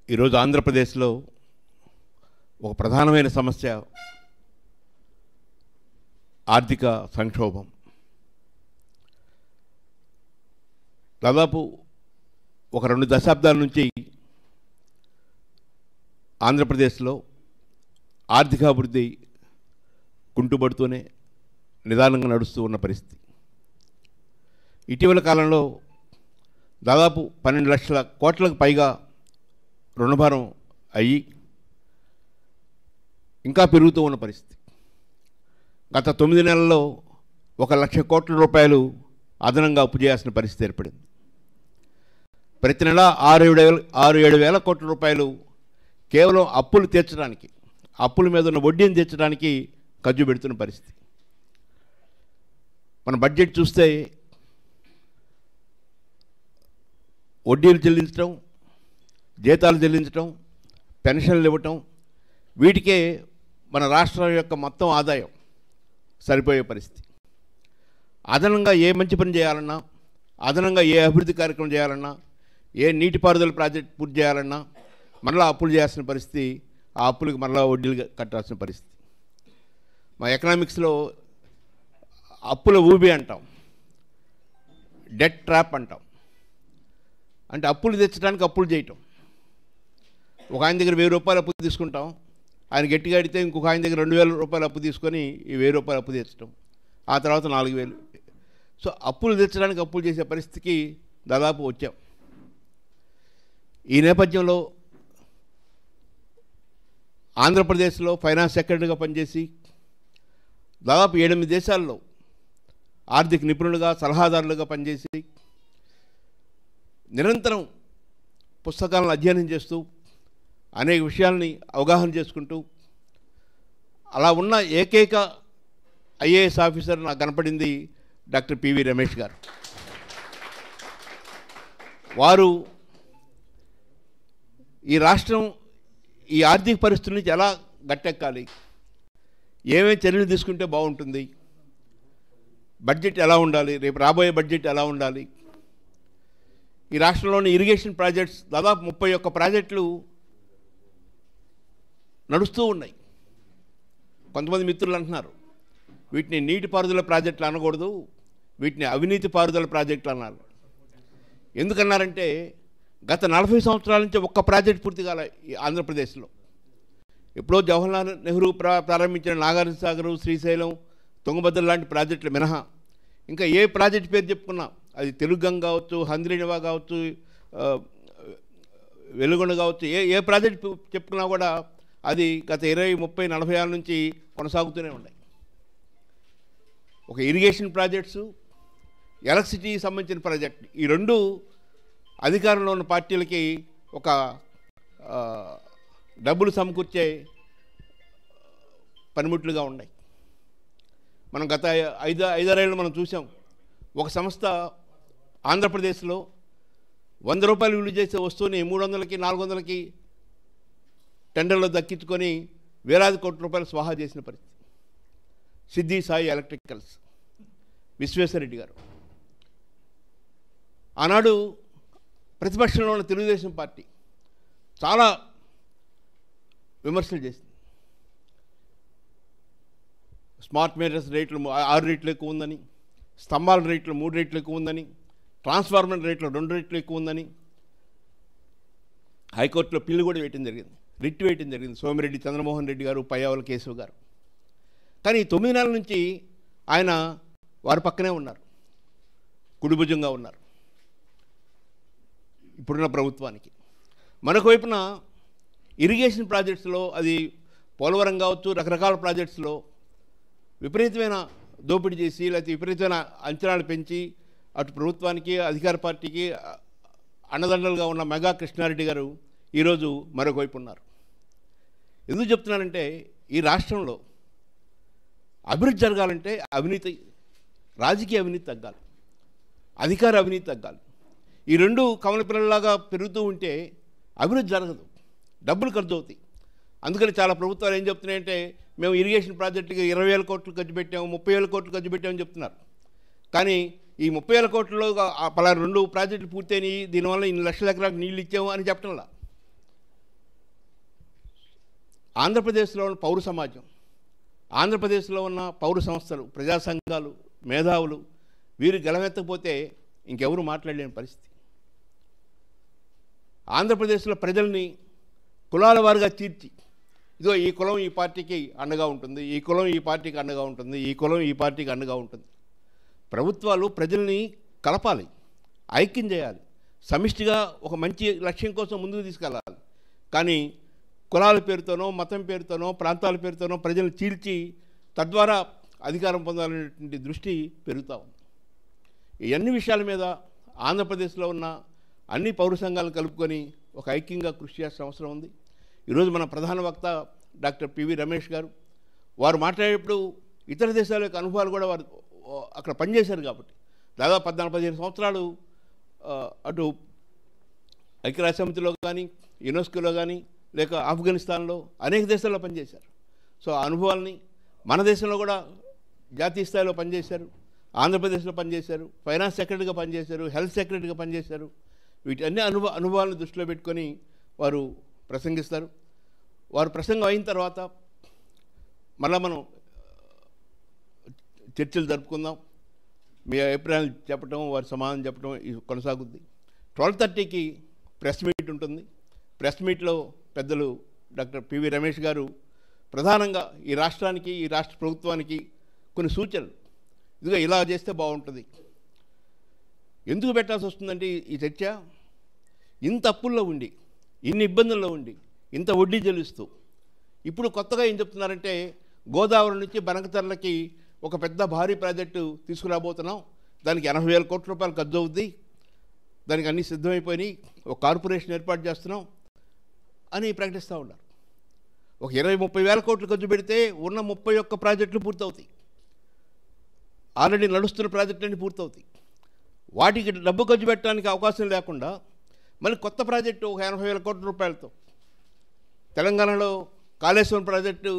ఈరోజు ఆంధ్రప్రదేశ్లో ఒక ప్రధానమైన సమస్య ఆర్థిక సంక్షోభం. దాదాపు ఒక 2 దశాబ్దాల నుంచి ఆంధ్రప్రదేశ్లో ఆర్థికాభివృద్ధి కుంటుపడుతూనే నిదానంగా నడుస్తూ ఉన్న పరిస్థితి. ఇటీవల కాలంలో దాదాపు 12 లక్షల కోట్లకు పైగా రుణభారం అయ్యి ఇంకా పెరుగుతూ ఉన్న పరిస్థితి. గత 9 నెలల్లో 1 లక్ష కోట్ల రూపాయలు అదనంగా అప్పు చేయాల్సిన పరిస్థితి ఏర్పడింది. ప్రతి నెల 6-7 వేల కోట్ల రూపాయలు కేవలం అప్పులు తీర్చడానికి, అప్పుల మీద ఉన్న వడ్డీని తీర్చడానికి ఖర్చు పెడుతున్న పరిస్థితి. మన బడ్జెట్ చూస్తే వడ్డీలు చెల్లించడం, జీతాలు చెల్లించడం, పెన్షన్లు ఇవ్వటం, వీటికే మన రాష్ట్రం యొక్క మొత్తం ఆదాయం సరిపోయే పరిస్థితి. అదనంగా ఏ మంచి పని చేయాలన్నా, అదనంగా ఏ అభివృద్ధి కార్యక్రమం చేయాలన్నా, ఏ నీటిపారుదల ప్రాజెక్ట్ పూర్తి చేయాలన్నా మరలా అప్పులు చేయాల్సిన పరిస్థితి, ఆ అప్పులకు మరలా వడ్డీలు కట్టాల్సిన పరిస్థితి. మా ఎకనామిక్స్లో అప్పుల ఊబి అంటాం, డెట్ ట్రాప్ అంటాం. అంటే అప్పులు తెచ్చడానికి అప్పులు చేయటం. ఒక ఆయన దగ్గర 1000 రూపాయలు అప్పు తీసుకుంటాం, ఆయన గట్టిగా అడిగితే ఇంకొక ఆయన దగ్గర 2000 రూపాయలు అప్పు తీసుకొని ఈ 1000 రూపాయలు అప్పు తెచ్చడం, ఆ తర్వాత 4000. సో అప్పులు తెచ్చడానికి అప్పులు చేసే పరిస్థితికి దాదాపు వచ్చాం. ఈ నేపథ్యంలో ఆంధ్రప్రదేశ్లో ఫైనాన్స్ సెక్రటరీగా పనిచేసి దాదాపు 7-8 దేశాల్లో ఆర్థిక నిపుణులుగా, సలహాదారులుగా పనిచేసి నిరంతరం పుస్తకాలను అధ్యయనం చేస్తూ అనేక విషయాల్ని అవగాహన చేసుకుంటూ అలా ఉన్న ఏకైక ఐఏఎస్ ఆఫీసర్ నాకు కనపడింది డాక్టర్ పివి రమేష్ గారు. వారు ఈ రాష్ట్రం ఈ ఆర్థిక పరిస్థితుల నుంచి ఎలా గట్టెక్కాలి, ఏమేమి చర్యలు తీసుకుంటే బాగుంటుంది, బడ్జెట్ ఎలా ఉండాలి, రేపు రాబోయే బడ్జెట్ ఎలా ఉండాలి, ఈ రాష్ట్రంలోని ఇరిగేషన్ ప్రాజెక్ట్స్ దాదాపు 31 ప్రాజెక్టులు నడుస్తూ ఉన్నాయి. కొంతమంది మిత్రులు అంటున్నారు వీటిని నీటిపారుదల ప్రాజెక్టులు అనకూడదు, వీటిని అవినీతి పారుదల ప్రాజెక్టులు అన్నారు. ఎందుకన్నారంటే గత 40 సంవత్సరాల నుంచి ఒక్క ప్రాజెక్ట్ పూర్తి కాల ఈ ఆంధ్రప్రదేశ్లో. ఎప్పుడో జవహర్లాల్ నెహ్రూ ప్రారంభించిన నాగార్జున సాగర్, శ్రీశైలం, తుంగభద్ర లాంటి ప్రాజెక్టులు మినహా ఇంకా ఏ ప్రాజెక్ట్ పేరు చెప్పుకున్నా, అది తెలుగుగంగ కావచ్చు, హంద్రీనివా కావచ్చు, వెలుగొండ కావచ్చు, ఏ ప్రాజెక్ట్ చెప్పుకున్నా కూడా అది గత 20, 30, 40 ఏళ్ళ నుంచి కొనసాగుతూనే ఉన్నాయి. ఒక ఇరిగేషన్ ప్రాజెక్ట్స్, ఎలక్ట్రిసిటీకి సంబంధించిన ప్రాజెక్ట్, ఈ రెండు అధికారంలో ఉన్న పార్టీలకి ఒక డబ్బులు సమకూర్చే పనిముట్లుగా ఉన్నాయి. మనం గత 5-6 ఏళ్ళు మనం చూసాం. ఒక సంస్థ ఆంధ్రప్రదేశ్లో 100 రూపాయలు విలువ చేసే వస్తువుని 300కి 400కి టెండర్లో దక్కించుకొని వేలాది కోట్ల రూపాయలు స్వాహా చేసిన పరిస్థితి. సిద్ధి సాయి ఎలక్ట్రికల్స్, విశ్వేశ్వరరెడ్డి గారు. ఆనాడు ప్రతిపక్షంలో ఉన్న తెలుగుదేశం పార్టీ చాలా విమర్శలు చేసింది. స్మార్ట్ మీటర్స్ రేట్లు 6 రెట్లు ఎక్కువ ఉందని, స్తంభాల రేట్లు 3 రెట్లు ఎక్కువ ఉందని, ట్రాన్స్ఫార్మర్ రేట్లు 2 రెట్లు ఎక్కువ ఉందని హైకోర్టులో పిల్లు కూడా వేయటం జరిగింది, రిట్ వేయటం జరిగింది. సోమిరెడ్డి చంద్రమోహన్ రెడ్డి గారు, పయ్యావుల కేశవ్ గారు. కానీ 9 నెలల నుంచి ఆయన వారి పక్కనే ఉన్నారు, కుడిభుజంగా ఉన్నారు ఇప్పుడున్న ప్రభుత్వానికి. మరొక వైపున ఇరిగేషన్ ప్రాజెక్ట్స్లో, అది పోలవరం కావచ్చు, రకరకాల ప్రాజెక్ట్స్లో విపరీతమైన దోపిడీ చేసి, లేకపోతే విపరీతమైన అంచనాలు పెంచి అటు ప్రభుత్వానికి, అధికార పార్టీకి అండదండలుగా ఉన్న మెగా కృష్ణారెడ్డి గారు ఈరోజు మరొక వైపు ఉన్నారు. ఎందుకు చెప్తున్నానంటే ఈ రాష్ట్రంలో అభివృద్ధి జరగాలంటే అవినీతి, రాజకీయ అవినీతి తగ్గాలి, అధికార అవినీతి తగ్గాలి. ఈ రెండు కమల పిల్లలాగా పెరుగుతూ ఉంటే అభివృద్ధి జరగదు, డబ్బులు ఖర్చు అవుతాయి. అందుకని చాలా ప్రభుత్వాలు ఏం చెప్తున్నాయంటే మేము ఇరిగేషన్ ప్రాజెక్టుకి 20,000 కోట్లు ఖర్చు పెట్టాము, 30,000 కోట్లు ఖర్చు పెట్టామని చెప్తున్నారు. కానీ ఈ 30,000 కోట్లలో పలానా 2 ప్రాజెక్టులు పూర్తయినాయి, దీనివల్ల ఇన్ని లక్షల ఎకరాలకు నీళ్ళు ఇచ్చాము అని చెప్పడంలా. ఆంధ్రప్రదేశ్లో ఉన్న పౌర సమాజం, ఆంధ్రప్రదేశ్లో ఉన్న పౌర సంస్థలు, ప్రజా సంఘాలు, మేధావులు వీరు గెలవెత్తకపోతే ఇంకెవరు మాట్లాడలేని పరిస్థితి. ఆంధ్రప్రదేశ్లో ప్రజల్ని కులాల వారుగా తీర్చి, ఇదో ఈ కులం ఈ పార్టీకి అండగా ఉంటుంది, ఈ కులం ఈ పార్టీకి అండగా ఉంటుంది, ఈ కులం ఈ పార్టీకి అండగా ఉంటుంది. ప్రభుత్వాలు ప్రజల్ని కలపాలి, ఐక్యం చేయాలి, సమిష్టిగా ఒక మంచి లక్ష్యం కోసం ముందుకు తీసుకెళ్ళాలి. కానీ కులాల పేరుతోనో, మతం పేరుతోనో, ప్రాంతాల పేరుతోనో ప్రజలను చీల్చి తద్వారా అధికారం పొందాలనేటువంటి దృష్టి పెరుగుతూ ఉంది. ఈ అన్ని విషయాల మీద ఆంధ్రప్రదేశ్లో ఉన్న అన్ని పౌర సంఘాలను కలుపుకొని ఒక ఐక్యంగా కృషి చేయాల్సిన అవసరం ఉంది. ఈరోజు మన ప్రధాన వక్త డాక్టర్ పివి రమేష్ గారు వారు మాట్లాడేటప్పుడు ఇతర దేశాల యొక్క అనుభవాలు కూడా వారు అక్కడ పనిచేశారు కాబట్టి దాదాపు 14-15 సంవత్సరాలు అటు ఐక్యరాజ్య సమితిలో కానీ, యునెస్కోలో కానీ, లేక ఆఫ్ఘనిస్తాన్లో అనేక దేశాల్లో పనిచేశారు. సో ఆ అనుభవాల్ని మన దేశంలో కూడా జాతీయ స్థాయిలో పనిచేశారు, ఆంధ్రప్రదేశ్లో పనిచేశారు, ఫైనాన్స్ సెక్రటరీగా పనిచేశారు, హెల్త్ సెక్రటరీగా పనిచేశారు. వీటన్ని అనుభవాలను దృష్టిలో పెట్టుకొని వారు ప్రసంగిస్తారు. వారు ప్రసంగం అయిన తర్వాత మళ్ళీ మనం చర్చలు జరుపుకుందాం. మీ అభిప్రాయాలు చెప్పడం, వారి సమాధానం చెప్పడం ఇది కొనసాగుద్ది. 12:30కి ప్రెస్ మీట్ ఉంటుంది. ప్రెస్ మీట్లో పెద్దలు డాక్టర్ పివి రమేష్ గారు ప్రధానంగా ఈ రాష్ట్రానికి, ఈ రాష్ట్ర ప్రభుత్వానికి కొన్ని సూచనలు, ఇదిగో ఇలా చేస్తే బాగుంటుంది. ఎందుకు పెట్టాల్సి వస్తుందంటే ఈ చర్చ ఇంత అప్పుల్లో ఉండి, ఇన్ని ఇబ్బందుల్లో ఉండి, ఇంత వడ్డీ చెల్లిస్తూ ఇప్పుడు కొత్తగా ఏం చెప్తున్నారంటే గోదావరి నుంచి బనకచర్లకి ఒక పెద్ద భారీ ప్రాజెక్టు తీసుకురాబోతున్నాం, దానికి 80,000 కోట్ల రూపాయలు ఖర్చు అవుద్ది, దానికి అన్నీ సిద్ధమైపోయినాయి, ఒక కార్పొరేషన్ ఏర్పాటు చేస్తున్నాం అని ప్రకటిస్తూ ఉన్నారు. ఒక 20-30 వేల కోట్లు ఖర్చు పెడితే ఉన్న 31 ప్రాజెక్టులు పూర్తవుతాయి. ఆల్రెడీ నడుస్తున్న ప్రాజెక్టులన్నీ పూర్తవుతాయి. వాటికి డబ్బు ఖర్చు పెట్టడానికి అవకాశం లేకుండా మళ్ళీ కొత్త ప్రాజెక్టు ఒక 80,000 కోట్ల రూపాయలతో తెలంగాణలో కాళేశ్వరం ప్రాజెక్టు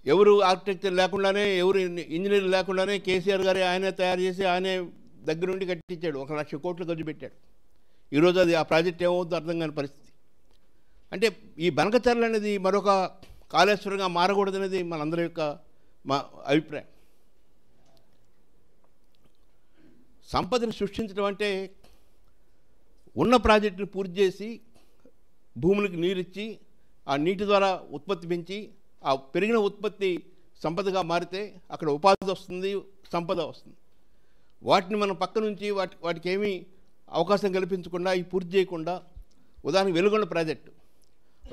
ఎవరు ఆర్కిటెక్చర్ లేకుండానే, ఎవరు ఇంజనీర్ లేకుండానే కేసీఆర్ గారే ఆయనే తయారు చేసి ఆయనే దగ్గర నుండి కట్టించాడు. 1,00,000 కోట్లు ఖర్చు పెట్టాడు. ఈరోజు అది ఆ ప్రాజెక్ట్ ఏమవుతుందో అర్థం కాని పరిస్థితి. అంటే ఈ బనకచర్ల అనేది మరొక కాళేశ్వరంగా మారకూడదనేది మనందరి యొక్క మా అభిప్రాయం. సంపదను సృష్టించడం అంటే ఉన్న ప్రాజెక్టును పూర్తి చేసి భూములకు నీరిచ్చి ఆ నీటి ద్వారా ఉత్పత్తి పెంచి ఆ పెరిగిన ఉత్పత్తి సంపదగా మారితే అక్కడ ఉపాధి వస్తుంది, సంపద వస్తుంది. వాటిని మనం పక్క నుంచి వాటికి ఏమీ అవకాశం కల్పించకుండా, ఈ పూర్తి చేయకుండా, ఉదాహరణకు వెలుగొండ ప్రాజెక్టు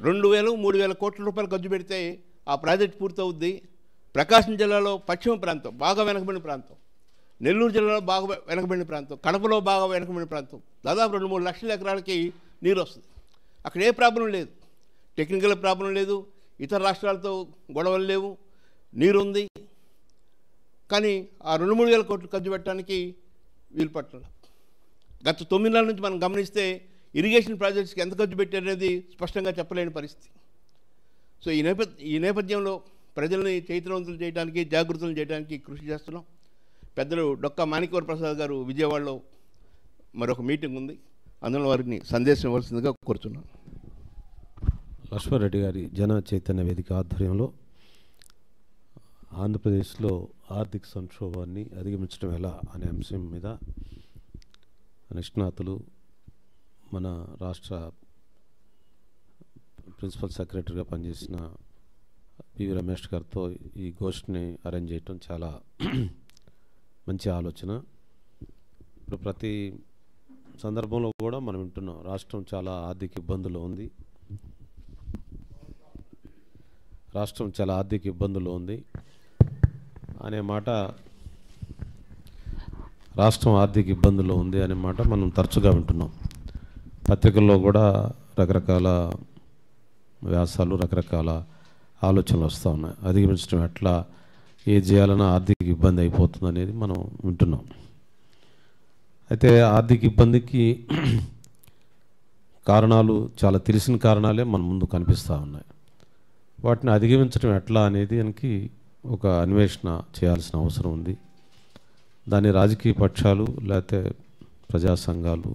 2,000-3,000 కోట్ల రూపాయలు ఖర్చు పెడితే ఆ ప్రాజెక్ట్ పూర్తవుద్ది. ప్రకాశం జిల్లాలో పశ్చిమ ప్రాంతం బాగా వెనకబడిన ప్రాంతం, నెల్లూరు జిల్లాలో బాగా వెనకబడిన ప్రాంతం, కడపలో బాగా వెనకబడిన ప్రాంతం, దాదాపు 2-3 లక్షల ఎకరాలకి నీరు వస్తుంది. అక్కడ ఏ ప్రాబ్లం లేదు, టెక్నికల్ ప్రాబ్లం లేదు, ఇతర రాష్ట్రాలతో గొడవలు లేవు, నీరుంది. కానీ ఆ 2-3 వేల కోట్లు ఖర్చు పెట్టడానికి వీలు పట్టాల. గత 9 నెలల నుంచి మనం గమనిస్తే ఇరిగేషన్ ప్రాజెక్ట్స్కి ఎంత ఖర్చు పెట్టారనేది స్పష్టంగా చెప్పలేని పరిస్థితి. సో ఈ నేపథ్యంలో ప్రజల్ని చైతన్యవంతులు చేయడానికి, జాగృతులు చేయడానికి కృషి చేస్తున్నాం. పెద్దలు డొక్కా మాణిక్యవర ప్రసాద్ గారు విజయవాడలో మరొక మీటింగ్ ఉంది, అందులో వారిని సందేశం ఇవ్వాల్సిందిగా కోరుతున్నాను. లక్ష్మారెడ్డి గారి జన చైతన్య వేదిక ఆధ్వర్యంలో ఆంధ్రప్రదేశ్లో ఆర్థిక సంక్షోభాన్ని అధిగమించడం ఎలా అనే అంశం మీద నిష్ణాతులు, మన రాష్ట్ర ప్రిన్సిపల్ సెక్రటరీగా పనిచేసిన పివి రమేష్ గారితో ఈ గోష్ఠిని అరేంజ్ చేయటం చాలా మంచి ఆలోచన. ఇప్పుడు ప్రతి సందర్భంలో కూడా మనం వింటున్నాం, రాష్ట్రం చాలా ఆర్థిక ఇబ్బందుల్లో ఉంది, రాష్ట్రం చాలా ఆర్థిక ఇబ్బందుల్లో ఉంది అనే మాట, రాష్ట్రం ఆర్థిక ఇబ్బందుల్లో ఉంది అనే మాట మనం తరచుగా వింటున్నాం. పత్రికల్లో కూడా రకరకాల వ్యాసాలు, రకరకాల ఆలోచనలు వస్తూ ఉన్నాయి. అధిగమించడం ఎట్లా, ఏది చేయాలన్నా ఆర్థిక ఇబ్బంది అయిపోతుంది అనేది మనం వింటున్నాం. అయితే ఆర్థిక ఇబ్బందికి కారణాలు చాలా తెలిసిన కారణాలే మన ముందు కనిపిస్తూ ఉన్నాయి. వాటిని అధిగమించడం ఎట్లా అనేది దానికి ఒక అన్వేషణ చేయాల్సిన అవసరం ఉంది. దాని రాజకీయ పక్షాలు లేకపోతే ప్రజా సంఘాలు,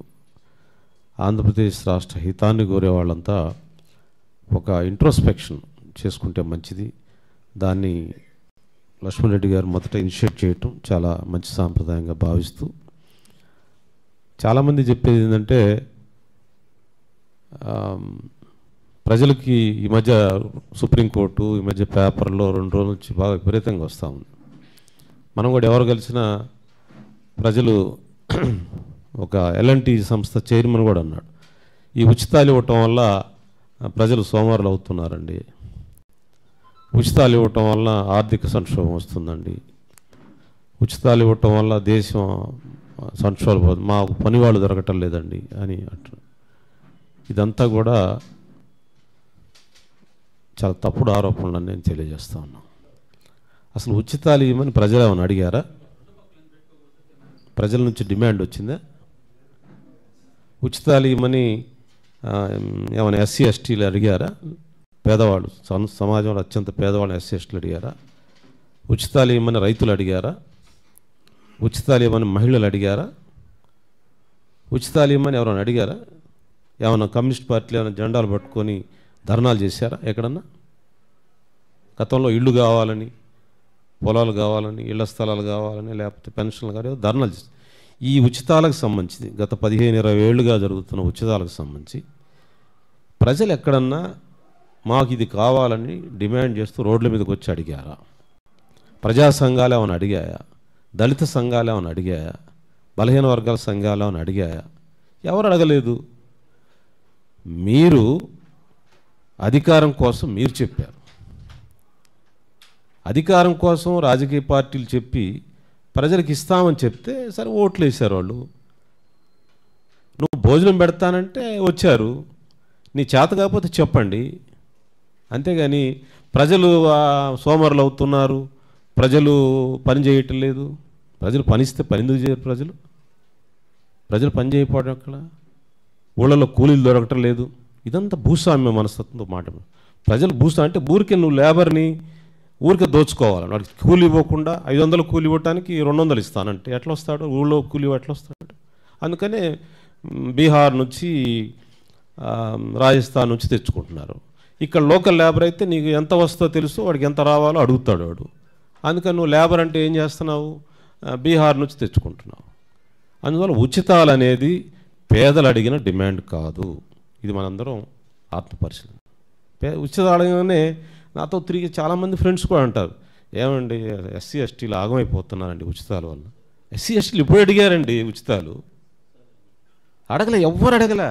ఆంధ్రప్రదేశ్ రాష్ట్ర హితాన్ని కోరే వాళ్ళంతా ఒక ఇంట్రోస్పెక్షన్ చేసుకుంటే మంచిది. దాన్ని లక్ష్మణరెడ్డి గారు మొదట ఇనిషియేట్ చేయటం చాలా మంచి సాంప్రదాయంగా భావిస్తూ, చాలామంది చెప్పేది ఏంటంటే ప్రజలకి ఈ మధ్య సుప్రీంకోర్టు ఈ మధ్య పేపర్లో 2 రోజుల నుంచి బాగా విపరీతంగా వస్తూ ఉంది. మనం కూడా ఎవరు కలిసినా ప్రజలు ఒక ఎల్ఎన్టీ సంస్థ చైర్మన్ కూడా అన్నాడు, ఈ ఉచితాలు ఇవ్వటం వల్ల ప్రజలు సోమవారులు అవుతున్నారండి, ఉచితాలు ఇవ్వటం వల్ల ఆర్థిక సంక్షోభం వస్తుందండి, ఉచితాలు ఇవ్వటం వల్ల దేశం సంక్షోభం, మాకు పనివాళ్ళు దొరకటం లేదండి అని అంటారు. ఇదంతా కూడా చాలా తప్పుడు ఆరోపణలు నేను తెలియజేస్తా ఉన్నాను. అసలు ఉచితాలు ఇవ్వమని ప్రజలు ఏమైనా అడిగారా? ప్రజల నుంచి డిమాండ్ వచ్చిందా? ఉచితాలు ఇవ్వమని ఏమైనా ఎస్సీ ఎస్టీలు అడిగారా? పేదవాళ్ళు, సమాజంలో అత్యంత పేదవాళ్ళు ఎస్సీ ఎస్టీలు అడిగారా? ఉచితాలు ఇవ్వమని రైతులు అడిగారా? ఉచితాలు ఇవ్వమని మహిళలు అడిగారా? ఉచితాలు ఇవ్వమని ఎవరైనా అడిగారా? ఏమైనా కమ్యూనిస్ట్ పార్టీలు ఏమైనా జెండాలు పట్టుకొని ధర్నాలు చేశారా ఎక్కడన్నా? గతంలో ఇళ్ళు కావాలని, పొలాలు కావాలని, ఇళ్ల స్థలాలు కావాలని, లేకపోతే పెన్షన్లు కానీ ధర్నాలు చేశారు. ఈ ఉచితాలకు సంబంధించి గత 15-20 ఏళ్ళుగా జరుగుతున్న ఉచితాలకు సంబంధించి ప్రజలు ఎక్కడన్నా మాకు ఇది కావాలని డిమాండ్ చేస్తూ రోడ్ల మీదకి వచ్చి అడిగారా? ప్రజా సంఘాలు ఏమైనా అడిగాయా? దళిత సంఘాలు ఏమైనా అడిగాయా? బలహీన వర్గాల సంఘాలు ఏమైనా అడిగాయా? ఎవరు అడగలేదు. మీరు అధికారం కోసం మీరు చెప్పారు. అధికారం కోసం రాజకీయ పార్టీలు చెప్పి ప్రజలకు ఇస్తామని చెప్తే సరే ఓట్లు వేశారు వాళ్ళు. నువ్వు భోజనం పెడతానంటే వచ్చారు. నీ చేత కాకపోతే చెప్పండి. అంతేగాని ప్రజలు సోమరులు అవుతున్నారు, ప్రజలు పని చేయటం లేదు, ప్రజలు పనిస్తే పని ఎందుకు చేయరు? ప్రజలు పని చేయకపోవడం అక్కడ, ఊళ్ళలో కూలీలు దొరకటం లేదు. ఇదంతా భూస్వామ్య మనస్తత్వంతో మాట. ప్రజలు భూస్వామ్యం అంటే ఊరికే నువ్వు లేబర్ని ఊరికే దోచుకోవాలి. వాడికి కూలి ఇవ్వకుండా 500 కూలి ఇవ్వటానికి 200 ఇస్తానంటే ఎట్లా వస్తాడు? ఊళ్ళో కూలి ఎట్లా వస్తాడు? అందుకనే బీహార్ నుంచి రాజస్థాన్ నుంచి తెచ్చుకుంటున్నారు. ఇక్కడ లోకల్ లేబర్ అయితే నీకు ఎంత వస్తుందో తెలుసు, వాడికి ఎంత రావాలో అడుగుతాడు వాడు. అందుకని నువ్వు లేబర్ అంటే ఏం చేస్తున్నావు? బీహార్ నుంచి తెచ్చుకుంటున్నావు. అందువల్ల ఉచితాలు అనేది పేదలు అడిగిన డిమాండ్ కాదు. ఇది మనందరం ఆత్మపరిశీలన. ఉచితాలు అడగగానే నాతో తిరిగి చాలామంది ఫ్రెండ్స్ కూడా అంటారు, ఏమండి ఎస్సీ ఎస్టీలు ఆగమైపోతున్నారండి ఉచితాల వల్ల. ఎస్సీ ఎస్టీలు ఇప్పుడు అడిగారండి ఉచితాలు? అడగలే, ఎవ్వరు అడగలే.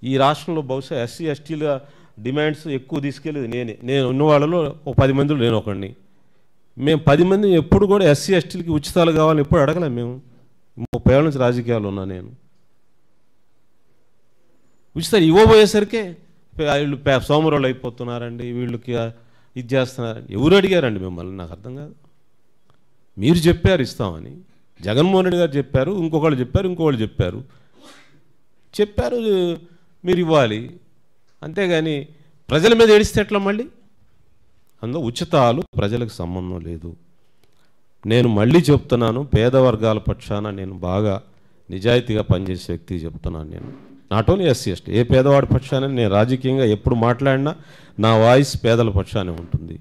ఈ రాష్ట్రంలో బహుశా ఎస్సీ ఎస్టీల డిమాండ్స్ ఎక్కువ తీసుకెళ్ళేది నేను ఉన్న వాళ్ళలో 10 మందిలో నేను ఒకడిని. మేము 10 మంది ఎప్పుడు కూడా ఎస్సీ ఎస్టీలకి ఉచితాలు కావాలని ఎప్పుడు అడగలే. మేము 30 ఏళ్ళ నుంచి రాజకీయాలు ఉన్నా నేను. ఉచితాలు ఇవ్వబోయేసరికే వీళ్ళు సోమరులు అయిపోతున్నారండి, వీళ్ళకి ఇది చేస్తున్నారండి. ఎవరు అడిగారండి మిమ్మల్ని? నాకు అర్థం కాదు. మీరు చెప్పారు ఇస్తామని, జగన్మోహన్ రెడ్డి గారు చెప్పారు, ఇంకొకళ్ళు చెప్పారు మీరు ఇవ్వాలి. అంతేగాని ప్రజల మీద ఏడిస్తే ఎట్లా మళ్ళీ? అందులో ఉచితాలు ప్రజలకు సంబంధం లేదు. నేను మళ్ళీ చెప్తున్నాను, పేద వర్గాల పక్షాన నేను బాగా నిజాయితీగా పనిచేసే వ్యక్తి చెప్తున్నాను. నేను నాట్ ఓన్లీ ఎస్సీ ఎస్టీ, ఏ పేదవాడి పక్షాన నేను రాజకీయంగా ఎప్పుడు మాట్లాడినా నా వాయిస్ పేదల పక్షానే ఉంటుంది,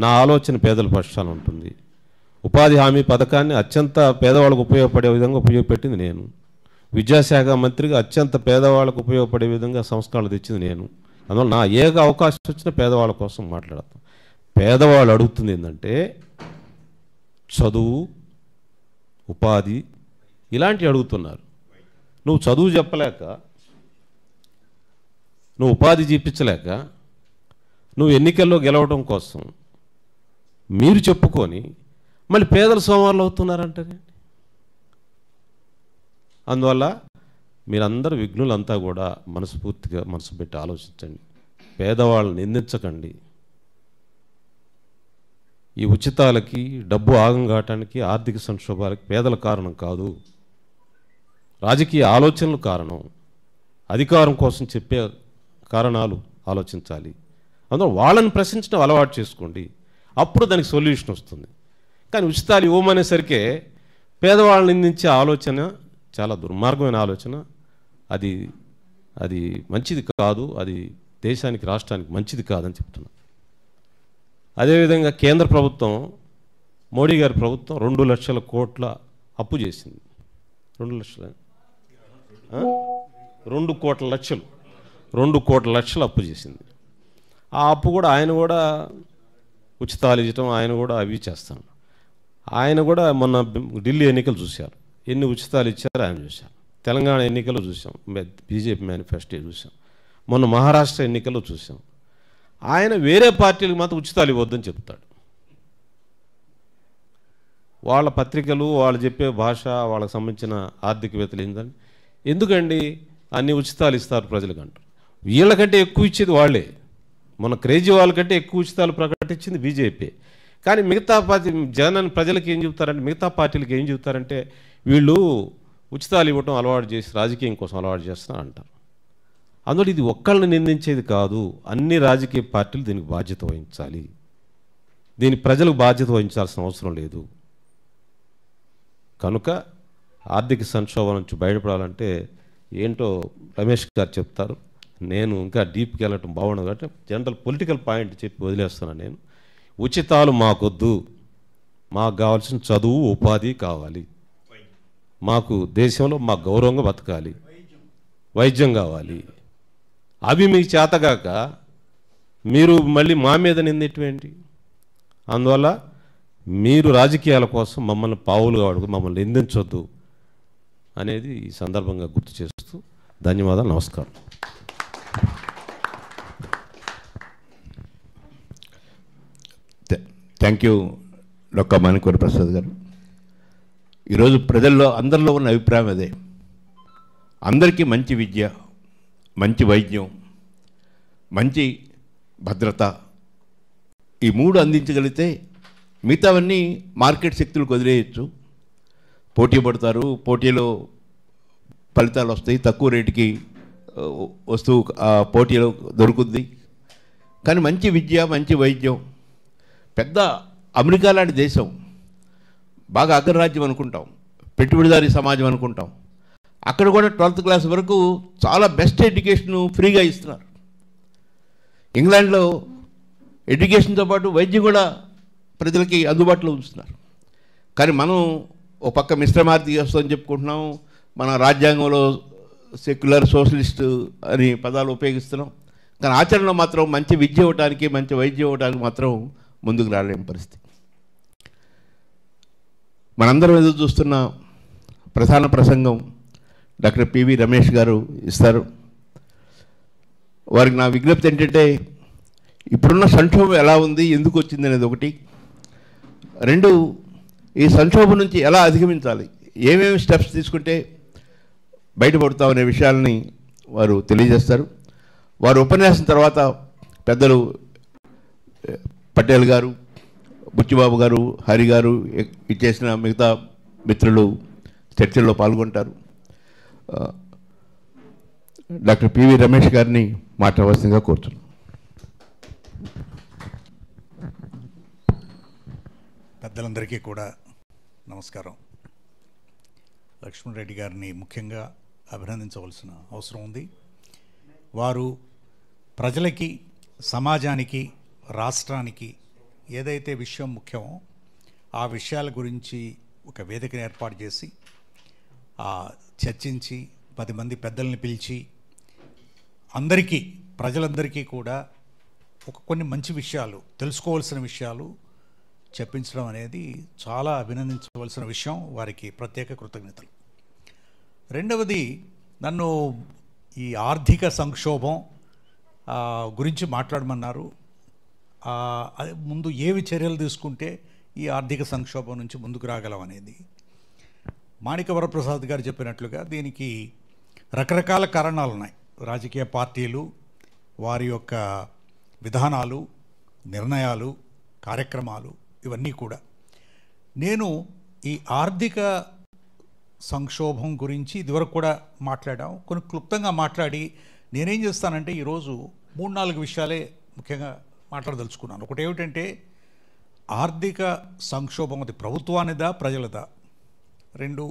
నా ఆలోచన పేదల పక్షాన ఉంటుంది. ఉపాధి హామీ పథకాన్ని అత్యంత పేదవాళ్ళకు ఉపయోగపడే విధంగా ఉపయోగపెట్టింది నేను. విద్యాశాఖ మంత్రిగా అత్యంత పేదవాళ్ళకు ఉపయోగపడే విధంగా సంస్కరణలు తెచ్చింది నేను. అందువల్ల నా ఏ అవకాశం వచ్చినా పేదవాళ్ళ కోసం మాట్లాడతాం. పేదవాళ్ళు అడుగుతుంది ఏంటంటే చదువు, ఉపాధి ఇలాంటివి అడుగుతున్నారు. నువ్వు చదువు చెప్పలేక, నువ్వు ఉపాధి చూపించలేక, నువ్వు ఎన్నికల్లో గెలవడం కోసం మీరు చెప్పుకొని మళ్ళీ పేదల సోమవారులు అవుతున్నారంటే. అందువల్ల మీరందరూ విఘ్నులంతా కూడా మనస్ఫూర్తిగా మనసు పెట్టి ఆలోచించండి. పేదవాళ్ళని నిందించకండి. ఈ ఉచితాలకి, డబ్బు ఆగం కావటానికి, ఆర్థిక సంక్షోభాలకి పేదల కారణం కాదు, రాజకీయ ఆలోచనలు కారణం. అధికారం కోసం చెప్పే కారణాలు ఆలోచించాలి. అందులో వాళ్ళని ప్రశ్నించడం అలవాటు చేసుకోండి, అప్పుడు దానికి సొల్యూషన్ వస్తుంది. కానీ ఉచితాలు ఇవ్వమనేసరికే పేదవాళ్ళని నిందించే ఆలోచన చాలా దుర్మార్గమైన ఆలోచన. అది మంచిది కాదు, అది దేశానికి రాష్ట్రానికి మంచిది కాదని చెప్తున్నా. అదేవిధంగా కేంద్ర ప్రభుత్వం, మోడీ గారి ప్రభుత్వం 2 లక్షల కోట్ల అప్పు చేసింది. 2 లక్షల 2 కోట్ల లక్షలు 2 కోట్ల లక్షలు అప్పు చేసింది. ఆ అప్పు కూడా ఆయన కూడా ఉచితాలు ఇవ్వటం, ఆయన కూడా అవి చేస్తాను. ఆయన కూడా మొన్న ఢిల్లీ ఎన్నికలు చూశారు, ఎన్ని ఉచితాలు ఇచ్చారో ఆయన చూశారు. తెలంగాణ ఎన్నికల్లో చూసాం, బీజేపీ మేనిఫెస్టో చూసాం, మొన్న మహారాష్ట్ర ఎన్నికల్లో చూసాం. ఆయన వేరే పార్టీలకు మాత్రం ఉచితాలు ఇవ్వద్దని చెప్తాడు. వాళ్ళ పత్రికలు, వాళ్ళు చెప్పే భాష, వాళ్ళకి సంబంధించిన ఆర్థికవేత్తలు ఏందని, ఎందుకండి అన్ని ఉచితాలు ఇస్తారు ప్రజలకంటారు. వీళ్ళకంటే ఎక్కువ ఇచ్చేది వాళ్ళే. మన క్రేజీ వాళ్ళకంటే ఎక్కువ ఉచితాలు ప్రకటించింది బీజేపీ. కానీ మిగతా పార్టీ జగన్ ప్రజలకు ఏం చెబుతారంటే, మిగతా పార్టీలకు ఏం చెబుతారంటే, వీళ్ళు ఉచితాలు ఇవ్వటం అలవాటు చేసి రాజకీయం కోసం అలవాటు చేస్తున్నారు అంటారు. అందులో ఇది ఒక్కళ్ళని నిందించేది కాదు, అన్ని రాజకీయ పార్టీలు దీనికి బాధ్యత వహించాలి. దీని ప్రజలకు బాధ్యత వహించాల్సిన అవసరం లేదు. కనుక ఆర్థిక సంక్షోభం నుంచి బయటపడాలంటే ఏంటో రమేష్ గారు చెప్తారు. నేను ఇంకా డీప్కి వెళ్ళటం బాగుండదు కాబట్టి జనరల్ పొలిటికల్ పాయింట్ చెప్పి వదిలేస్తున్నాను. నేను ఉచితాలు మాకొద్దు, మాకు కావాల్సిన చదువు, ఉపాధి కావాలి. మాకు దేశంలో మాకు గౌరవంగా బతకాలి, వైద్యం కావాలి. అవి మీకు చేతగాక మీరు మళ్ళీ మా మీద నిందేంటి? అందువల్ల మీరు రాజకీయాల కోసం మమ్మల్ని పావులుగా అడుగు, మమ్మల్ని నిందించొద్దు అనేది ఈ సందర్భంగా గుర్తు చేస్తూ ధన్యవాదాలు, నమస్కారం. థ్యాంక్ యూ డొక్కా మాణిక్య ప్రసాద్ గారు. ఈరోజు ప్రజల్లో అందరిలో ఉన్న అభిప్రాయం అదే. అందరికీ మంచి విద్య, మంచి వైద్యం, మంచి భద్రత, ఈ 3 అందించగలిగితే మిగతావన్నీ మార్కెట్ శక్తులకు వదిలేయచ్చు. పోటీ పడతారు, పోటీలో ఫలితాలు వస్తాయి, తక్కువ రేటుకి వస్తువు పోటీలో దొరుకుద్ది. కానీ మంచి విద్య, మంచి వైద్యం, పెద్ద అమెరికా లాంటి దేశం, బాగా అగ్రరాజ్యం అనుకుంటాం, పెట్టుబడిదారీ సమాజం అనుకుంటాం. అక్కడ కూడా 12th క్లాస్ వరకు చాలా బెస్ట్ ఎడ్యుకేషన్ ఫ్రీగా ఇస్తున్నారు. ఇంగ్లాండ్లో ఎడ్యుకేషన్తో పాటు వైద్యం కూడా ప్రజలకి అందుబాటులో ఉంచుతున్నారు. కానీ మనం ఒక పక్క మిశ్రమార్థిక వ్యవస్థ అని చెప్పుకుంటున్నాం, మన రాజ్యాంగంలో సెక్యులర్, సోషలిస్ట్ అని పదాలు ఉపయోగిస్తున్నాం. కానీ ఆచరణలో మాత్రం మంచి విద్య ఇవ్వడానికి, మంచి వైద్యం ఇవ్వడానికి మాత్రం ముందుకు రాలేని పరిస్థితి. మనందరం ఎదురు చూస్తున్న ప్రధాన ప్రసంగం డాక్టర్ పివి రమేష్ గారు ఇస్తారు. వారికి నా విజ్ఞప్తి ఏంటంటే, ఇప్పుడున్న సంక్షోభం ఎలా ఉంది, ఎందుకు వచ్చింది అనేది ఒకటి. 2, ఈ సంక్షోభం నుంచి ఎలా అధిగమించాలి, ఏమేమి స్టెప్స్ తీసుకుంటే బయటపడతామనే విషయాలని వారు తెలియజేస్తారు. వారు ఉపన్యాసం తర్వాత పెద్దలు పటేల్ గారు, బుచ్చిబాబు గారు, హరి గారు ఇచ్చేసిన మిగతా మిత్రులు చర్చల్లో పాల్గొంటారు. డాక్టర్ పివి రమేష్ గారిని మాట్లాడవలసిందిగా కోరుతున్నాను. పెద్దలందరికీ కూడా నమస్కారం. లక్ష్మణ్ రెడ్డి గారిని ముఖ్యంగా అభినందించవలసిన అవసరం ఉంది. వారు ప్రజలకి, సమాజానికి, రాష్ట్రానికి ఏదైతే విషయం ముఖ్యమో ఆ విషయాల గురించి ఒక వేదికను ఏర్పాటు చేసి చర్చించి 10 మంది పెద్దల్ని పిలిచి అందరికీ, ప్రజలందరికీ కూడా కొన్ని మంచి విషయాలు, తెలుసుకోవాల్సిన విషయాలు చెప్పించడం అనేది చాలా అభినందించవలసిన విషయం. వారికి ప్రత్యేక కృతజ్ఞతలు. రెండవది, నన్ను ఈ ఆర్థిక సంక్షోభం గురించి మాట్లాడమన్నారు. ముందు ఏవి చర్యలు తీసుకుంటే ఈ ఆర్థిక సంక్షోభం నుంచి ముందుకు రాగలం అనేది. మాణిక్య వరప్రసాద్ గారు చెప్పినట్లుగా దీనికి రకరకాల కారణాలు ఉన్నాయి. రాజకీయ పార్టీలు, వారి యొక్క విధానాలు, నిర్ణయాలు, కార్యక్రమాలు, ఇవన్నీ కూడా. నేను ఈ ఆర్థిక సంక్షోభం గురించి ఇదివరకు కూడా మాట్లాడాం. కొన్ని క్లుప్తంగా మాట్లాడి నేనేం చేస్తానంటే ఈరోజు 3-4 విషయాలే ముఖ్యంగా మాట్లాడదలుచుకున్నాను. ఒకటి ఏమిటంటే, ఆర్థిక సంక్షోభం అది ప్రభుత్వానిదా, ప్రజలదా? 2,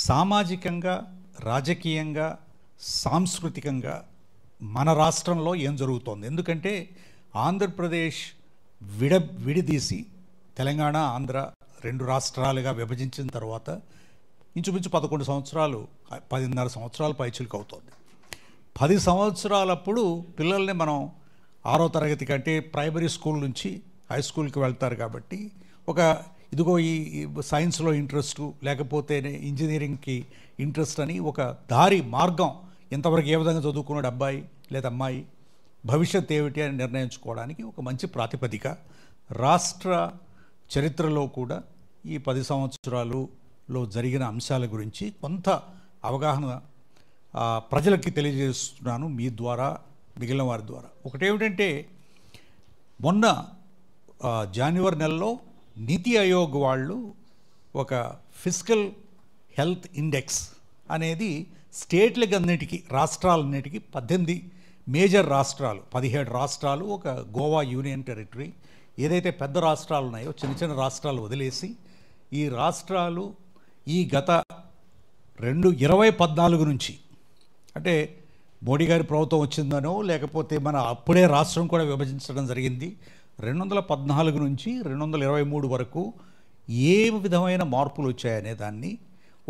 సామాజికంగా, రాజకీయంగా, సాంస్కృతికంగా మన రాష్ట్రంలో ఏం జరుగుతోంది. ఎందుకంటే ఆంధ్రప్రదేశ్ విడిదీసి తెలంగాణ ఆంధ్ర 2 రాష్ట్రాలుగా విభజించిన తర్వాత ఇంచుమించు 11 సంవత్సరాలు 10.5 సంవత్సరాలు పైచిలుకు అవుతుంది. 10 సంవత్సరాలప్పుడు పిల్లల్ని మనం 6వ తరగతి కంటే ప్రైమరీ స్కూల్ నుంచి హై స్కూల్కి వెళ్తారు కాబట్టి ఇదిగో ఈ సైన్స్లో ఇంట్రెస్ట్ లేకపోతే ఇంజనీరింగ్కి ఇంట్రెస్ట్ అని ఒక మార్గం ఇంతవరకు ఏ విధంగా చదువుకున్నాడు అబ్బాయి లేదా అమ్మాయి, భవిష్యత్ ఏమిటి అని నిర్ణయించుకోవడానికి ఒక మంచి ప్రాతిపదిక. రాష్ట్ర చరిత్రలో కూడా ఈ 10 సంవత్సరాలలో జరిగిన అంశాల గురించి కొంత అవగాహన ప్రజలకి తెలియజేస్తున్నాను మీ ద్వారా, మిగిలిన వారి ద్వారా. ఒకటేమిటంటే మొన్న జనవరి నెలలో నీతి ఆయోగ్ వాళ్ళు ఒక ఫిజికల్ హెల్త్ ఇండెక్స్ అనేది స్టేట్లకి అన్నిటికీ, రాష్ట్రాలన్నిటికీ 18 మేజర్ రాష్ట్రాలు, 17 రాష్ట్రాలు, ఒక గోవా యూనియన్ టెరిటరీ, ఏదైతే పెద్ద రాష్ట్రాలు ఉన్నాయో చిన్న చిన్న రాష్ట్రాలు వదిలేసి ఈ రాష్ట్రాలు ఈ గత 2014 నుంచి, అంటే మోడీ గారి ప్రభుత్వం వచ్చిందనో లేకపోతే మన అప్పుడే రాష్ట్రం కూడా విభజించడం జరిగింది, 2014 నుంచి 2023 వరకు ఏ విధమైన మార్పులు వచ్చాయనే దాన్ని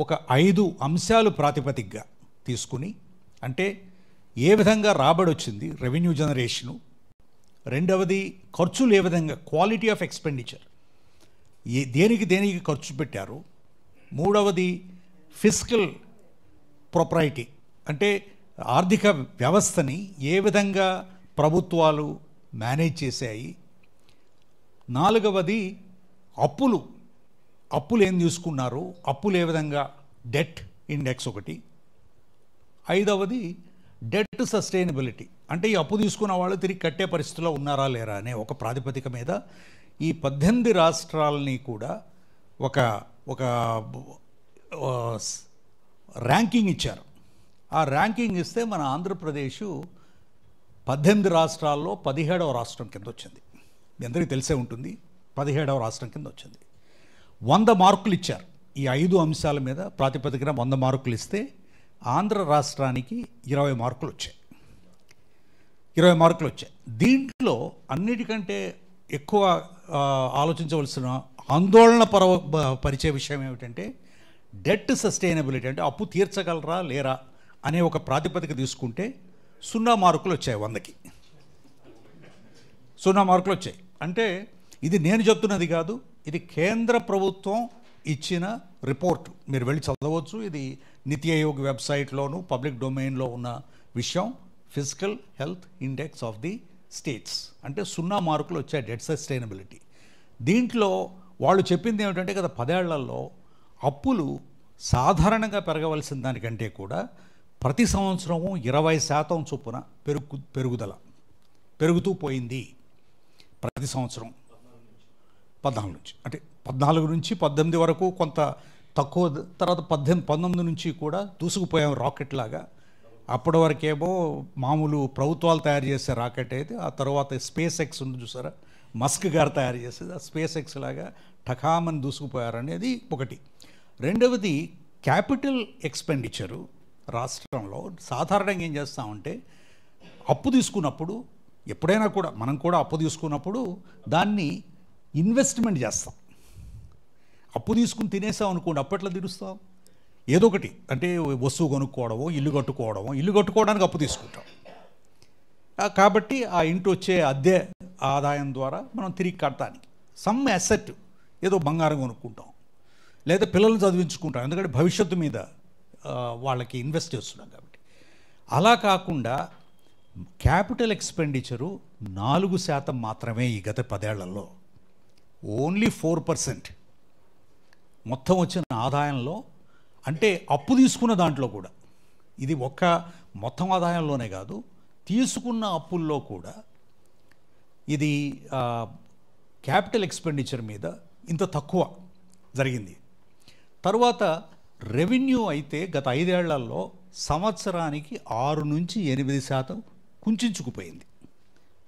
ఒక 5 అంశాలు ప్రాతిపదికగా తీసుకుని, అంటే ఏ విధంగా రాబడి వచ్చింది, రెవెన్యూ జనరేషను, రెండవది ఖర్చులు ఏ విధంగా, క్వాలిటీ ఆఫ్ ఎక్స్పెండిచర్, దేనికి ఖర్చు పెట్టారు, మూడవది ఫిజికల్ ప్రొపరైటీ, అంటే ఆర్థిక వ్యవస్థని ఏ విధంగా ప్రభుత్వాలు మేనేజ్ చేశాయి, నాలుగవది అప్పులు ఏం తీసుకున్నారు, అప్పులు ఏ విధంగా, డెట్ ఇండెక్స్ ఒకటి, ఐదవది డెట్ సస్టైనబిలిటీ, అంటే ఈ అప్పు తీసుకున్న వాళ్ళు తిరిగి కట్టే పరిస్థితిలో ఉన్నారా లేరా అనే ఒక ప్రాతిపదిక మీద ఈ 18 రాష్ట్రాలని కూడా ఒక ర్యాంకింగ్ ఇచ్చారు. ఆ ర్యాంకింగ్ ఇస్తే మన ఆంధ్రప్రదేశ్ 18 రాష్ట్రాల్లో 17వ రాష్ట్రం కింద వచ్చింది. మీ అందరికీ తెలిసే ఉంటుంది, 17వ రాష్ట్రం కింద వచ్చింది. 100 మార్కులు ఇచ్చారు. ఈ 5 అంశాల మీద ప్రాతిపదికన 100 మార్కులు ఇస్తే ఆంధ్ర రాష్ట్రానికి 20 మార్కులు వచ్చాయి. 20 మార్కులు వచ్చాయి. దీంట్లో అన్నిటికంటే ఎక్కువ ఆలోచించవలసిన ఆందోళన పరిచే విషయం ఏమిటంటే డెట్ సస్టైనబిలిటీ, అంటే అప్పు తీర్చగలరా లేరా అనే ఒక ప్రాతిపదిక తీసుకుంటే 0 మార్కులు వచ్చాయి. 100కి 0 మార్కులు వచ్చాయి. అంటే ఇది నేను చెప్తున్నది కాదు, ఇది కేంద్ర ప్రభుత్వం ఇచ్చిన రిపోర్ట్, మీరు వెళ్ళి చదవచ్చు. ఇది నీతి ఆయోగ్ వెబ్సైట్లోను పబ్లిక్ డొమైన్లో ఉన్న విషయం. Physical health index of the states, అంటే 0 మార్కులు వచ్చాయి డెట్ సస్టైనబిలిటీ. దీంట్లో వాళ్ళు చెప్పింది ఏమిటంటే గత 10 ఏళ్లలో అప్పులు సాధారణంగా పెరగవలసిన దానికంటే కూడా ప్రతి సంవత్సరము 20% చొప్పున పెరుగుతూ పోయింది. ప్రతి సంవత్సరం 14 నుంచి, అంటే 14 నుంచి 18 వరకు కొంత తక్కువ, తర్వాత 19 నుంచి కూడా దూసుకుపోయాం రాకెట్ లాగా. అప్పటి వరకేమో మామూలు ప్రభుత్వాలు తయారు చేసే రాకెట్ అయితే, ఆ తర్వాత స్పేస్ ఎక్స్ ఉంది చూసారా, మస్క్ గారు తయారు చేసేది, ఆ స్పేస్ ఎక్స్ లాగా ఠకామని దూసుకుపోయారనేది ఒకటి. రెండవది క్యాపిటల్ ఎక్స్పెండిచరు రాష్ట్రంలో సాధారణంగా ఏం చేస్తామంటే అప్పు తీసుకున్నప్పుడు, ఎప్పుడైనా కూడా మనం కూడా అప్పు తీసుకున్నప్పుడు దాన్ని ఇన్వెస్ట్మెంట్ చేస్తాం. అప్పు తీసుకుని తినేసాం అనుకోండి, అప్పట్లో తీరుస్తాం ఏదో ఒకటి, అంటే వస్తువు కొనుక్కోవడమో ఇల్లు కట్టుకోవడానికి అప్పు తీసుకుంటాం. కాబట్టి ఆ ఇంటి వచ్చే అద్దె ఆదాయం ద్వారా మనం తిరిగి కట్టడానికి సమ్ అసెట్, ఏదో బంగారం కొనుక్కుంటాం లేదా పిల్లల్ని చదివించుకుంటాం, ఎందుకంటే భవిష్యత్తు మీద వాళ్ళకి ఇన్వెస్ట్ చేస్తున్నాం కాబట్టి. అలా కాకుండా క్యాపిటల్ ఎక్స్పెండిచరు 4% మాత్రమే ఈ గత 10 ఏళ్లలో, ఓన్లీ 4% మొత్తం వచ్చిన ఆదాయంలో. అంటే అప్పు తీసుకున్న దాంట్లో కూడా, ఇది ఒక్క మొత్తం ఆదాయంలోనే కాదు, తీసుకున్న అప్పుల్లో కూడా ఇది క్యాపిటల్ ఎక్స్పెండిచర్ మీద ఇంత తక్కువ జరిగింది. తర్వాత రెవెన్యూ అయితే గత 5 ఏళ్లలో సంవత్సరానికి 6 నుంచి 8% కుంచుకుపోయింది.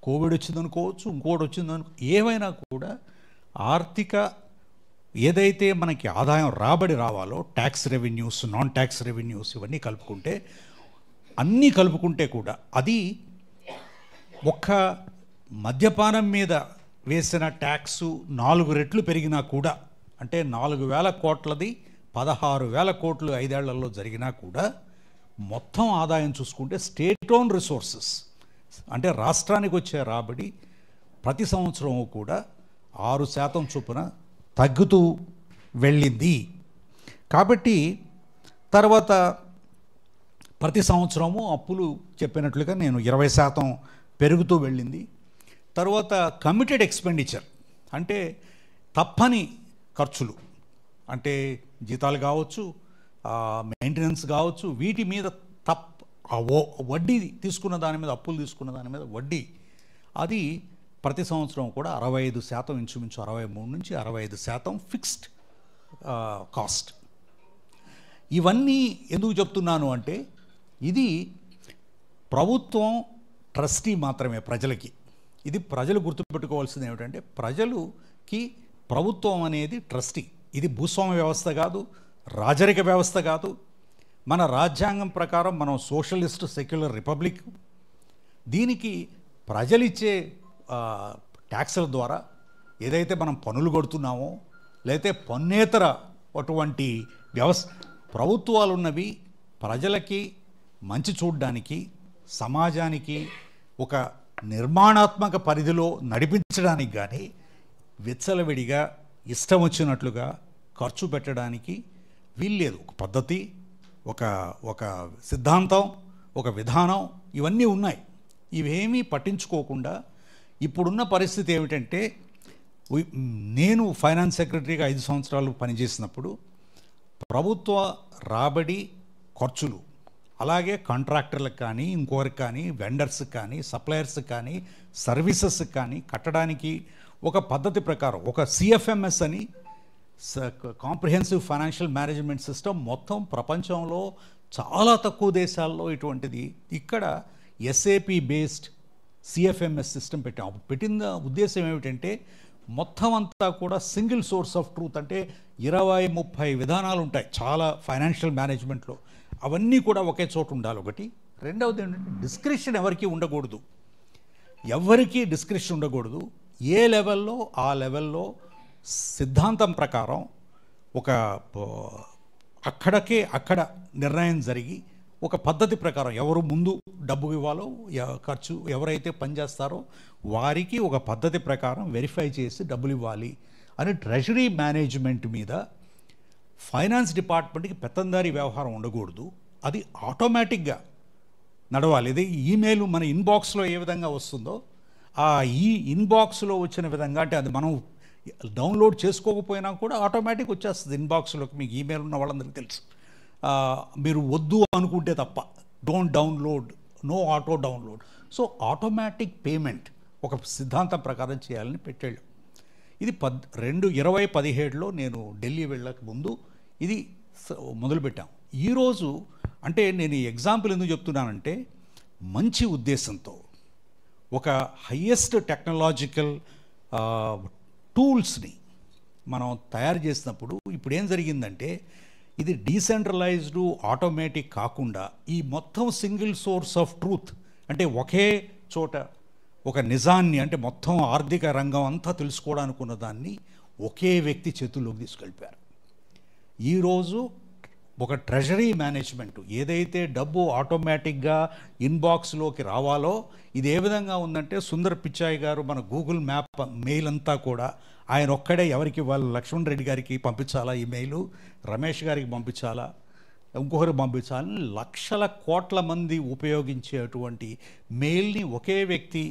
కోవిడ్ వచ్చిందనుకోవచ్చు, ఇంకోటి వచ్చిందనుకో, ఏమైనా కూడా ఆర్థిక ఏదైతే మనకి ఆదాయం రాబడి రావాలో, tax revenues, non tax revenues ఇవన్నీ కలుపుకుంటే అన్నీ కలుపుకుంటే కూడా అది ఒక్క మద్యపానం మీద వేసిన ట్యాక్సు 4 రెట్లు పెరిగినా కూడా, అంటే 4,000 కోట్లది 16,000 కోట్లు 5 ఏళ్లలో జరిగినా కూడా మొత్తం ఆదాయం చూసుకుంటే స్టేట్ ఓన్ రిసోర్సెస్ అంటే రాష్ట్రానికి వచ్చే రాబడి ప్రతి సంవత్సరం కూడా 6% చొప్పున తగ్గుతూ వెళ్ళింది. కాబట్టి తర్వాత ప్రతి సంవత్సరము అప్పులు చెప్పినట్లుగా నేను 20% పెరుగుతూ వెళ్ళింది. తర్వాత కమిటెడ్ ఎక్స్పెండిచర్ అంటే తప్పని ఖర్చులు, అంటే జీతాలు కావచ్చు, మెయింటెనెన్స్ కావచ్చు, వీటి మీద వడ్డీ తీసుకున్న దాని మీద, అప్పులు తీసుకున్న దాని మీద వడ్డీ, అది ప్రతి సంవత్సరం కూడా 65%, ఇంచుమించు 63 నుంచి 65% ఫిక్స్డ్ కాస్ట్. ఇవన్నీ ఎందుకు చెప్తున్నాను అంటే ఇది ప్రభుత్వం ట్రస్టీ మాత్రమే ప్రజలకి. ఇది ప్రజలు గుర్తుపెట్టుకోవాల్సింది ఏమిటంటే ప్రజలుకి ప్రభుత్వం అనేది ట్రస్టీ. ఇది భూస్వామ్య వ్యవస్థ కాదు, రాజరిక వ్యవస్థ కాదు. మన రాజ్యాంగం ప్రకారం మనం సోషలిస్ట్ సెక్యులర్ రిపబ్లిక్. దీనికి ప్రజలిచ్చే ట్యాక్సుల ద్వారా ఏదైతే మనం పన్నులు కొడుతున్నామో, లేకపోతే పన్నేతర అటువంటి ప్రభుత్వాలు ఉన్నవి ప్రజలకి మంచి చూడడానికి, సమాజానికి ఒక నిర్మాణాత్మక పరిధిలో నడిపించడానికి కానీ విచ్చలవిడిగా ఇష్టం వచ్చినట్లుగా ఖర్చు పెట్టడానికి వీల్లేదు. ఒక పద్ధతి, ఒక సిద్ధాంతం, ఒక విధానం, ఇవన్నీ ఉన్నాయి. ఇవేమీ పట్టించుకోకుండా ఇప్పుడున్న పరిస్థితి ఏమిటంటే, నేను ఫైనాన్స్ సెక్రటరీగా 5 సంవత్సరాలు పనిచేసినప్పుడు ప్రభుత్వ రాబడి ఖర్చులు, అలాగే కాంట్రాక్టర్లకు కానీ, ఇంకొకరికి కానీ, వెండర్స్కి కానీ, సప్లయర్స్కి కానీ, సర్వీసెస్కి కానీ కట్టడానికి ఒక పద్ధతి ప్రకారం ఒక సిఎఫ్ఎంఎస్ అని, కాంప్రిహెన్సివ్ ఫైనాన్షియల్ మేనేజ్మెంట్ సిస్టమ్, మొత్తం ప్రపంచంలో చాలా తక్కువ దేశాల్లో ఇటువంటిది. ఇక్కడ ఎస్ఏపి బేస్డ్ సిఎఫ్ఎంఎస్ సిస్టమ్ పెట్టాం. పెట్టిన ఉద్దేశం ఏమిటంటే మొత్తం అంతా కూడా సింగిల్ సోర్స్ ఆఫ్ ట్రూత్, అంటే 20-30 విధానాలు ఉంటాయి చాలా ఫైనాన్షియల్ మేనేజ్మెంట్లో. అవన్నీ కూడా ఒకే చోట ఉండాలి ఒకటి. రెండవది ఏంటంటే డిస్క్రిప్షన్ ఎవరికి ఉండకూడదు, ఎవరికి డిస్క్రిప్షన్ ఉండకూడదు. ఏ లెవెల్లో ఆ లెవెల్లో సిద్ధాంతం ప్రకారం ఒక అక్కడ నిర్ణయం జరిగి ఒక పద్ధతి ప్రకారం ఎవరు ముందు డబ్బు ఇవ్వాలో, ఖర్చు ఎవరైతే పనిచేస్తారో వారికి ఒక పద్ధతి ప్రకారం వెరిఫై చేసి డబ్బులు ఇవ్వాలి అని ట్రెజరీ మేనేజ్మెంట్ మీద ఫైనాన్స్ డిపార్ట్మెంట్కి పెత్తందారీ వ్యవహారం ఉండకూడదు. అది ఆటోమేటిక్గా నడవాలి. ఇది ఈమెయిల్ మన ఇన్బాక్స్లో ఏ విధంగా వస్తుందో ఆ ఇన్బాక్స్లో వచ్చిన విధంగా, అంటే అది మనం డౌన్లోడ్ చేసుకోకపోయినా కూడా ఆటోమేటిక్ వచ్చేస్తుంది ఇన్బాక్స్లోకి. మీకు ఈమెయిల్ ఉన్న వాళ్ళందరికీ తెలుసు. మీరు వద్దు అనుకుంటే తప్ప don't download, no auto download. So automatic payment ఒక సిద్ధాంతం ప్రకారం చేయాలని పెట్టాడు. ఇది 2017లో నేను ఢిల్లీ వెళ్ళక ముందు ఇది మొదలుపెట్టాం. ఈరోజు అంటే నేను ఈ ఎగ్జాంపుల్ ఎందుకు చెప్తున్నానంటే మంచి ఉద్దేశంతో ఒక హయ్యెస్ట్ టెక్నాలజికల్ టూల్స్ని మనం తయారు చేసినప్పుడు ఇప్పుడు ఏం జరిగిందంటే ఇది డీసెంట్రలైజ్డ్ ఆటోమేటిక్ కాకుండా ఈ మొత్తం సింగిల్ సోర్స్ ఆఫ్ ట్రూత్, అంటే ఒకే చోట ఒక నిజాన్ని, అంటే మొత్తం ఆర్థిక రంగం అంతా తెలుసుకోవడానికి ఉన్న దాన్ని ఒకే వ్యక్తి చేతుల్లోకి తీసుకెళ్ళిపోయారు. ఈరోజు ఒక ట్రెజరీ మేనేజ్మెంట్ ఏదైతే డబ్బు ఆటోమేటిక్గా ఇన్బాక్స్లోకి రావాలో ఇది ఏ విధంగా ఉందంటే సుందర్ పిచాయ్ గారు మన గూగుల్ మ్యాప్ మెయిల్ అంతా కూడా ఆయన ఒక్కడే ఎవరికి వాళ్ళు లక్ష్మణ్ రెడ్డి గారికి పంపించాలా ఈమెయిల్, రమేష్ గారికి పంపించాలా, ఇంకొకరికి పంపించాలని లక్షల కోట్ల మంది ఉపయోగించేటువంటి మెయిల్ని ఒకే వ్యక్తి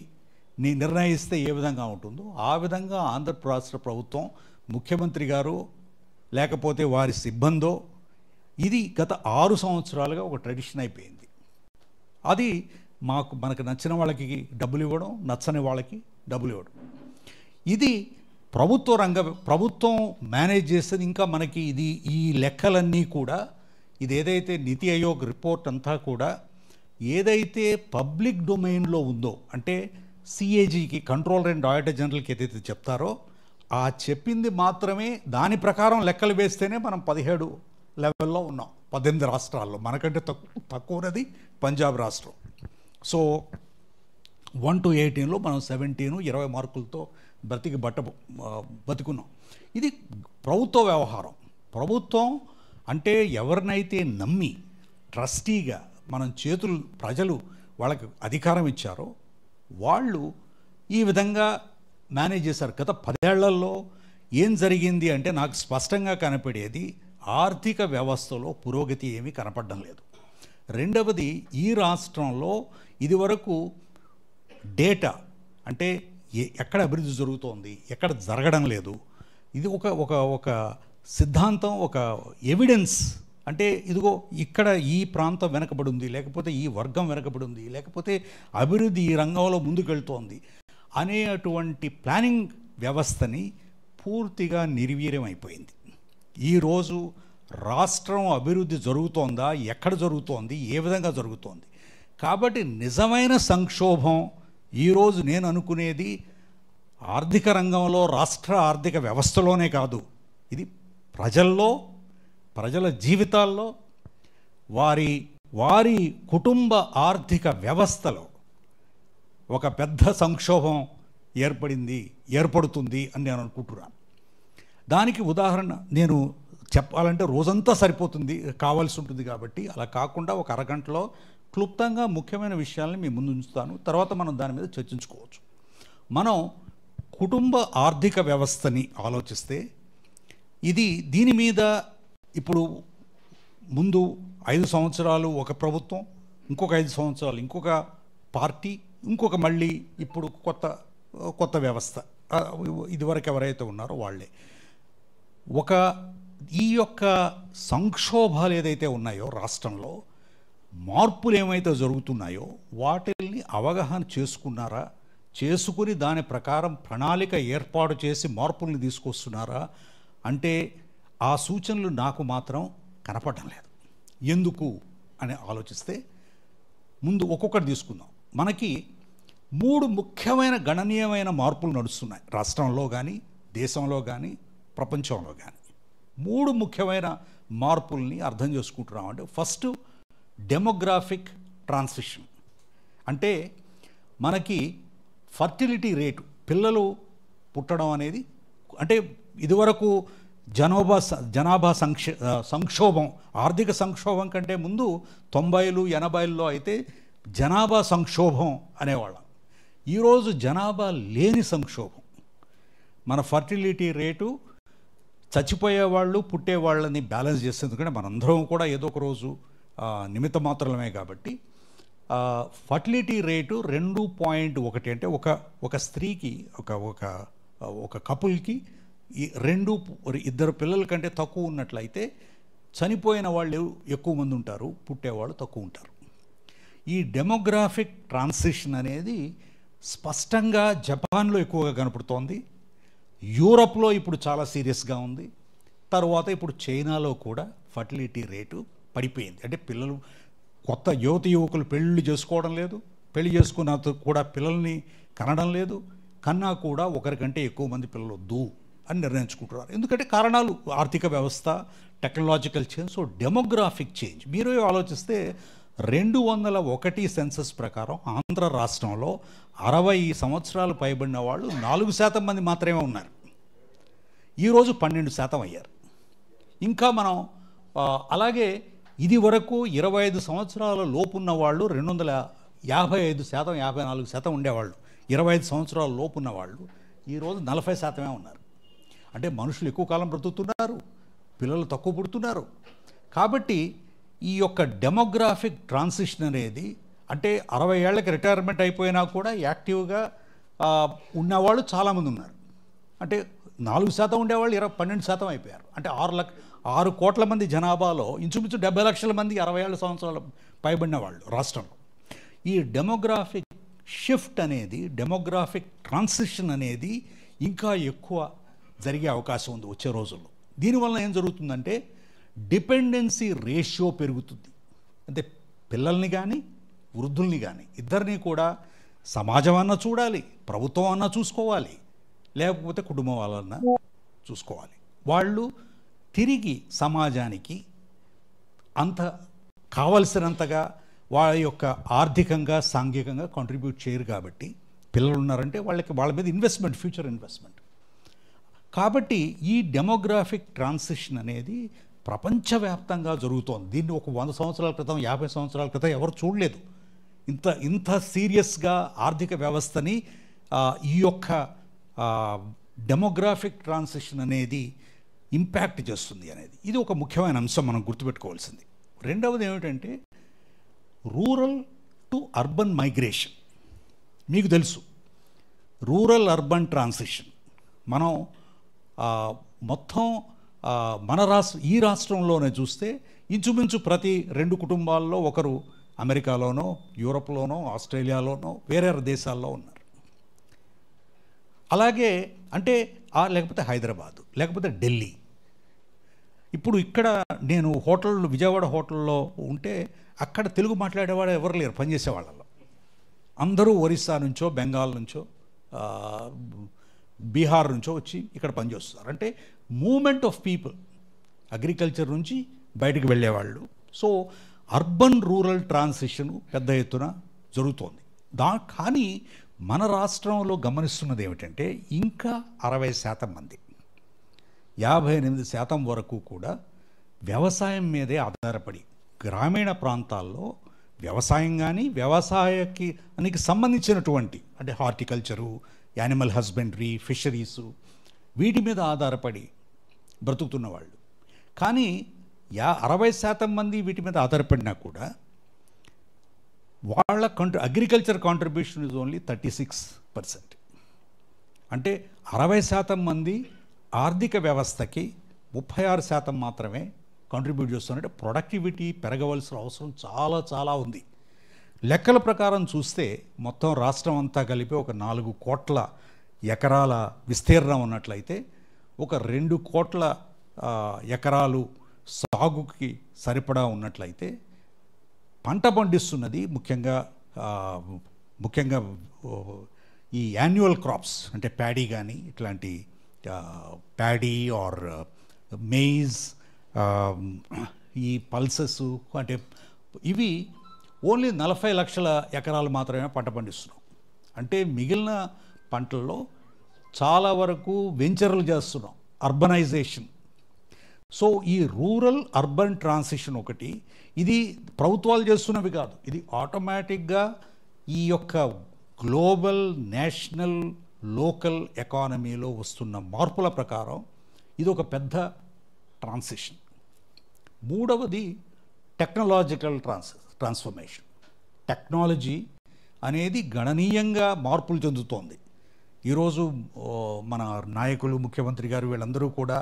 నిర్ణయిస్తే ఏ విధంగా ఉంటుందో ఆ విధంగా ఆంధ్రప్రదేశ్ ప్రభుత్వం ముఖ్యమంత్రి గారు లేకపోతే వారి సిబ్బందో ఇది గత 6 సంవత్సరాలుగా ఒక ట్రెడిషన్ అయిపోయింది. అది మనకు నచ్చిన వాళ్ళకి డబ్బులు ఇవ్వడం, నచ్చని వాళ్ళకి డబ్బులు ఇవ్వడం. ఇది ప్రభుత్వం మేనేజ్ చేస్తుంది. ఇంకా మనకి ఈ లెక్కలన్నీ కూడా ఇది ఏదైతే నీతి ఆయోగ్ రిపోర్ట్ అంతా కూడా ఏదైతే పబ్లిక్ డొమైన్లో ఉందో, అంటే సిఏజీకి కంట్రోలర్ అండ్ ఆడిటర్ జనరల్కి ఏదైతే చెప్తారో ఆ చెప్పింది మాత్రమే దాని ప్రకారం లెక్కలు వేస్తేనే మనం 17 లెవెల్లో ఉన్నాం. 18 రాష్ట్రాల్లో, మనకంటే తక్కువనది పంజాబ్ రాష్ట్రం. సో 1 to 18లో మనం 17 20 మార్కులతో బతికున్నాం. ఇది ప్రభుత్వ వ్యవహారం. ప్రభుత్వం అంటే ఎవరినైతే నమ్మి ట్రస్టీగా మనం ప్రజలు వాళ్ళకి అధికారం ఇచ్చారో వాళ్ళు ఈ విధంగా మేనేజ్ చేశారు. గత 10 ఏళ్లలో ఏం జరిగింది అంటే నాకు స్పష్టంగా కనపడేది ఆర్థిక వ్యవస్థలో పురోగతి ఏమీ కనపడడం లేదు. రెండవది, ఈ రాష్ట్రంలో ఇదివరకు డేటా అంటే ఎక్కడ అభివృద్ధి జరుగుతోంది, ఎక్కడ జరగడం లేదు, ఇది ఒక సిద్ధాంతం, ఒక ఎవిడెన్స్. అంటే ఇదిగో ఇక్కడ ఈ ప్రాంతం వెనకబడి ఉంది, లేకపోతే ఈ వర్గం వెనకబడి ఉంది, లేకపోతే అభివృద్ధి ఈ రంగంలో ముందుకెళ్తోంది అనేటువంటి ప్లానింగ్ వ్యవస్థని పూర్తిగా నిర్వీర్యం అయిపోయింది. ఈరోజు రాష్ట్రం అభివృద్ధి జరుగుతోందా, ఎక్కడ జరుగుతోంది, ఏ విధంగా జరుగుతోంది. కాబట్టి నిజమైన సంక్షోభం ఈరోజు నేను అనుకునేది ఆర్థిక రంగంలో, రాష్ట్ర ఆర్థిక వ్యవస్థలోనే కాదు, ఇది ప్రజల్లో, ప్రజల జీవితాల్లో, వారి కుటుంబ ఆర్థిక వ్యవస్థలో ఒక పెద్ద సంక్షోభం ఏర్పడుతుంది అని నేను అనుకుంటున్నాను. దానికి ఉదాహరణ నేను చెప్పాలంటే రోజంతా సరిపోతుంది, కావాల్సి ఉంటుంది. కాబట్టి అలా కాకుండా ఒక అరగంటలో క్లుప్తంగా ముఖ్యమైన విషయాల్ని మీ ముందు ఉంచుతాను. తర్వాత మనం దాని మీద చర్చించుకోవచ్చు. మనం కుటుంబ ఆర్థిక వ్యవస్థని ఆలోచిస్తే దీని మీద ఇప్పుడు ముందు 5 సంవత్సరాలు ఒక ప్రభుత్వం, ఇంకొక 5 సంవత్సరాలు ఇంకొక పార్టీ, ఇంకొక మళ్ళీ ఇప్పుడు కొత్త వ్యవస్థ, ఇదివరకు ఎవరైతే ఉన్నారో వాళ్ళే. ఈ యొక్క సంక్షోభాలు ఏదైతే ఉన్నాయో రాష్ట్రంలో, మార్పులు ఏమైతే జరుగుతున్నాయో వాటిల్ని అవగాహన చేసుకుని దాని ప్రకారం ప్రణాళిక ఏర్పాటు చేసి మార్పుల్ని తీసుకొస్తున్నారా అంటే ఆ సూచనలు నాకు మాత్రం కనపడడం లేదు. ఎందుకు అని ఆలోచిస్తే ముందు ఒక్కొక్కటి తీసుకుందాం. మనకి 3 ముఖ్యమైన గణనీయమైన మార్పులు నడుస్తున్నాయి రాష్ట్రంలో కానీ, దేశంలో కానీ, ప్రపంచంలో కానీ. 3 ముఖ్యమైన మార్పుల్ని అర్థం చేసుకుంటున్నాం. అంటే ఫస్ట్ డెమోగ్రాఫిక్ ట్రాన్సిషన్. అంటే మనకి ఫర్టిలిటీ రేటు, పిల్లలు పుట్టడం అనేది, అంటే ఇదివరకు జనాభా సంక్షోభం, ఆర్థిక సంక్షోభం కంటే ముందు 90లు 80ల్లో అయితే జనాభా సంక్షోభం అనేవాళ్ళం. ఈరోజు జనాభా లేని సంక్షోభం. మన ఫర్టిలిటీ రేటు చచ్చిపోయేవాళ్ళు పుట్టేవాళ్ళని బ్యాలెన్స్ చేసేందుకంటే మనందరం కూడా ఏదో ఒక రోజు నిమిత్త మాత్రమే. కాబట్టి ఫర్టిలిటీ రేటు 2.1 అంటే ఒక స్త్రీకి ఒక కపుల్కి 2 పిల్లల కంటే తక్కువ ఉన్నట్లయితే చనిపోయిన వాళ్ళు ఎక్కువ మంది ఉంటారు, పుట్టేవాళ్ళు తక్కువ ఉంటారు. ఈ డెమోగ్రాఫిక్ ట్రాన్సిషన్ అనేది స్పష్టంగా జపాన్లో ఎక్కువగా కనపడుతోంది, యూరప్లో ఇప్పుడు చాలా సీరియస్గా ఉంది, తర్వాత ఇప్పుడు చైనాలో కూడా ఫర్టిలిటీ రేటు పడిపోయింది. అంటే పిల్లలు, కొత్త యువకులు పెళ్ళిళ్ళు చేసుకోవడం లేదు, పెళ్లి చేసుకున్న కూడా పిల్లల్ని కనడం లేదు, కన్నా కూడా ఒకరికంటే ఎక్కువ మంది పిల్లలు వద్దు అని నిర్ణయించుకుంటున్నారు. ఎందుకంటే కారణాలు ఆర్థిక వ్యవస్థ, technological change. So demographic change. మీరు ఆలోచిస్తే 201 సెన్సస్ ప్రకారం ఆంధ్ర రాష్ట్రంలో 60 సంవత్సరాలు పైబడిన వాళ్ళు 4% మంది మాత్రమే ఉన్నారు. ఈరోజు 12% అయ్యారు. ఇంకా మనం అలాగే ఇది వరకు 25 సంవత్సరాల లోపున్న వాళ్ళు 255%, 54% ఉండేవాళ్ళు. 25 సంవత్సరాల లోపున్న వాళ్ళు ఈరోజు 40% ఉన్నారు. అంటే మనుషులు ఎక్కువ కాలం బ్రతుకుతున్నారు, పిల్లలు తక్కువ పుడుతున్నారు. కాబట్టి ఈ యొక్క డెమోగ్రాఫిక్ ట్రాన్సిషన్ అనేది, అంటే 60 ఏళ్ళకి రిటైర్మెంట్ అయిపోయినా కూడా యాక్టివ్గా ఉన్నవాళ్ళు చాలామంది ఉన్నారు. అంటే 4% ఉండేవాళ్ళు 12% అయిపోయారు. అంటే 6 కోట్ల మంది జనాభాలో ఇంచుమించు 70 లక్షల మంది 60 ఏళ్ళ సంవత్సరాలు పైబడిన వాళ్ళు రాష్ట్రంలో. ఈ డెమోగ్రాఫిక్ షిఫ్ట్ అనేది, డెమోగ్రాఫిక్ ట్రాన్సిషన్ అనేది ఇంకా ఎక్కువ జరిగే అవకాశం ఉంది వచ్చే రోజుల్లో. దీనివల్ల ఏం జరుగుతుందంటే డిపెండెన్సీ రేషియో పెరుగుతుంది. అంటే పిల్లల్ని కానీ వృద్ధుల్ని కానీ ఇద్దరిని కూడా సమాజం అన్నా చూడాలి, ప్రభుత్వం అన్నా చూసుకోవాలి, లేకపోతే కుటుంబం వాళ్ళన్నా చూసుకోవాలి. వాళ్ళు తిరిగి సమాజానికి అంత కావలసినంతగా వాళ్ళ యొక్క ఆర్థికంగా సాంఘికంగా కాంట్రిబ్యూట్ చేయరు. కాబట్టి పిల్లలు ఉన్నారంటే వాళ్ళ మీద ఇన్వెస్ట్మెంట్, ఫ్యూచర్ ఇన్వెస్ట్మెంట్. కాబట్టి ఈ డెమోగ్రాఫిక్ ట్రాన్సిషన్ అనేది ప్రపంచవ్యాప్తంగా జరుగుతోంది. దీన్ని ఒక 100 సంవత్సరాల క్రితం, 50 సంవత్సరాల క్రితం ఎవరు చూడలేదు. ఇంత సీరియస్గా ఆర్థిక వ్యవస్థని ఈ యొక్క డెమోగ్రాఫిక్ ట్రాన్సిషన్ అనేది ఇంపాక్ట్ చేస్తుంది అనేది ఇది ఒక ముఖ్యమైన అంశం మనం గుర్తుపెట్టుకోవాల్సింది. రెండవది ఏమిటంటే రూరల్ టు అర్బన్ మైగ్రేషన్. మీకు తెలుసు రూరల్ అర్బన్ ట్రాన్సిషన్ మనం మొత్తం ఈ రాష్ట్రంలోనే చూస్తే ఇంచుమించు ప్రతి 2 కుటుంబాల్లో ఒకరు అమెరికాలోనో, యూరోప్లోనో, ఆస్ట్రేలియాలోనో, వేరే దేశాల్లో ఉన్నారు. అలాగే అంటే లేకపోతే హైదరాబాదు, లేకపోతే ఢిల్లీ. ఇప్పుడు ఇక్కడ నేను విజయవాడ హోటల్లో ఉంటే అక్కడ తెలుగు మాట్లాడేవాడు ఎవరు లేరు పనిచేసే వాళ్ళలో. అందరూ ఒరిస్సా నుంచో, బెంగాల్ నుంచో, బీహార్ నుంచో వచ్చి ఇక్కడ పనిచేస్తున్నారు. అంటే మూమెంట్ ఆఫ్ పీపుల్ అగ్రికల్చర్ నుంచి బయటకు వెళ్ళేవాళ్ళు. సో అర్బన్ రూరల్ ట్రాన్సిషన్ పెద్ద ఎత్తున జరుగుతోంది. కానీ మన రాష్ట్రంలో గమనిస్తున్నది ఏమిటంటే ఇంకా 60% మంది, 58% వరకు కూడా వ్యవసాయం మీదే ఆధారపడి గ్రామీణ ప్రాంతాల్లో వ్యవసాయం కానీ వ్యవసాయానికి సంబంధించినటువంటి అంటే హార్టికల్చరు, యానిమల్ హస్బెండరీ, ఫిషరీసు వీటి మీద ఆధారపడి బ్రతుకుతున్న వాళ్ళు. కానీ 60% మంది వీటి మీద ఆధారపడినా కూడా వాళ్ళ అగ్రికల్చర్ కాంట్రిబ్యూషన్ ఇస్ ఓన్లీ 36%. అంటే 60% మంది ఆర్థిక వ్యవస్థకి 36% మాత్రమే కాంట్రిబ్యూట్ చేస్తున్నారంటే ప్రొడక్టివిటీ పెరగవలసిన అవసరం చాలా చాలా ఉంది. లెక్కల ప్రకారం చూస్తే మొత్తం రాష్ట్రం అంతా కలిపి ఒక 4 కోట్ల ఎకరాల విస్తీర్ణం ఉన్నట్లయితే ఒక 2 కోట్ల ఎకరాలు సాగుకి సరిపడా ఉన్నట్లయితే పంట పండిస్తున్నది ముఖ్యంగా ఈ యాన్యువల్ క్రాప్స్ అంటే ప్యాడీ కానీ ఇట్లాంటి ప్యాడీ ఆర్ మెయిజ్, ఈ పల్సెస్ అంటే ఇవి ఓన్లీ 40 లక్షల ఎకరాలు మాత్రమే పంట పండిస్తున్నాం. అంటే మిగిలిన పంటల్లో చాలా వరకు వెంచర్లు చేస్తున్నాం, అర్బనైజేషన్. సో ఈ రూరల్ అర్బన్ ట్రాన్సిషన్ ఒకటి, ఇది ప్రభుత్వాలు చేస్తున్నవి కాదు, ఇది ఆటోమేటిక్గా ఈ యొక్క గ్లోబల్, నేషనల్, లోకల్ ఎకానమీలో వస్తున్న మార్పుల ప్రకారం ఇది ఒక పెద్ద ట్రాన్సిషన్. మూడవది టెక్నాలజికల్ ట్రాన్స్ఫర్మేషన్. టెక్నాలజీ అనేది గణనీయంగా మార్పులు చెందుతోంది. ఈరోజు మన నాయకులు, ముఖ్యమంత్రి గారు వీళ్ళందరూ కూడా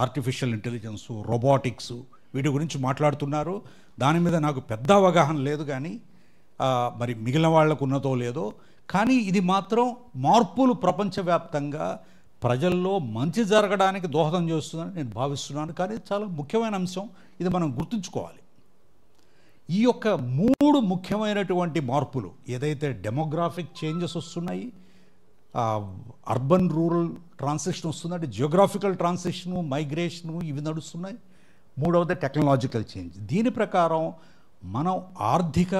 ఆర్టిఫిషియల్ ఇంటెలిజెన్సు, రోబోటిక్స్ వీటి గురించి మాట్లాడుతున్నారు. దాని మీద నాకు పెద్ద అవగాహన లేదు, కానీ మరి మిగిలిన వాళ్లకు ఉన్నదో లేదో, కానీ ఇది మాత్రం మార్పులు ప్రపంచవ్యాప్తంగా ప్రజల్లో మంచి జరగడానికి దోహదం చేస్తుందని నేను భావిస్తున్నాను. కానీ చాలా ముఖ్యమైన అంశం, ఇది మనం గుర్తుంచుకోవాలి. ఈ యొక్క 3 ముఖ్యమైనటువంటి మార్పులు ఏదైతే డెమోగ్రాఫిక్ చేంజెస్ వస్తున్నాయి, అర్బన్ రూరల్ ట్రాన్సిషన్ వస్తుందంటే జియోగ్రాఫికల్ ట్రాన్సిషను, మైగ్రేషను ఇవి నడుస్తున్నాయి. మూడవది టెక్నాలజికల్ చేంజ్. దీని ప్రకారం మనం ఆర్థిక,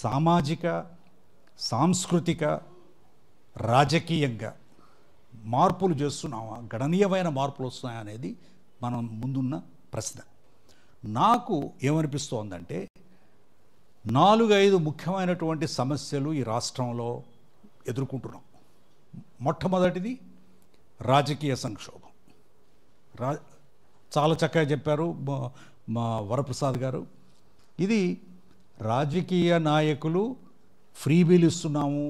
సామాజిక, సాంస్కృతిక, రాజకీయంగా మార్పులు చేస్తున్నామా, గణనీయమైన మార్పులు వస్తున్నాయా అనేది మనం ముందున్న ప్రశ్న. నాకు ఏమనిపిస్తోందంటే 4-5 ముఖ్యమైనటువంటి సమస్యలు ఈ రాష్ట్రంలో ఎదుర్కొంటున్నాం. మొట్టమొదటిది రాజకీయ సంక్షోభం. చాలా చక్కగా చెప్పారు మా వరప్రసాద్ గారు. ఇది రాజకీయ నాయకులు ఫ్రీబీలు ఇస్తున్నాము,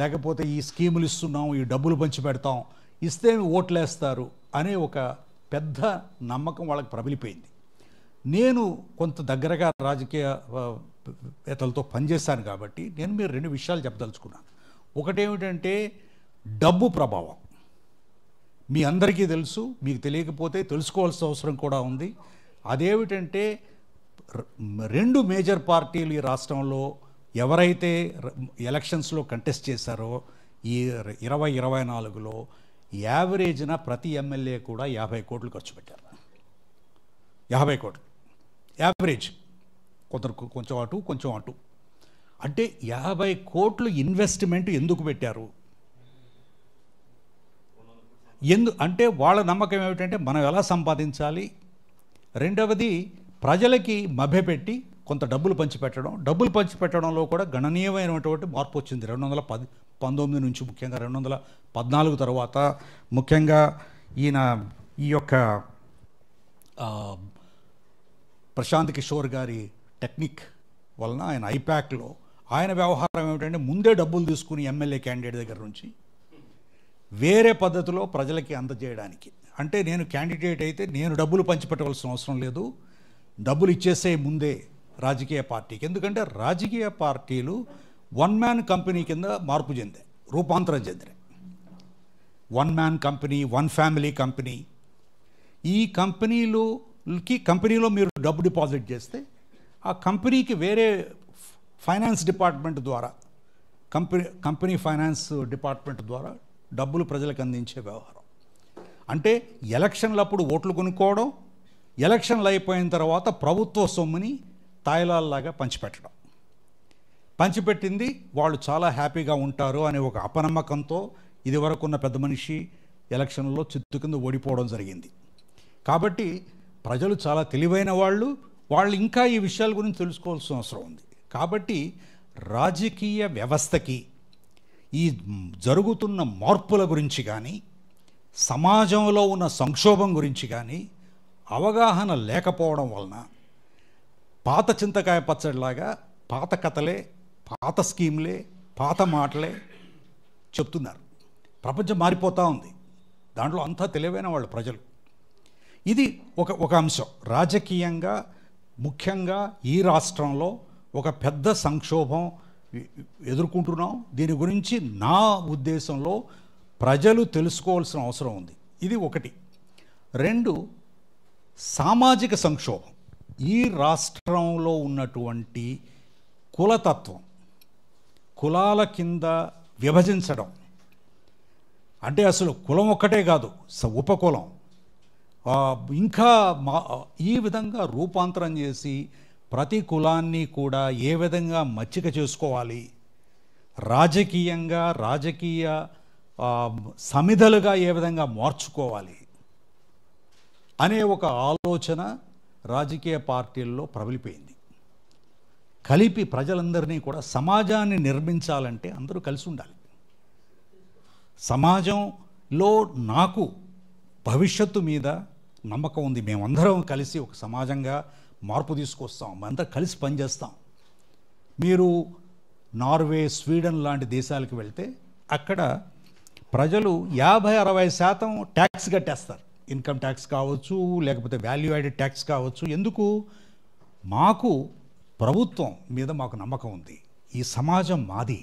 లేకపోతే ఈ స్కీములు ఇస్తున్నాము, ఈ డబ్బులు పంచి పెడతాం, ఇస్తే ఓట్లు వేస్తారు అనే ఒక పెద్ద నమ్మకం వాళ్ళకి ప్రబలిపోయింది. నేను కొంత దగ్గరగా రాజకీయవేత్తలతో పనిచేశాను కాబట్టి నేను మీరు 2 విషయాలు చెప్పదలుచుకున్నాను. ఒకటేమిటంటే డబ్బు ప్రభావం. మీ అందరికీ తెలుసు, మీకు తెలియకపోతే తెలుసుకోవాల్సిన అవసరం కూడా ఉంది. అదేమిటంటే 2 మేజర్ పార్టీలు ఈ రాష్ట్రంలో ఎవరైతే ఎలక్షన్స్లో కంటెస్ట్ చేశారో ఈ 2024లో యావరేజ్న ప్రతి ఎమ్మెల్యే కూడా 50 కోట్లు ఖర్చు పెట్టారు. 50 కోట్లు. యావరేజ్, కొంచెం అటు కొంచెం అటు. అంటే 50 కోట్లు ఇన్వెస్ట్మెంట్ ఎందుకు పెట్టారు? అంటే వాళ్ళ నమ్మకం ఏమిటంటే మనం ఎలా సంపాదించాలి, రెండవది ప్రజలకి మభ్యపెట్టి కొంత డబ్బులు పంచిపెట్టడం. డబ్బులు పంచిపెట్టడంలో కూడా గణనీయమైనటువంటి మార్పు వచ్చింది 2019 నుంచి, ముఖ్యంగా 2014 తర్వాత. ముఖ్యంగా ఈ యొక్క ప్రశాంత్ కిషోర్ గారి టెక్నిక్ వలన ఆయన ఐపాక్లో ఆయన వ్యవహారం ఏమిటంటే ముందే డబ్బులు తీసుకుని ఎమ్మెల్యే క్యాండిడేట్ దగ్గర నుంచి వేరే పద్ధతిలో ప్రజలకి అందజేయడానికి. అంటే నేను క్యాండిడేట్ అయితే నేను డబ్బులు పంచిపెట్టవలసిన అవసరం లేదు, డబ్బులు ఇచ్చేసే ముందే రాజకీయ పార్టీకి. ఎందుకంటే రాజకీయ పార్టీలు వన్ మ్యాన్ కంపెనీ కింద మార్పు చెందాయి, రూపాంతరం చెందాయి. One man company, one family company. ఈ కంపెనీలో మీరు డబ్బు డిపాజిట్ చేస్తే ఆ కంపెనీకి వేరే ఫైనాన్స్ డిపార్ట్మెంట్ ద్వారా, కంపెనీ ఫైనాన్స్ డిపార్ట్మెంట్ ద్వారా డబ్బులు ప్రజలకు అందించే వ్యవహారం. అంటే ఎలక్షన్లప్పుడు ఓట్లు కొనుక్కోవడం, ఎలక్షన్లు అయిపోయిన తర్వాత ప్రభుత్వ సొమ్ముని తాయిలాల్లాగా పంచిపెట్టడం. పంచిపెట్టింది వాళ్ళు చాలా హ్యాపీగా ఉంటారు అనే ఒక అపనమ్మకంతో ఇదివరకున్న పెద్ద మనిషి ఎలక్షన్లో చిత్తు కింద ఓడిపోవడం జరిగింది. కాబట్టి ప్రజలు చాలా తెలివైన వాళ్ళు ఇంకా ఈ విషయాల గురించి తెలుసుకోవాల్సిన అవసరం ఉంది. కాబట్టి రాజకీయ వ్యవస్థకి ఈ జరుగుతున్న మార్పుల గురించి కానీ, సమాజంలో ఉన్న సంక్షోభం గురించి కానీ అవగాహన లేకపోవడం వలన పాత చింతకాయ పచ్చడిలాగా పాత కథలే, పాత స్కీమ్లే, పాత మాటలే చెప్తున్నారు. ప్రపంచం మారిపోతూ ఉంది, దాంట్లో అంతా తెలివైన వాళ్ళు ప్రజలు. ఇది ఒక అంశం. రాజకీయంగా ముఖ్యంగా ఈ రాష్ట్రంలో ఒక పెద్ద సంక్షోభం ఎదుర్కొంటున్నాం. దీని గురించి నా ఉద్దేశంలో ప్రజలు తెలుసుకోవాల్సిన అవసరం ఉంది. ఇది ఒకటి. రెండు, సామాజిక సంక్షోభం. ఈ రాష్ట్రంలో ఉన్నటువంటి కులతత్వం, కులాల కింద విభజించడం, అంటే అసలు కులం ఒక్కటే కాదు, ఉపకులం, ఇంకా ఈ విధంగా రూపాంతరం చేసి ప్రతి కులాన్ని కూడా ఏ విధంగా మచ్చిక చేసుకోవాలి, రాజకీయ సమిధలుగా ఏ విధంగా మార్చుకోవాలి అనే ఒక ఆలోచన రాజకీయ పార్టీల్లో ప్రబలిపోయింది. కలిపి ప్రజలందరినీ కూడా సమాజాన్ని నిర్మించాలంటే అందరూ కలిసి ఉండాలి. సమాజంలో నాకు భవిష్యత్తు మీద నమ్మకం ఉంది. మేమందరం కలిసి ఒక సమాజంగా మార్పు తీసుకొస్తాం, మేమందరం కలిసి పనిచేస్తాం. మీరు నార్వే, స్వీడన్ లాంటి దేశాలకు వెళ్తే అక్కడ ప్రజలు 50-60% ట్యాక్స్ కట్టేస్తారు. ఇన్కమ్ ట్యాక్స్ కావచ్చు, లేకపోతే వాల్యూ యాడెడ్ ట్యాక్స్ కావచ్చు. ఎందుకు? మాకు ప్రభుత్వం మీద మాకు నమ్మకం ఉంది, ఈ సమాజం మాది.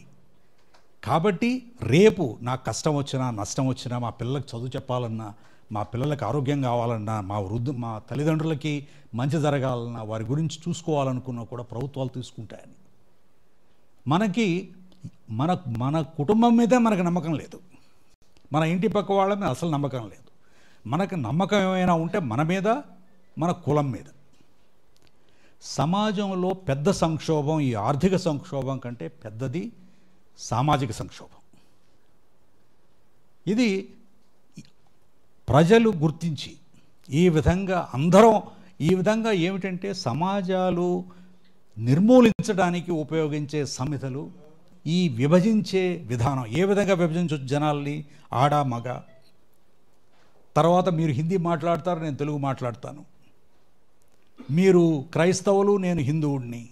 కాబట్టి రేపు నాకు కష్టం వచ్చినా నష్టం వచ్చినా, మా పిల్లలకు చదువు చెప్పాలన్నా, మా పిల్లలకు ఆరోగ్యం కావాలన్నా, మా తల్లిదండ్రులకి మంచి జరగాలన్నా, వారి గురించి చూసుకోవాలనుకున్నా కూడా ప్రభుత్వాలు తీసుకుంటాయని. మన కుటుంబం మీదే మనకు నమ్మకం లేదు, మన ఇంటి పక్క వాళ్ళ మీద అసలు నమ్మకం లేదు. మనకు నమ్మకం ఏమైనా ఉంటే మన మీద, మన కులం మీద. సమాజంలో పెద్ద సంక్షోభం ఈ ఆర్థిక సంక్షోభం కంటే పెద్దది సామాజిక సంక్షోభం. ఇది ప్రజలు గుర్తించి ఈ విధంగా అందరం ఈ విధంగా ఏమిటంటే సమాజాలు నిర్మూలించడానికి ఉపయోగించే సమిధలు, ఈ విభజించే విధానం, ఏ విధంగా విభజించవచ్చు జనాల్ని, ఆడ మగ. తర్వాత మీరు హిందీ మాట్లాడతారు, నేను తెలుగు మాట్లాడతాను. మీరు క్రైస్తవులు, నేను హిందువుడిని.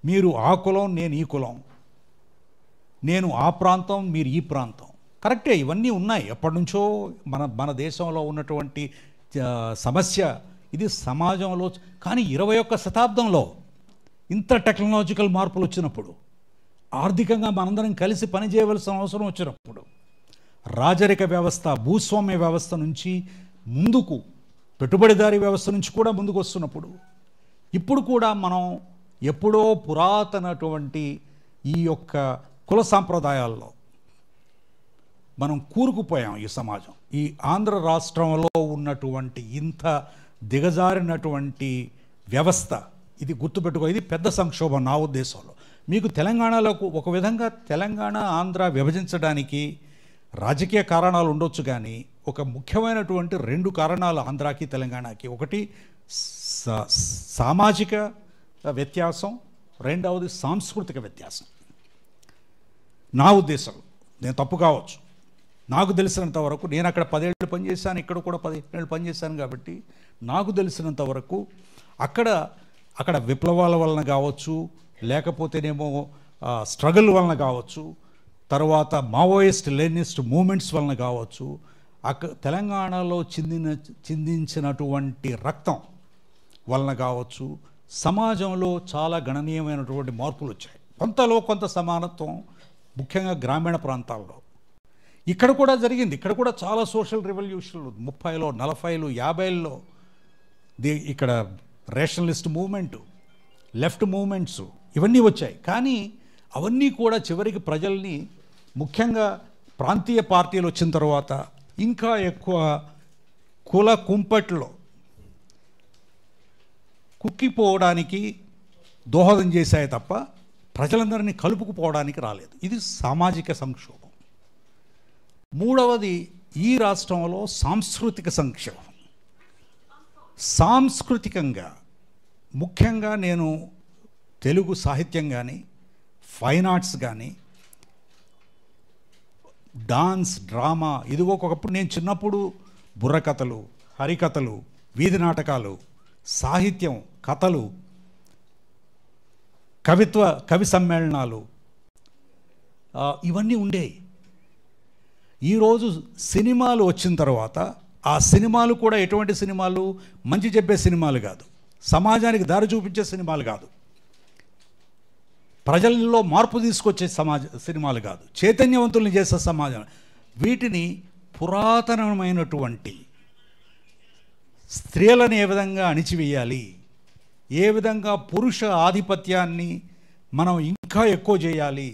మీరు ఆ కులం, నేను ఈ కులం. నేను ఆ ప్రాంతం, మీరు ఈ ప్రాంతం. కరెక్టే, ఇవన్నీ ఉన్నాయి ఎప్పటి నుంచో మన దేశంలో ఉన్నటువంటి సమస్య ఇది సమాజంలో. కానీ 21వ శతాబ్దంలో ఇంత టెక్నాలజికల్ మార్పులు వచ్చినప్పుడు, ఆర్థికంగా మనందరం కలిసి పనిచేయవలసిన అవసరం వచ్చినప్పుడు, రాజరిక వ్యవస్థ, భూస్వామ్య వ్యవస్థ నుంచి ముందుకు, పెట్టుబడిదారీ వ్యవస్థ నుంచి కూడా ముందుకు వస్తున్నప్పుడు, ఇప్పుడు కూడా మనం ఎప్పుడో పురాతనటువంటి ఈ యొక్క కుల సాంప్రదాయాల్లో మనం కూరుకుపోయాం. ఈ సమాజం, ఈ ఆంధ్ర రాష్ట్రంలో ఉన్నటువంటి ఇంత దిగజారినటువంటి వ్యవస్థ, ఇది గుర్తుపెట్టుకో, ఇది పెద్ద సంక్షోభం నా ఉద్దేశంలో. మీకు తెలంగాణలో ఒక విధంగా తెలంగాణ ఆంధ్ర విభజించడానికి రాజకీయ కారణాలు ఉండొచ్చు, కానీ ఒక ముఖ్యమైనటువంటి 2 కారణాలు ఆంధ్రాకి తెలంగాణకి. ఒకటి సామాజిక వ్యత్యాసం, రెండవది సాంస్కృతిక వ్యత్యాసం. నా ఉద్దేశం, నేను తప్పు కావచ్చు, నాకు తెలిసినంత వరకు, నేను అక్కడ 10 ఏళ్ళు పనిచేశాను, ఇక్కడ కూడా 15 ఏళ్ళు పనిచేశాను, కాబట్టి నాకు తెలిసినంత వరకు అక్కడ విప్లవాల వలన కావచ్చు, లేకపోతేనేమో స్ట్రగుల్ వలన కావచ్చు, తర్వాత మావోయిస్ట్ లెనినిస్ట్ మూమెంట్స్ వలన కావచ్చు, తెలంగాణలో చిందించినటువంటి రక్తం వలన కావచ్చు, సమాజంలో చాలా గణనీయమైనటువంటి మార్పులు వచ్చాయి. కొంత సమానత్వం, ముఖ్యంగా గ్రామీణ ప్రాంతాల్లో. ఇక్కడ కూడా జరిగింది, ఇక్కడ కూడా చాలా సోషల్ రెవల్యూషన్లు 30లో 40లో 50లో ఇక్కడ రేషనలిస్ట్ మూమెంటు, లెఫ్ట్ మూమెంట్స్ ఇవన్నీ వచ్చాయి. కానీ అవన్నీ కూడా చివరికి ప్రజల్ని, ముఖ్యంగా ప్రాంతీయ పార్టీలు వచ్చిన తర్వాత ఇంకా ఎక్కువ కుల కుంపట్లో కుక్కిపోవడానికి దోహదం చేశాయి తప్ప ప్రజలందరినీ కలుపుకుపోవడానికి రాలేదు. ఇది సామాజిక సంక్షోభం. మూడవది ఈ రాష్ట్రంలో సాంస్కృతిక సంక్షోభం. సాంస్కృతికంగా ముఖ్యంగా నేను తెలుగు సాహిత్యం కానీ, ఫైన్ ఆర్ట్స్ కానీ, డాన్స్, డ్రామా, ఇది ఒకప్పుడు నేను చిన్నప్పుడు బుర్రకథలు, హరికథలు, వీధి నాటకాలు, సాహిత్యం, కథలు, కవి సమ్మేళనాలు ఇవన్నీ ఉండేవి. ఈరోజు సినిమాలు వచ్చిన తర్వాత ఆ సినిమాలు కూడా ఎటువంటి సినిమాలు? మంచి చెప్పే సినిమాలు కాదు, సమాజానికి దారి చూపించే సినిమాలు కాదు, ప్రజల్లో మార్పు తీసుకొచ్చే సినిమాలు కాదు, చైతన్యవంతుల్ని చేసే సమాజం. వీటిని పురాతనమైనటువంటి స్త్రీలను ఏ విధంగా అణిచివేయాలి, ఏ విధంగా పురుష ఆధిపత్యాన్ని మనం ఇంకా ఎక్కువ చేయాలి,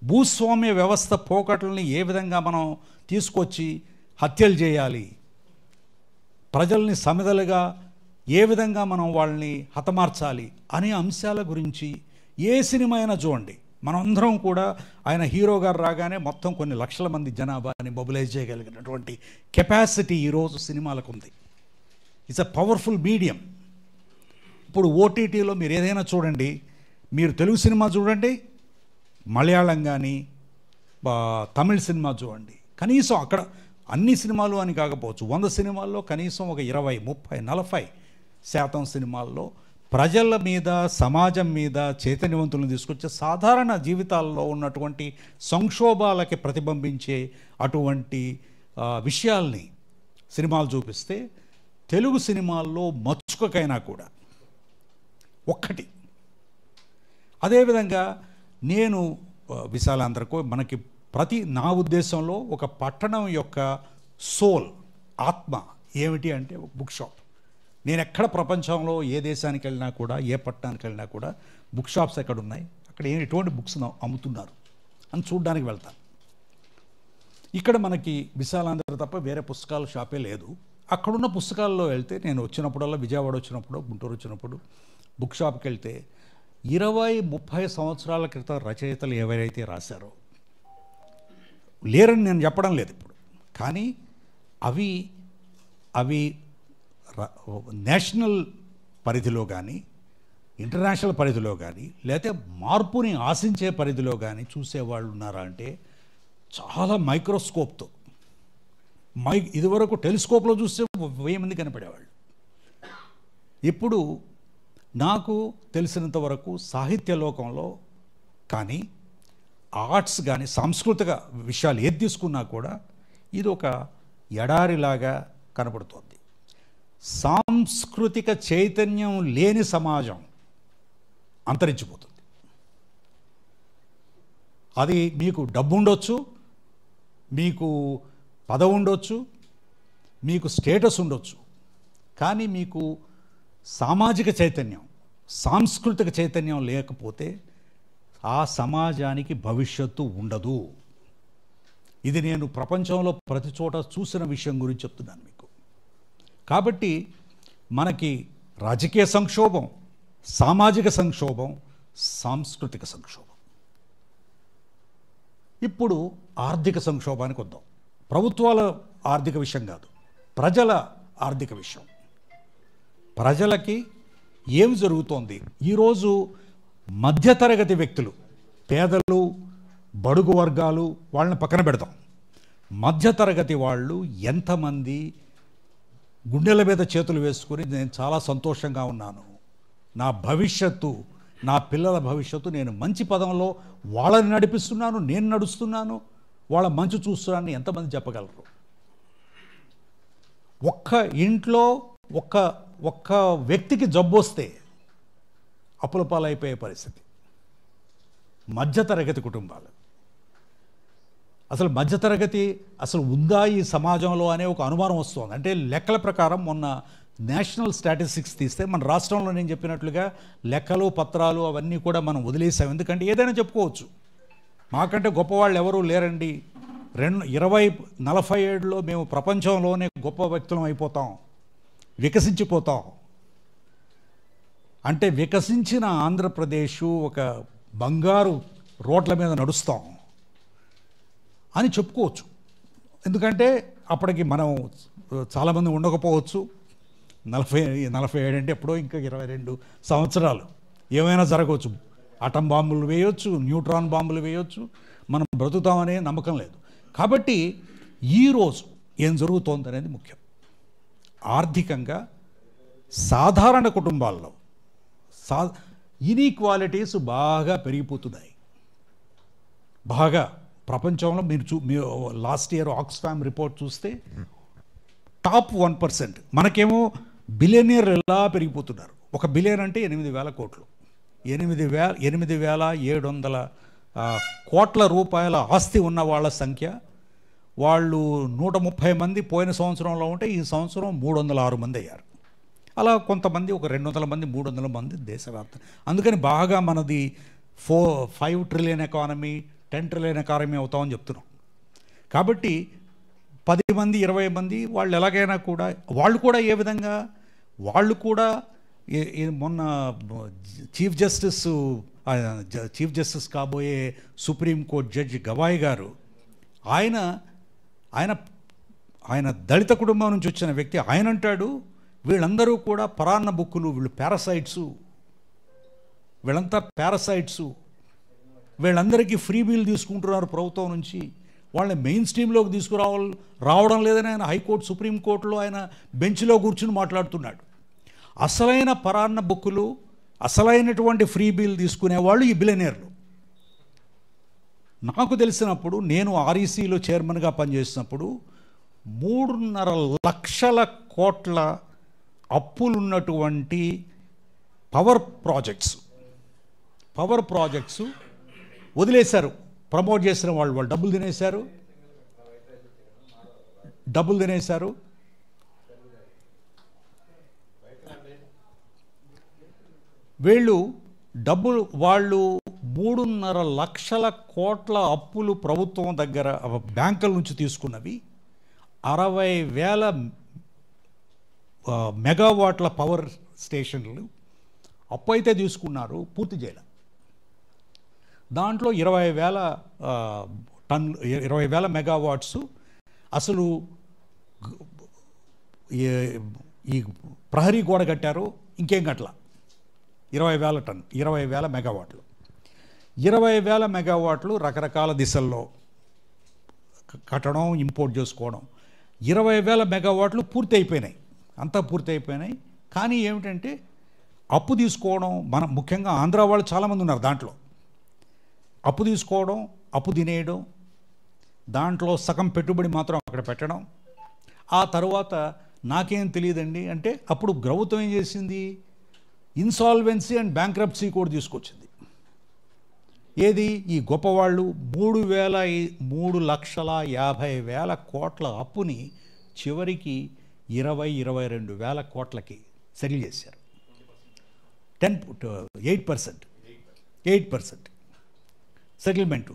భూస్వామ్య వ్యవస్థ పోకట్లని ఏ విధంగా మనం తీసుకొచ్చి హత్యలు చేయాలి, ప్రజల్ని సమిధలుగా ఏ విధంగా మనం వాళ్ళని హతమార్చాలి అనే అంశాల గురించి ఏ సినిమా అయినా చూడండి. మనందరం కూడా ఆయన హీరో గారు రాగానే మొత్తం కొన్ని లక్షల మంది జనాభాని మొబిలైజ్ చేయగలిగినటువంటి కెపాసిటీ ఈరోజు సినిమాలకు ఉంది. It's a powerful medium. ఇప్పుడు ఓటీటీలో మీరు ఏదైనా చూడండి, మీరు తెలుగు సినిమా చూడండి, మలయాళం కానీ తమిళ సినిమా చూడండి, కనీసం అక్కడ అన్ని సినిమాలు అని కాకపోవచ్చు, 100 సినిమాల్లో కనీసం ఒక 20, 30, 40% సినిమాల్లో ప్రజల మీద, సమాజం మీద చైతన్యవంతులను తీసుకొచ్చే, సాధారణ జీవితాల్లో ఉన్నటువంటి సంక్షోభాలకి ప్రతిబింబించే అటువంటి విషయాల్ని సినిమాలు చూపిస్తే, తెలుగు సినిమాల్లో మచ్చుకకైనా కూడా ఒక్కటి. అదేవిధంగా నేను విశాలాంధ్రకు మనకి నా ఉద్దేశంలో ఒక పట్టణం యొక్క సోల్, ఆత్మ ఏమిటి అంటే బుక్ షాప్. నేను ఎక్కడ ప్రపంచంలో ఏ దేశానికి వెళ్ళినా కూడా, ఏ పట్టణానికి వెళ్ళినా కూడా బుక్ షాప్స్ ఎక్కడ ఉన్నాయి, అక్కడ ఎటువంటి బుక్స్ అమ్ముతున్నారు అని చూడడానికి వెళ్తాను. ఇక్కడ మనకి విశాలాంధ్ర తప్ప వేరే పుస్తకాల షాపే లేదు. అక్కడున్న పుస్తకాల్లో వెళ్తే, నేను వచ్చినప్పుడల్లా విజయవాడ వచ్చినప్పుడు, గుంటూరు వచ్చినప్పుడు బుక్ షాప్కి వెళ్తే 20-30 సంవత్సరాల క్రితం రచయితలు ఎవరైతే రాశారో, లేరని నేను చెప్పడం లేదు ఇప్పుడు, కానీ అవి నేషనల్ పరిధిలో కానీ, ఇంటర్నేషనల్ పరిధిలో కానీ, లేకపోతే మార్పుని ఆశించే పరిధిలో కానీ చూసేవాళ్ళు ఉన్నారా అంటే చాలా మైక్రోస్కోప్తో, ఇదివరకు టెలిస్కోప్లో చూస్తే 1000 మంది కనపడేవాళ్ళు. ఇప్పుడు నాకు తెలిసినంత వరకు సాహిత్య లోకంలో కానీ, ఆర్ట్స్ కానీ, సాంస్కృతిక విషయాలు ఏది తీసుకున్నా కూడా ఇది ఒక ఎడారిలాగా కనపడుతోంది. సాంస్కృతిక చైతన్యం లేని సమాజం అంతరించిపోతుంది. అది మీకు డబ్బు ఉండొచ్చు, మీకు పదవి ఉండొచ్చు, మీకు స్టేటస్ ఉండొచ్చు, కానీ మీకు సామాజిక చైతన్యం, సాంస్కృతిక చైతన్యం లేకపోతే ఆ సమాజానికి భవిష్యత్తు ఉండదు. ఇది నేను ప్రపంచంలో ప్రతి చోట చూసిన విషయం గురించి చెప్తున్నాను మీకు. కాబట్టి మనకి రాజకీయ సంక్షోభం, సామాజిక సంక్షోభం, సాంస్కృతిక సంక్షోభం. ఇప్పుడు ఆర్థిక సంక్షోభానికి వద్దాం. ప్రభుత్వాల ఆర్థిక విషయం కాదు, ప్రజల ఆర్థిక విషయం. ప్రజలకి ఏమి జరుగుతోంది? ఈరోజు మధ్యతరగతి వ్యక్తులు, పేదలు, బడుగు వర్గాలు, వాళ్ళని పక్కన పెడతాం. మధ్యతరగతి వాళ్ళు ఎంతమంది గుండెల మీద చేతులు వేసుకుని నేను చాలా సంతోషంగా ఉన్నాను, నా భవిష్యత్తు, నా పిల్లల భవిష్యత్తు, నేను మంచి పదంలో వాళ్ళని నడిపిస్తున్నాను, నేను నడుస్తున్నాను, వాళ్ళ మంచి చూస్తున్నాను ఎంతమంది చెప్పగలరు? ఒక్క ఇంట్లో ఒక్క వ్యక్తికి జబ్బు వస్తే అప్పుల పాలైపోయే పరిస్థితి. మధ్యతరగతి కుటుంబాలు, అసలు మధ్యతరగతి అసలు ఉందా ఈ సమాజంలో అనే ఒక అనుమానం వస్తుంది. అంటే లెక్కల ప్రకారం మొన్న నేషనల్ స్టాటిస్టిక్స్ తీస్తే మన రాష్ట్రంలో నేను చెప్పినట్లుగా లెక్కలు పత్రాలు అవన్నీ కూడా మనం వదిలేసాం. ఎందుకంటే ఏదైనా చెప్పుకోవచ్చు, మాకంటే గొప్పవాళ్ళు ఎవరూ లేరండి, 2047లో మేము ప్రపంచంలోనే గొప్ప వ్యక్తులం అయిపోతాం, వికసించిపోతాం. అంటే వికసించిన ఆంధ్రప్రదేశ్ ఒక బంగారు రోడ్ల మీద నడుస్తాం అని చెప్పుకోవచ్చు. ఎందుకంటే అప్పటికి మనం చాలామంది ఉండకపోవచ్చు. 47 అంటే ఎప్పుడో ఇంకా 22 సంవత్సరాలు ఏమైనా జరగవచ్చు. అటం బాంబులు వేయొచ్చు, న్యూట్రాన్ బాంబులు వేయొచ్చు, మనం బ్రతుకుతామనే నమ్మకం లేదు. కాబట్టి ఈరోజు ఏం జరుగుతోంది అనేది ముఖ్యం. ఆర్థికంగా సాధారణ కుటుంబాల్లో ఇన్ఈక్వాలిటీస్ బాగా పెరిగిపోతున్నాయి. బాగా ప్రపంచంలో మీరు లాస్ట్ ఇయర్ ఆక్స్ఫామ్ రిపోర్ట్ చూస్తే టాప్ 1%, మనకేమో బిలియనీర్ ఎలా పెరిగిపోతున్నారు. 1 బిలియన్ అంటే 8,000 కోట్లు, 8,700 కోట్ల రూపాయల ఆస్తి ఉన్న వాళ్ళ సంఖ్య. వాళ్ళు 130 మంది పోయిన సంవత్సరంలో ఉంటే ఈ సంవత్సరం 306 మంది అయ్యారు. అలా కొంతమంది ఒక 200 మంది 300 మంది దేశవ్యాప్తంగా. అందుకని బాగా మనది 5 ట్రిలియన్ ఎకానమీ, 10 ట్రిలియన్ ఎకానమీ అవుతామని చెప్తున్నాం. కాబట్టి 10 మంది 20 మంది వాళ్ళు ఎలాగైనా కూడా వాళ్ళు కూడా ఏ విధంగా వాళ్ళు కూడా మొన్న చీఫ్ జస్టిస్ కాబోయే సుప్రీంకోర్టు జడ్జి గవాయ్ గారు ఆయన దళిత కుటుంబం నుంచి వచ్చిన వ్యక్తి. ఆయన అంటాడు వీళ్ళందరూ కూడా పరాన్న బుక్కులు, వీళ్ళు వీళ్ళంతా పారాసైట్సు, వీళ్ళందరికీ ఫ్రీ బిల్ తీసుకుంటున్నారు ప్రభుత్వం నుంచి, వాళ్ళని మెయిన్ స్ట్రీమ్లోకి రావడం లేదని ఆయన హైకోర్టు సుప్రీంకోర్టులో ఆయన బెంచ్లో కూర్చుని మాట్లాడుతున్నాడు. అసలైన పరాన్న బుక్కులు, అసలైనటువంటి ఫ్రీ బిల్ తీసుకునేవాళ్ళు ఈ బిలియనీర్లు. నాకు తెలిసినప్పుడు నేను ఆర్ఈసీలో చైర్మన్గా పనిచేసినప్పుడు 3.5 లక్షల కోట్ల అప్పులున్నటువంటి పవర్ ప్రాజెక్ట్స్ వదిలేశారు. ప్రమోట్ చేసిన వాళ్ళు డబ్బులు తినేశారు. వాళ్ళు 3.5 లక్షల కోట్ల అప్పులు ప్రభుత్వం దగ్గర బ్యాంకుల నుంచి తీసుకున్నవి 60,000 మెగావాట్ల పవర్ స్టేషన్లు అప్పు అయితే తీసుకున్నారు, పూర్తి చేయాలి. దాంట్లో 20,000 మెగావాట్స్ అసలు ఈ ప్రహరీ గోడ కట్టారు, ఇంకేం కట్టల. 20,000 మెగావాట్లు. 20,000 మెగావాట్లు రకరకాల దిశల్లో కట్టడం, ఇంపోర్ట్ చేసుకోవడం. 20,000 మెగావాట్లు పూర్తి అయిపోయినాయి, అంతా పూర్తి అయిపోయినాయి. కానీ ఏమిటంటే అప్పు తీసుకోవడం, మనం ముఖ్యంగా ఆంధ్ర వాళ్ళు చాలామంది ఉన్నారు దాంట్లో. అప్పు తీసుకోవడం, అప్పు తినేయడం, దాంట్లో సగం పెట్టుబడి మాత్రం అక్కడ పెట్టడం. ఆ తర్వాత నాకేం తెలియదండి అంటే అప్పుడు ప్రభుత్వం ఏం చేసింది, ఇన్సాల్వెన్సీ అండ్ బ్యాంక్రప్సీ కూడా తీసుకొచ్చింది. ఏది ఈ గొప్పవాళ్ళు 3,50,000 కోట్ల అప్పుని చివరికి 22,000 కోట్లకి సెటిల్ చేశారు. 8% సెటిల్మెంటు.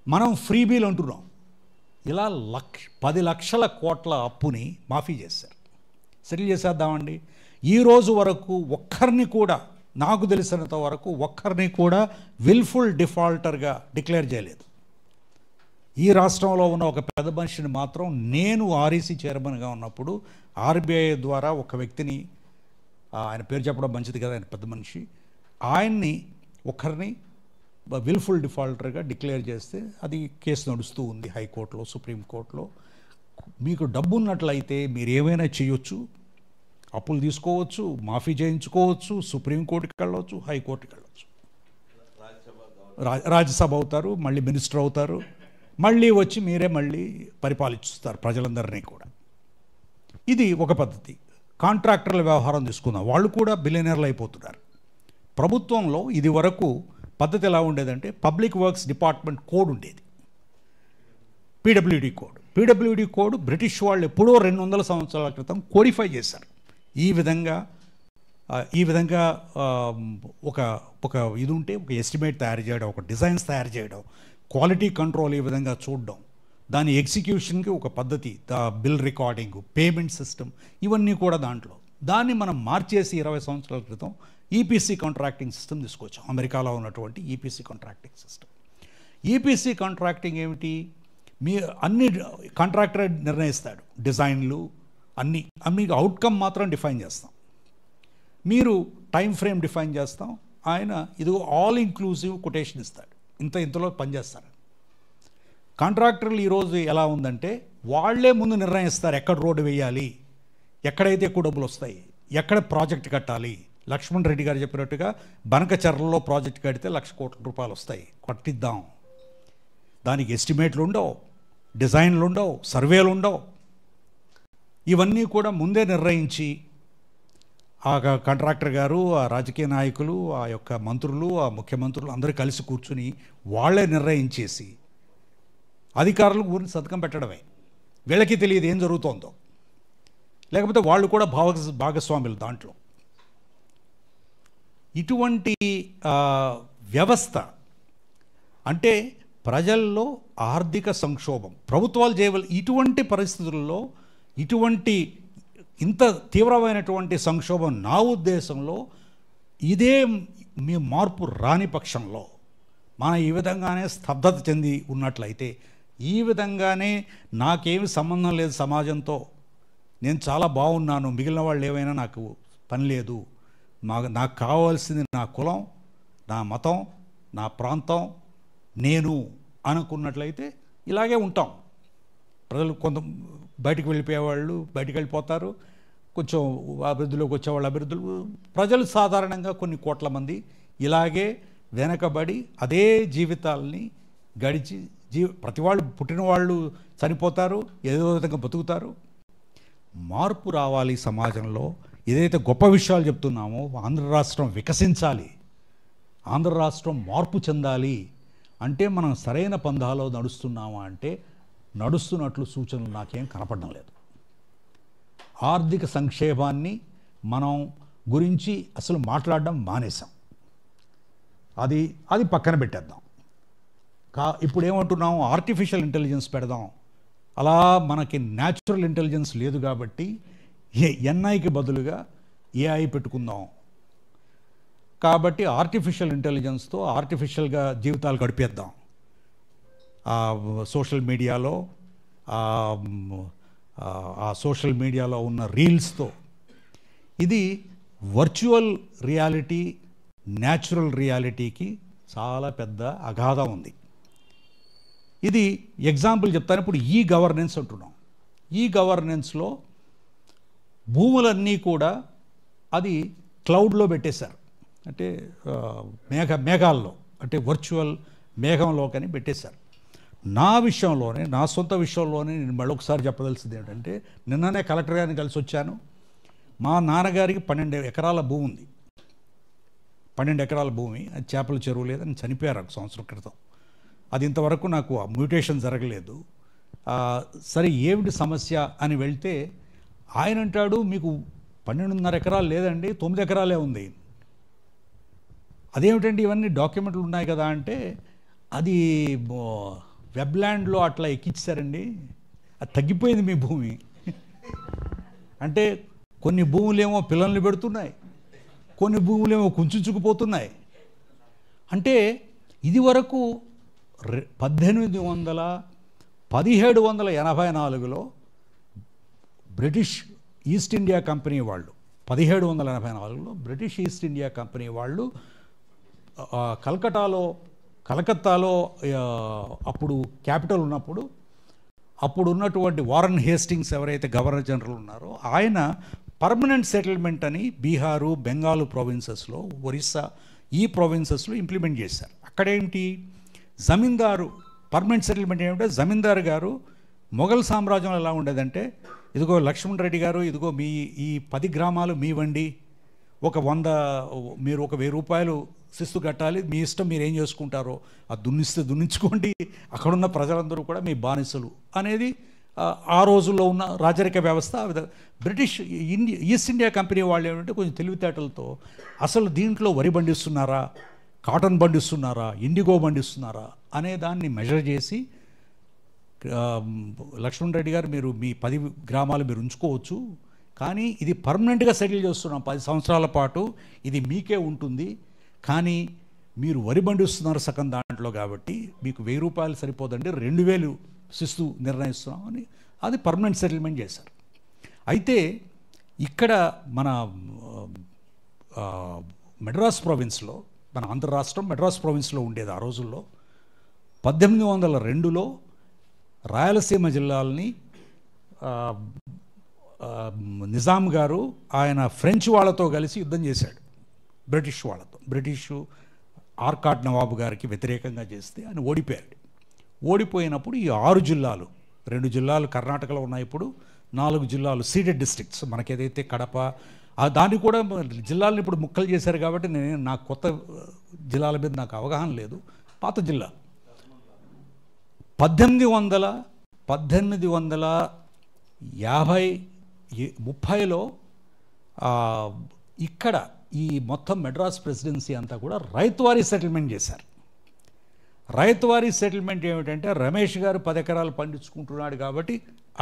మనం ఫ్రీ బిల్ అంటున్నాం. ఇలా 10 లక్షల కోట్ల అప్పుని మాఫీ చేశారు. సెటిల్ చేసేద్దామండి. ఈరోజు వరకు ఒక్కరిని కూడా, నాకు తెలిసినంత వరకు ఒక్కరిని కూడా విల్ఫుల్ డిఫాల్టర్గా డిక్లేర్ చేయలేదు. ఈ రాష్ట్రంలో ఉన్న ఒక పెద్ద మనిషిని మాత్రం నేను ఆర్ఈసీ చైర్మన్గా ఉన్నప్పుడు ఆర్బీఐ ద్వారా ఒక వ్యక్తిని, ఆయన పేరు చెప్పడం మంచిది కదా, ఆయన పెద్ద మనిషి, ఆయన్ని ఒకరిని విల్ఫుల్ డిఫాల్టర్గా డిక్లేర్ చేస్తే అది కేసు నడుస్తూ ఉంది హైకోర్టులో, సుప్రీంకోర్టులో. మీకు డబ్బు ఉన్నట్లయితే మీరు ఏమైనా చేయొచ్చు, అప్పులు తీసుకోవచ్చు, మాఫీ చేయించుకోవచ్చు, సుప్రీంకోర్టుకి వెళ్ళవచ్చు, హైకోర్టుకి వెళ్ళవచ్చు, రాజ్యసభ అవుతారు, మళ్ళీ మినిస్టర్ అవుతారు, మళ్ళీ వచ్చి మీరే మళ్ళీ పరిపాలిస్తారు ప్రజలందరినీ కూడా. ఇది ఒక పద్ధతి. కాంట్రాక్టర్ల వ్యవహారం తీసుకుందాం, వాళ్ళు కూడా బిలియనర్లు అయిపోతున్నారు. ప్రభుత్వంలో ఇది వరకు పద్ధతి ఎలా ఉండేదంటే పబ్లిక్ వర్క్స్ డిపార్ట్మెంట్ కోడ్ ఉండేది, PWD code. PWD code British వాళ్ళు ఎప్పుడో 200 సంవత్సరాల క్రితం కోడిఫై చేశారు. ఈ విధంగా ఒక ఇది ఉంటే ఒక ఎస్టిమేట్ తయారు చేయడం, ఒక డిజైన్స్ తయారు చేయడం, క్వాలిటీ కంట్రోల్ ఈ విధంగా చూడడం, దాని ఎగ్జిక్యూషన్కి ఒక పద్ధతి, బిల్ రికార్డింగ్, పేమెంట్ సిస్టమ్, ఇవన్నీ కూడా దాంట్లో. దాన్ని మనం మార్చేసి 20 సంవత్సరాల క్రితం ఈపీసీ కాంట్రాక్టింగ్ సిస్టమ్ తీసుకొచ్చాం, అమెరికాలో ఉన్నటువంటి EPC contracting system. EPC contracting ఏమిటి? మీ అన్ని కాంట్రాక్టర్ నిర్ణయిస్తాడు, డిజైన్లు అన్నీ, మీకు అవుట్కమ్ మాత్రం డిఫైన్ చేస్తాం, మీరు టైం ఫ్రేమ్ డిఫైన్ చేస్తాం, ఆయన ఇది ఆల్ ఇంక్లూజివ్ కొటేషన్ ఇస్తాడు, ఇంతలో పనిచేస్తారు. కాంట్రాక్టర్లు ఈరోజు ఎలా ఉందంటే వాళ్లే ముందు నిర్ణయిస్తారు ఎక్కడ రోడ్డు వేయాలి, ఎక్కడైతే ఎక్కువ డబ్బులు వస్తాయి, ఎక్కడ ప్రాజెక్ట్ కట్టాలి. లక్ష్మణ్ రెడ్డి గారు చెప్పినట్టుగా బనకచర్లలో ప్రాజెక్ట్ కడితే 1,00,000 కోట్ల రూపాయలు వస్తాయి, కట్టిద్దాం. దానికి ఎస్టిమేట్లు ఉండవు, డిజైన్లు ఉండవు, సర్వేలు ఉండవు. ఇవన్నీ కూడా ముందే నిర్ణయించి ఆ కాంట్రాక్టర్ గారు, ఆ రాజకీయ నాయకులు, ఆ యొక్క మంత్రులు, ఆ ముఖ్యమంత్రులు అందరూ కలిసి కూర్చుని వాళ్లే నిర్ణయించేసి అధికారులు ఊరిని సంతకం పెట్టడమే. వీళ్ళకి తెలియదు ఏం జరుగుతోందో, లేకపోతే వాళ్ళు కూడా భాగస్వాములు దాంట్లో. ఇటువంటి వ్యవస్థ అంటే ప్రజల్లో ఆర్థిక సంక్షోభం, ప్రభుత్వాలు చేయవలసిన ఇటువంటి పరిస్థితుల్లో ఇంత తీవ్రమైనటువంటి సంక్షోభం నా ఉద్దేశంలో ఇదే మీ మార్పు రాని పక్షంలో మనం ఈ విధంగానే స్తబ్దత చెంది ఉన్నట్లయితే, ఈ విధంగానే నాకేమి సంబంధం లేదు సమాజంతో, నేను చాలా బాగున్నాను, మిగిలిన వాళ్ళు ఏమైనా నాకు పని లేదు, నాకు కావాల్సింది నా కులం, నా మతం, నా ప్రాంతం, నేను అనుకున్నట్లయితే ఇలాగే ఉంటాం. ప్రజలు కొంత బయటికి వెళ్ళిపోయేవాళ్ళు బయటికి వెళ్ళిపోతారు, కొంచెం అభివృద్ధిలోకి వచ్చేవాళ్ళు అభివృద్ధులు, ప్రజలు సాధారణంగా కొన్ని కోట్ల మంది ఇలాగే వెనకబడి అదే జీవితాలని గడిచి ప్రతి వాళ్ళు పుట్టిన వాళ్ళు చనిపోతారు, ఏదో విధంగా బతుకుతారు. మార్పు రావాలి సమాజంలో. ఏదైతే గొప్ప విషయాలు చెప్తున్నామో, ఆంధ్ర రాష్ట్రం వికసించాలి, ఆంధ్ర రాష్ట్రం మార్పు చెందాలి అంటే మనం సరైన పందాలో నడుస్తున్నామా అంటే నడుస్తున్నట్లు సూచనలు నాకేం కనపడడం లేదు. ఆర్థిక సంక్షేమాన్ని మనం గురించి అసలు మాట్లాడడం మానేసాం, అది పక్కన పెట్టేద్దాం. ఇప్పుడు ఏమంటున్నాం, ఆర్టిఫిషియల్ ఇంటెలిజెన్స్ పెడదాం. అలా మనకి న్యాచురల్ ఇంటెలిజెన్స్ లేదు కాబట్టి ఎన్ఐకి బదులుగా ఏఐ పెట్టుకుందాం. కాబట్టి ఆర్టిఫిషియల్ ఇంటెలిజెన్స్తో ఆర్టిఫిషియల్గా జీవితాలు గడిపేద్దాం. సోషల్ మీడియాలో ఉన్న రీల్స్తో. ఇది వర్చువల్ రియాలిటీ న్యాచురల్ రియాలిటీకి చాలా పెద్ద అగాధం ఉంది. ఇది ఎగ్జాంపుల్ చెప్తాను. ఇప్పుడు ఈ గవర్నెన్స్ అంటున్నాం. ఈ గవర్నెన్స్లో భూములన్నీ కూడా అది క్లౌడ్లో పెట్టేశారు, అంటే మేఘాల్లో, అంటే వర్చువల్ మేఘంలోకని పెట్టేశారు. నా సొంత విషయంలోనే నేను మళ్ళొకసారి చెప్పదలసింది ఏంటంటే, నిన్ననే కలెక్టర్ గారిని కలిసి వచ్చాను. మా నాన్నగారికి 12 ఎకరాల భూమి ఉంది. 12 ఎకరాల భూమి, అది చేపల చెరువు లేదని చనిపోయారు 1 సంవత్సరం క్రితం. అది ఇంతవరకు నాకు మ్యూటేషన్ జరగలేదు. సరే ఏమిటి సమస్య అని వెళ్తే ఆయన అంటాడు, మీకు 12.5 ఎకరాలు లేదండి, 9 ఎకరాలే ఉంది. అదేమిటండి ఇవన్నీ డాక్యుమెంట్లు ఉన్నాయి కదా అంటే, అది వెబ్ల్యాండ్లో అట్లా ఎక్కించారండి, అది తగ్గిపోయింది మీ భూమి అంటే కొన్ని భూములేమో పిల్లల్ని పెడుతున్నాయి, కొన్ని భూములేమో కుంచుకుపోతున్నాయి. అంటే ఇది వరకు 1784లో బ్రిటిష్ ఈస్ట్ ఇండియా కంపెనీ వాళ్ళు 1784లో బ్రిటిష్ ఈస్ట్ ఇండియా కంపెనీ వాళ్ళు కలకత్తాలో అప్పుడు క్యాపిటల్ ఉన్నప్పుడు అప్పుడు ఉన్నటువంటి వారన్ హేస్టింగ్స్ ఎవరైతే గవర్నర్ జనరల్ ఉన్నారో ఆయన పర్మనెంట్ సెటిల్మెంట్ అని బీహారు, బెంగాల్ ప్రావిన్సెస్లో, ఒరిస్సా ఈ ప్రావిన్సెస్లో ఇంప్లిమెంట్ చేశారు. అక్కడేంటి జమీందారు పర్మనెంట్ సెటిల్మెంట్ ఏమిటంటే జమీందారు గారు మొఘల్ సామ్రాజ్యంలో ఎలా ఉండేదంటే ఇదిగో లక్ష్మణ్ రెడ్డి గారు ఇదిగో మీ ఈ 10 గ్రామాలు మీవండి, ఒక 100 మీరు ఒక 1000 రూపాయలు శిస్తు కట్టాలి, మీ ఇష్టం మీరు ఏం చేసుకుంటారో అది దున్నించుకోండి, అక్కడున్న ప్రజలందరూ కూడా మీ బానిసలు అనేది ఆ రోజుల్లో ఉన్న రాజరిక వ్యవస్థ. బ్రిటిష్ ఈస్ట్ ఇండియా కంపెనీ వాళ్ళు ఏమంటే కొంచెం తెలివితేటలతో అసలు దీంట్లో వరి పండిస్తున్నారా, కాటన్ పండిస్తున్నారా, ఇండిగో పండిస్తున్నారా అనే దాన్ని మెజర్ చేసి లక్ష్మణ్ రెడ్డి గారు మీరు మీ 10 గ్రామాలు మీరు ఉంచుకోవచ్చు, కానీ ఇది పర్మనెంట్గా సెటిల్ చేస్తున్నాం 10 సంవత్సరాల పాటు, ఇది మీకే ఉంటుంది, కానీ మీరు వరి పండిస్తున్నారు సగం దాంట్లో కాబట్టి మీకు 1000 రూపాయలు సరిపోదండి, 2000 శిస్తు నిర్ణయిస్తున్నాం అని అది పర్మనెంట్ సెటిల్మెంట్ చేశారు. అయితే ఇక్కడ మన మెడ్రాస్ ప్రావిన్స్లో, మన ఆంధ్ర రాష్ట్రం మెడ్రాస్ ప్రావిన్స్లో ఉండేది ఆ రోజుల్లో. 1802లో రాయలసీమ జిల్లాలని నిజాం గారు ఆయన ఫ్రెంచ్ వాళ్ళతో కలిసి యుద్ధం చేశాడు, బ్రిటిష్ వాళ్ళతో. బ్రిటిషు ఆర్కాట్ నవాబు గారికి వ్యతిరేకంగా చేస్తే ఆయన ఓడిపోయాడు. ఓడిపోయినప్పుడు ఈ 6 జిల్లాలు, 2 జిల్లాలు కర్ణాటకలో ఉన్నాయి, ఇప్పుడు 4 జిల్లాలు సీడెడ్ డిస్ట్రిక్ట్స్ మనకేదైతే కడప దాన్ని కూడా జిల్లాలను ఇప్పుడు ముక్కలు చేశారు కాబట్టి నాకు కొత్త జిల్లాల మీద నాకు అవగాహన లేదు. పాత జిల్లా 1830లో ఇక్కడ ఈ మొత్తం మెడ్రాస్ ప్రెసిడెన్సీ అంతా కూడా రైతువారీ సెటిల్మెంట్ చేశారు. రైతువారీ సెటిల్మెంట్ ఏమిటంటే రమేష్ గారు 10 ఎకరాలు పండించుకుంటున్నాడు కాబట్టి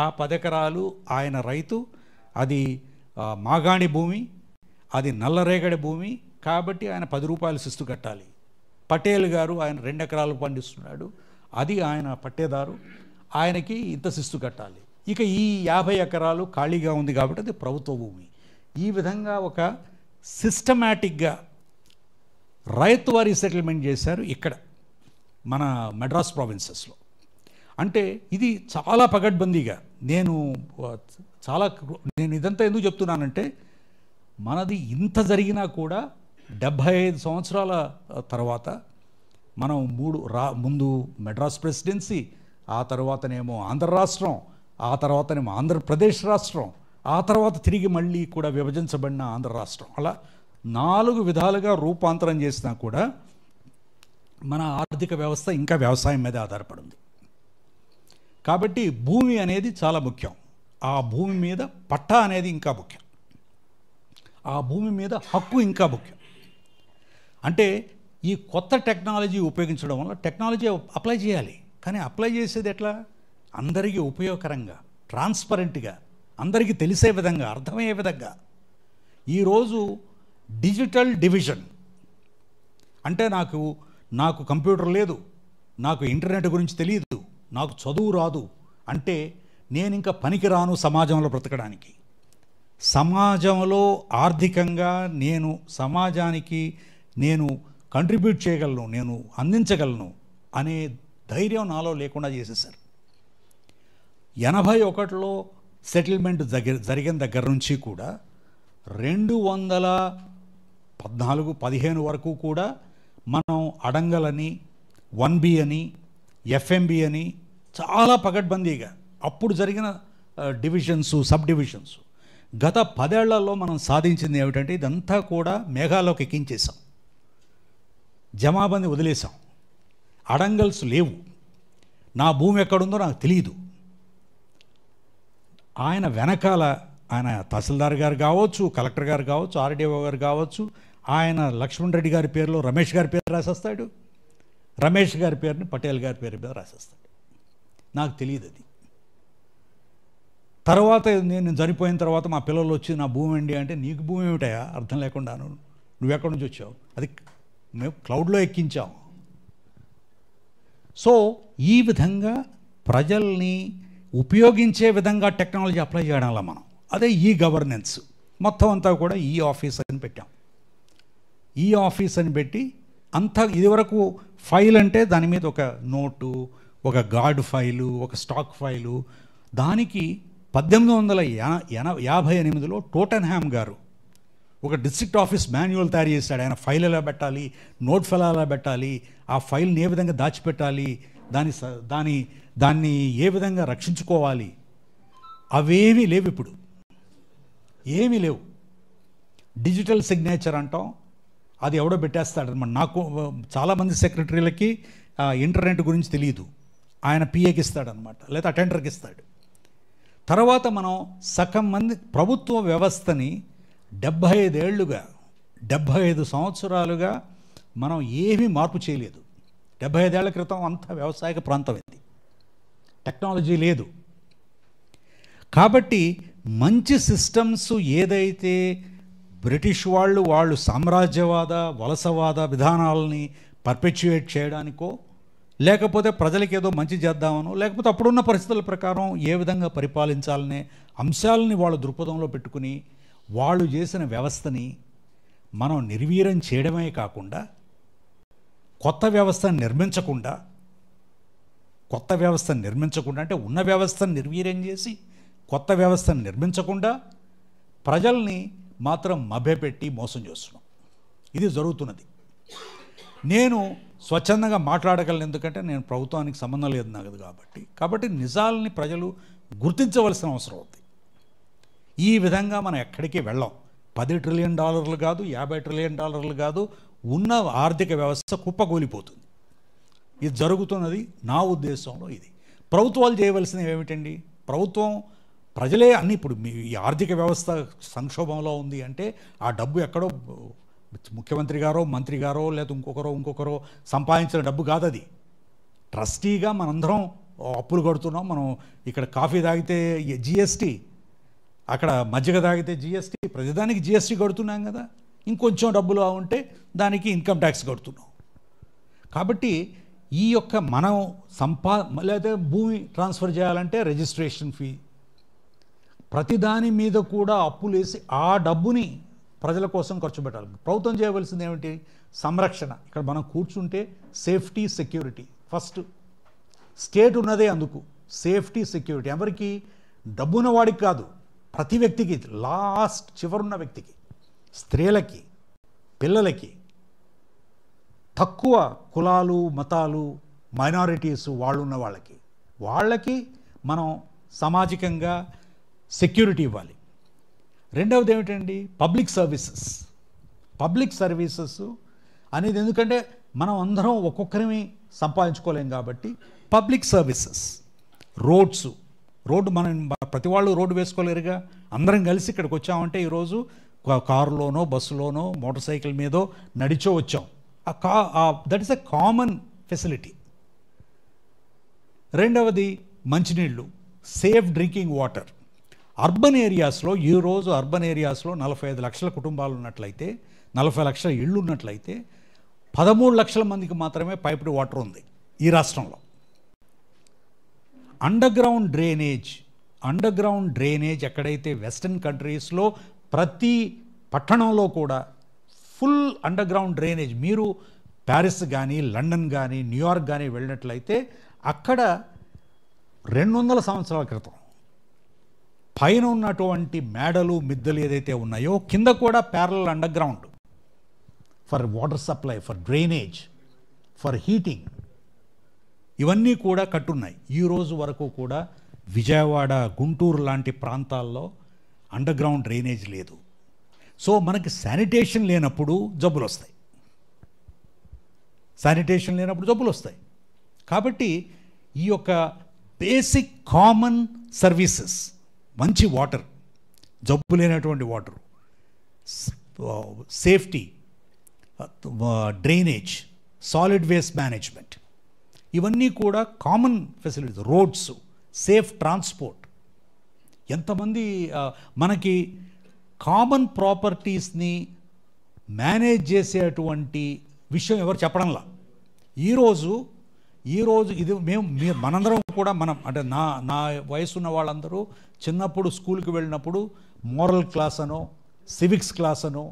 ఆ 10 ఎకరాలు ఆయన రైతు, అది మాగాణి భూమి, అది నల్లరేగడి భూమి కాబట్టి ఆయన 10 రూపాయలు శిస్తు కట్టాలి. పటేల్ గారు ఆయన 2 ఎకరాలు పండిస్తున్నాడు, అది ఆయన పట్టేదారు, ఆయనకి ఇంత శిస్తు కట్టాలి. ఇక ఈ 50 ఎకరాలు ఖాళీగా ఉంది కాబట్టి అది ప్రభుత్వ భూమి. ఈ విధంగా ఒక సిస్టమేటిక్గా రైతువారీ సెటిల్మెంట్ చేశారు ఇక్కడ మన మెడ్రాస్ ప్రావిన్సెస్లో. అంటే ఇది చాలా పగడ్బందీగా నేను ఇదంతా ఎందుకు చెప్తున్నానంటే మనది ఇంత జరిగినా కూడా 75 సంవత్సరాల తర్వాత మనం ముందు మెడ్రాస్ ప్రెసిడెన్సీ, ఆ తర్వాతనేమో ఆంధ్ర రాష్ట్రం, ఆ తర్వాతనేమో ఆంధ్రప్రదేశ్ రాష్ట్రం, ఆ తర్వాత తిరిగి మళ్ళీ కూడా విభజించబడిన ఆంధ్ర రాష్ట్రం, అలా 4 విధాలుగా రూపాంతరం చేసినా కూడా మన ఆర్థిక వ్యవస్థ ఇంకా వ్యవసాయం మీద ఆధారపడింది. కాబట్టి భూమి అనేది చాలా ముఖ్యం. ఆ భూమి మీద పట్టా అనేది ఇంకా ముఖ్యం, ఆ భూమి మీద హక్కు ఇంకా ముఖ్యం. అంటే ఈ కొత్త టెక్నాలజీ ఉపయోగించడం వల్ల టెక్నాలజీ అప్లై చేయాలి, కానీ అప్లై చేసేది ఎట్లా? అందరికీ ఉపయోగకరంగా, ట్రాన్స్పరెంట్గా, అందరికీ తెలిసే విధంగా, అర్థమయ్యే విధంగా. ఈరోజు డిజిటల్ డివిజన్ అంటే నాకు కంప్యూటర్ లేదు, నాకు ఇంటర్నెట్ గురించి తెలియదు, నాకు చదువు రాదు అంటే నేను ఇంకా పనికిరాను సమాజంలో బ్రతకడానికి. సమాజంలో ఆర్థికంగా నేను సమాజానికి కంట్రిబ్యూట్ చేయగలను, నేను అందించగలను అనే ధైర్యం నాలో లేకుండా చేసేసారు. 81లో సెటిల్మెంట్ జరిగిన దగ్గర నుంచి కూడా 214-15 వరకు కూడా మనం అడంగలని, 1B అని, FMB అని చాలా పగడ్బందీగా అప్పుడు జరిగిన డివిజన్స్, సబ్ డివిజన్స్. గత 10 ఏళ్లలో మనం సాధించింది ఏమిటంటే ఇదంతా కూడా మేఘాల్లోకి ఎక్కించేసాం, జమాబందీ వదిలేసాం, అడంగల్స్ లేవు, నా భూమి ఎక్కడుందో నాకు తెలియదు. ఆయన వెనకాల ఆయన తహసీల్దార్ గారు కావచ్చు, కలెక్టర్ గారు కావచ్చు, ఆర్డీఓ గారు కావచ్చు, ఆయన లక్ష్మణ్ రెడ్డి గారి పేరులో రమేష్ గారి పేరు రాసేస్తాడు, రమేష్ గారి పేరుని పటేల్ గారి పేరు మీద రాసేస్తాడు. నాకు తెలియదు అది. తర్వాత నేను చనిపోయిన తర్వాత మా పిల్లలు వచ్చి నా భూమి అండి అంటే, నీకు భూమి ఏమిటాయా అర్థం లేకుండాను, నువ్వెక్కడి నుంచి వచ్చావు, అది మేము క్లౌడ్లో ఎక్కించాం. సో ఈ విధంగా ప్రజల్ని ఉపయోగించే విధంగా టెక్నాలజీ అప్లై చేయడంలో మనం, అదే ఈ గవర్నెన్స్ మొత్తం అంతా కూడా ఈ ఆఫీస్ అని పెట్టాం. ఈ ఆఫీస్ అని పెట్టి అంతా ఇదివరకు ఫైల్ అంటే దాని మీద ఒక నోటు, ఒక గార్డ్ ఫైలు, ఒక స్టాక్ ఫైలు. దానికి 1858లో టోటెన్హామ్ గారు ఒక డిస్ట్రిక్ట్ ఆఫీస్ మాన్యువల్ తయారు చేశాడు. ఆయన ఫైల్ ఎలా పెట్టాలి, నోట్ ఫైల్ ఎలా పెట్టాలి, ఆ ఫైల్ని ఏ విధంగా దాచిపెట్టాలి, దాన్ని ఏ విధంగా రక్షించుకోవాలి, అవేమీ లేవు. ఇప్పుడు ఏమీ లేవు. డిజిటల్ సిగ్నేచర్ అంటాం, అది ఎవడో పెట్టేస్తాడనమాట. నాకు చాలామంది సెక్రటరీలకి ఇంటర్నెట్ గురించి తెలియదు, ఆయన పిఏకి ఇస్తాడనమాట, లేదా అటెండర్కి ఇస్తాడు. తర్వాత మనం సగం మంది ప్రభుత్వ వ్యవస్థని 75 సంవత్సరాలుగా మనం ఏమీ మార్పు చేయలేదు. 75 ఏళ్ల క్రితం అంతా వ్యవసాయక ప్రాంతం ఇది, టెక్నాలజీ లేదు. కాబట్టి మంచి సిస్టమ్స్ ఏదైతే బ్రిటిష్ వాళ్ళు సామ్రాజ్యవాద వలసవాద విధానాలని పర్పెచ్యుయేట్ చేయడానికో, లేకపోతే ప్రజలకి ఏదో మంచి చేద్దామనో, లేకపోతే అప్పుడున్న పరిస్థితుల ప్రకారం ఏ విధంగా పరిపాలించాలనే అంశాలని వాళ్ళ దృక్పథంలో పెట్టుకుని వాళ్ళు చేసిన వ్యవస్థని మనం నిర్వీర్యం చేయడమే కాకుండా, కొత్త వ్యవస్థను నిర్మించకుండా అంటే ఉన్న వ్యవస్థను నిర్వీర్యం చేసి కొత్త వ్యవస్థను నిర్మించకుండా ప్రజల్ని మాత్రం మభ్యపెట్టి మోసం చేస్తున్నాం. ఇది జరుగుతున్నది. నేను స్వచ్ఛందంగా మాట్లాడగలను, ఎందుకంటే నేను ప్రభుత్వానికి సంబంధం లేదు నాకు కాబట్టి నిజాలని ప్రజలు గుర్తించవలసిన అవసరం ఉంది. ఈ విధంగా మనం ఎక్కడికి వెళ్ళాం. $10 ట్రిలియన్ కాదు, $50 ట్రిలియన్ కాదు, ఉన్న ఆర్థిక వ్యవస్థ కుప్పకూలిపోతుంది. ఇది జరుగుతున్నది. నా ఉద్దేశంలో ఇది ప్రభుత్వాలు చేయవలసినవి ఏమిటండి? ప్రభుత్వం ప్రజలే అన్ని, ఇప్పుడు ఈ ఆర్థిక వ్యవస్థ సంక్షోభంలో ఉంది అంటే ఆ డబ్బు ఎక్కడో ముఖ్యమంత్రి గారో మంత్రి గారో లేదా ఇంకొకరో సంపాదించిన డబ్బు కాదు. అది ట్రస్టీగా మనందరం అప్పులు కడుతున్నాం. మనం ఇక్కడ కాఫీ తాగితే జిఎస్టీ, అక్కడ మజ్జిగ తాగితే జిఎస్టీ, ప్రతిదానికి జిఎస్టీ కడుతున్నాం కదా. ఇంకొంచెం డబ్బులు ఉంటే దానికి ఇన్కమ్ ట్యాక్స్ కడుతున్నాం. కాబట్టి ఈ యొక్క మనం లేదా భూమి ట్రాన్స్ఫర్ చేయాలంటే రిజిస్ట్రేషన్ ఫీ, ప్రతిదాని మీద కూడా అప్పులు వేసి ఆ డబ్బుని ప్రజల కోసం ఖర్చు పెట్టాలి. ప్రభుత్వం చేయవలసింది ఏమిటి? సంరక్షణ. ఇక్కడ మనం కూర్చుంటే సేఫ్టీ సెక్యూరిటీ ఫస్ట్. స్టేట్ ఉన్నదే అందుకు, సేఫ్టీ సెక్యూరిటీ. ఎవరికి? డబ్బున్న వాడికి కాదు, ప్రతి వ్యక్తికి, లాస్ట్ చివరున్న వ్యక్తికి, స్త్రీలకి, పిల్లలకి, తక్కువ కులాలు మతాలు మైనారిటీస్ వాళ్ళున్న వాళ్ళకి మనం సామాజికంగా సెక్యూరిటీ ఇవ్వాలి. రెండవది ఏమిటండి? పబ్లిక్ సర్వీసెస్ అనేది, ఎందుకంటే మనం అందరం ఒక్కొక్కరిని సంపాదించుకోలేం కాబట్టి పబ్లిక్ సర్వీసెస్, రోడ్డు మనం ప్రతి వాళ్ళు రోడ్డు వేసుకోలేరుగా. అందరం కలిసి ఇక్కడికి వచ్చామంటే ఈరోజు కారులోనో బస్సులోనో మోటార్ సైకిల్ మీదో నడిచో వచ్చాం. That is a common facility. రెండవది మంచినీళ్ళు, సేఫ్ డ్రింకింగ్ వాటర్. అర్బన్ ఏరియాస్లో 45 లక్షల కుటుంబాలు ఉన్నట్లయితే, 40 లక్షల ఇళ్ళు ఉన్నట్లయితే 13 లక్షల మందికి మాత్రమే పైప్డ్ వాటర్ ఉంది ఈ రాష్ట్రంలో. అండర్ గ్రౌండ్ డ్రైనేజ్ ఎక్కడైతే వెస్టర్న్ కంట్రీస్లో ప్రతి పట్టణంలో కూడా ఫుల్ అండర్ గ్రౌండ్ డ్రైనేజ్. మీరు ప్యారిస్ కానీ లండన్ కానీ న్యూయార్క్ కానీ వెళ్ళినట్లయితే అక్కడ 200 సంవత్సరాల క్రితం పైన ఉన్నటువంటి మేడలు మిద్దెలు ఏదైతే ఉన్నాయో కింద కూడా parallel under ground for water supply, for drainage, for heating, ఇవన్నీ కూడా కట్టున్నాయి. ఈ రోజు వరకు కూడా విజయవాడ, గుంటూరు లాంటి ప్రాంతాల్లో అండర్ గ్రౌండ్ డ్రైనేజ్ లేదు. సో మనకి శానిటేషన్ లేనప్పుడు జబ్బులు వస్తాయి. కాబట్టి ఈ యొక్క బేసిక్ కామన్ సర్వీసెస్, మంచి వాటర్, జబ్బు లేనటువంటి water, safety, drainage, solid waste management, ఇవన్నీ కూడా common facilities. Roads, safe transport, ఎంతమంది మనకి కామన్ ప్రాపర్టీస్ని మేనేజ్ చేసేటువంటి విషయం ఎవరు చెప్పడంలా. ఈరోజు ఇది మనందరం కూడా అంటే నా వయసున్న వాళ్ళందరూ చిన్నప్పుడు స్కూల్కి వెళ్ళినప్పుడు మోరల్ క్లాస్ అనో సివిక్స్ క్లాస్ అనో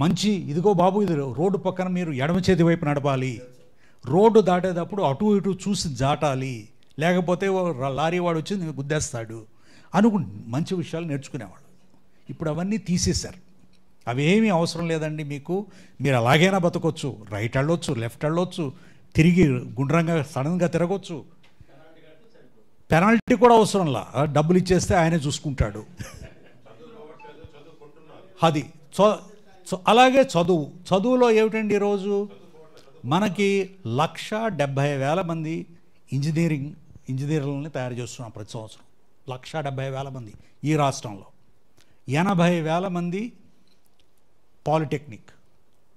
మంచి ఇదిగో బాబు ఇది రోడ్డు పక్కన మీరు ఎడమ చేతి వైపు నడపాలి, రోడ్డు దాటేటప్పుడు అటు ఇటు చూసి దాటాలి, లేకపోతే లారీ వాడు వచ్చి గుద్దేస్తాడు మంచి విషయాలు నేర్చుకునేవాళ్ళు. ఇప్పుడు అవన్నీ తీసేశారు. అవేమీ అవసరం లేదండి, మీరు అలాగైనా బతకొచ్చు, రైట్ వెళ్ళొచ్చు, లెఫ్ట్ వెళ్ళొచ్చు, తిరిగి గుండ్రంగా సడన్గా తిరగొచ్చు, పెనాల్టీ కూడా అవసరంలా, డబ్బులు ఇచ్చేస్తే ఆయనే చూసుకుంటాడు. అది అలాగే చదువులో ఏమిటండి ఈరోజు మనకి 1,70,000 మంది ఇంజనీర్లని తయారు చేస్తున్నాం ప్రతి సంవత్సరం. 1,70,000 మంది ఈ రాష్ట్రంలో, 80,000 మంది పాలిటెక్నిక్,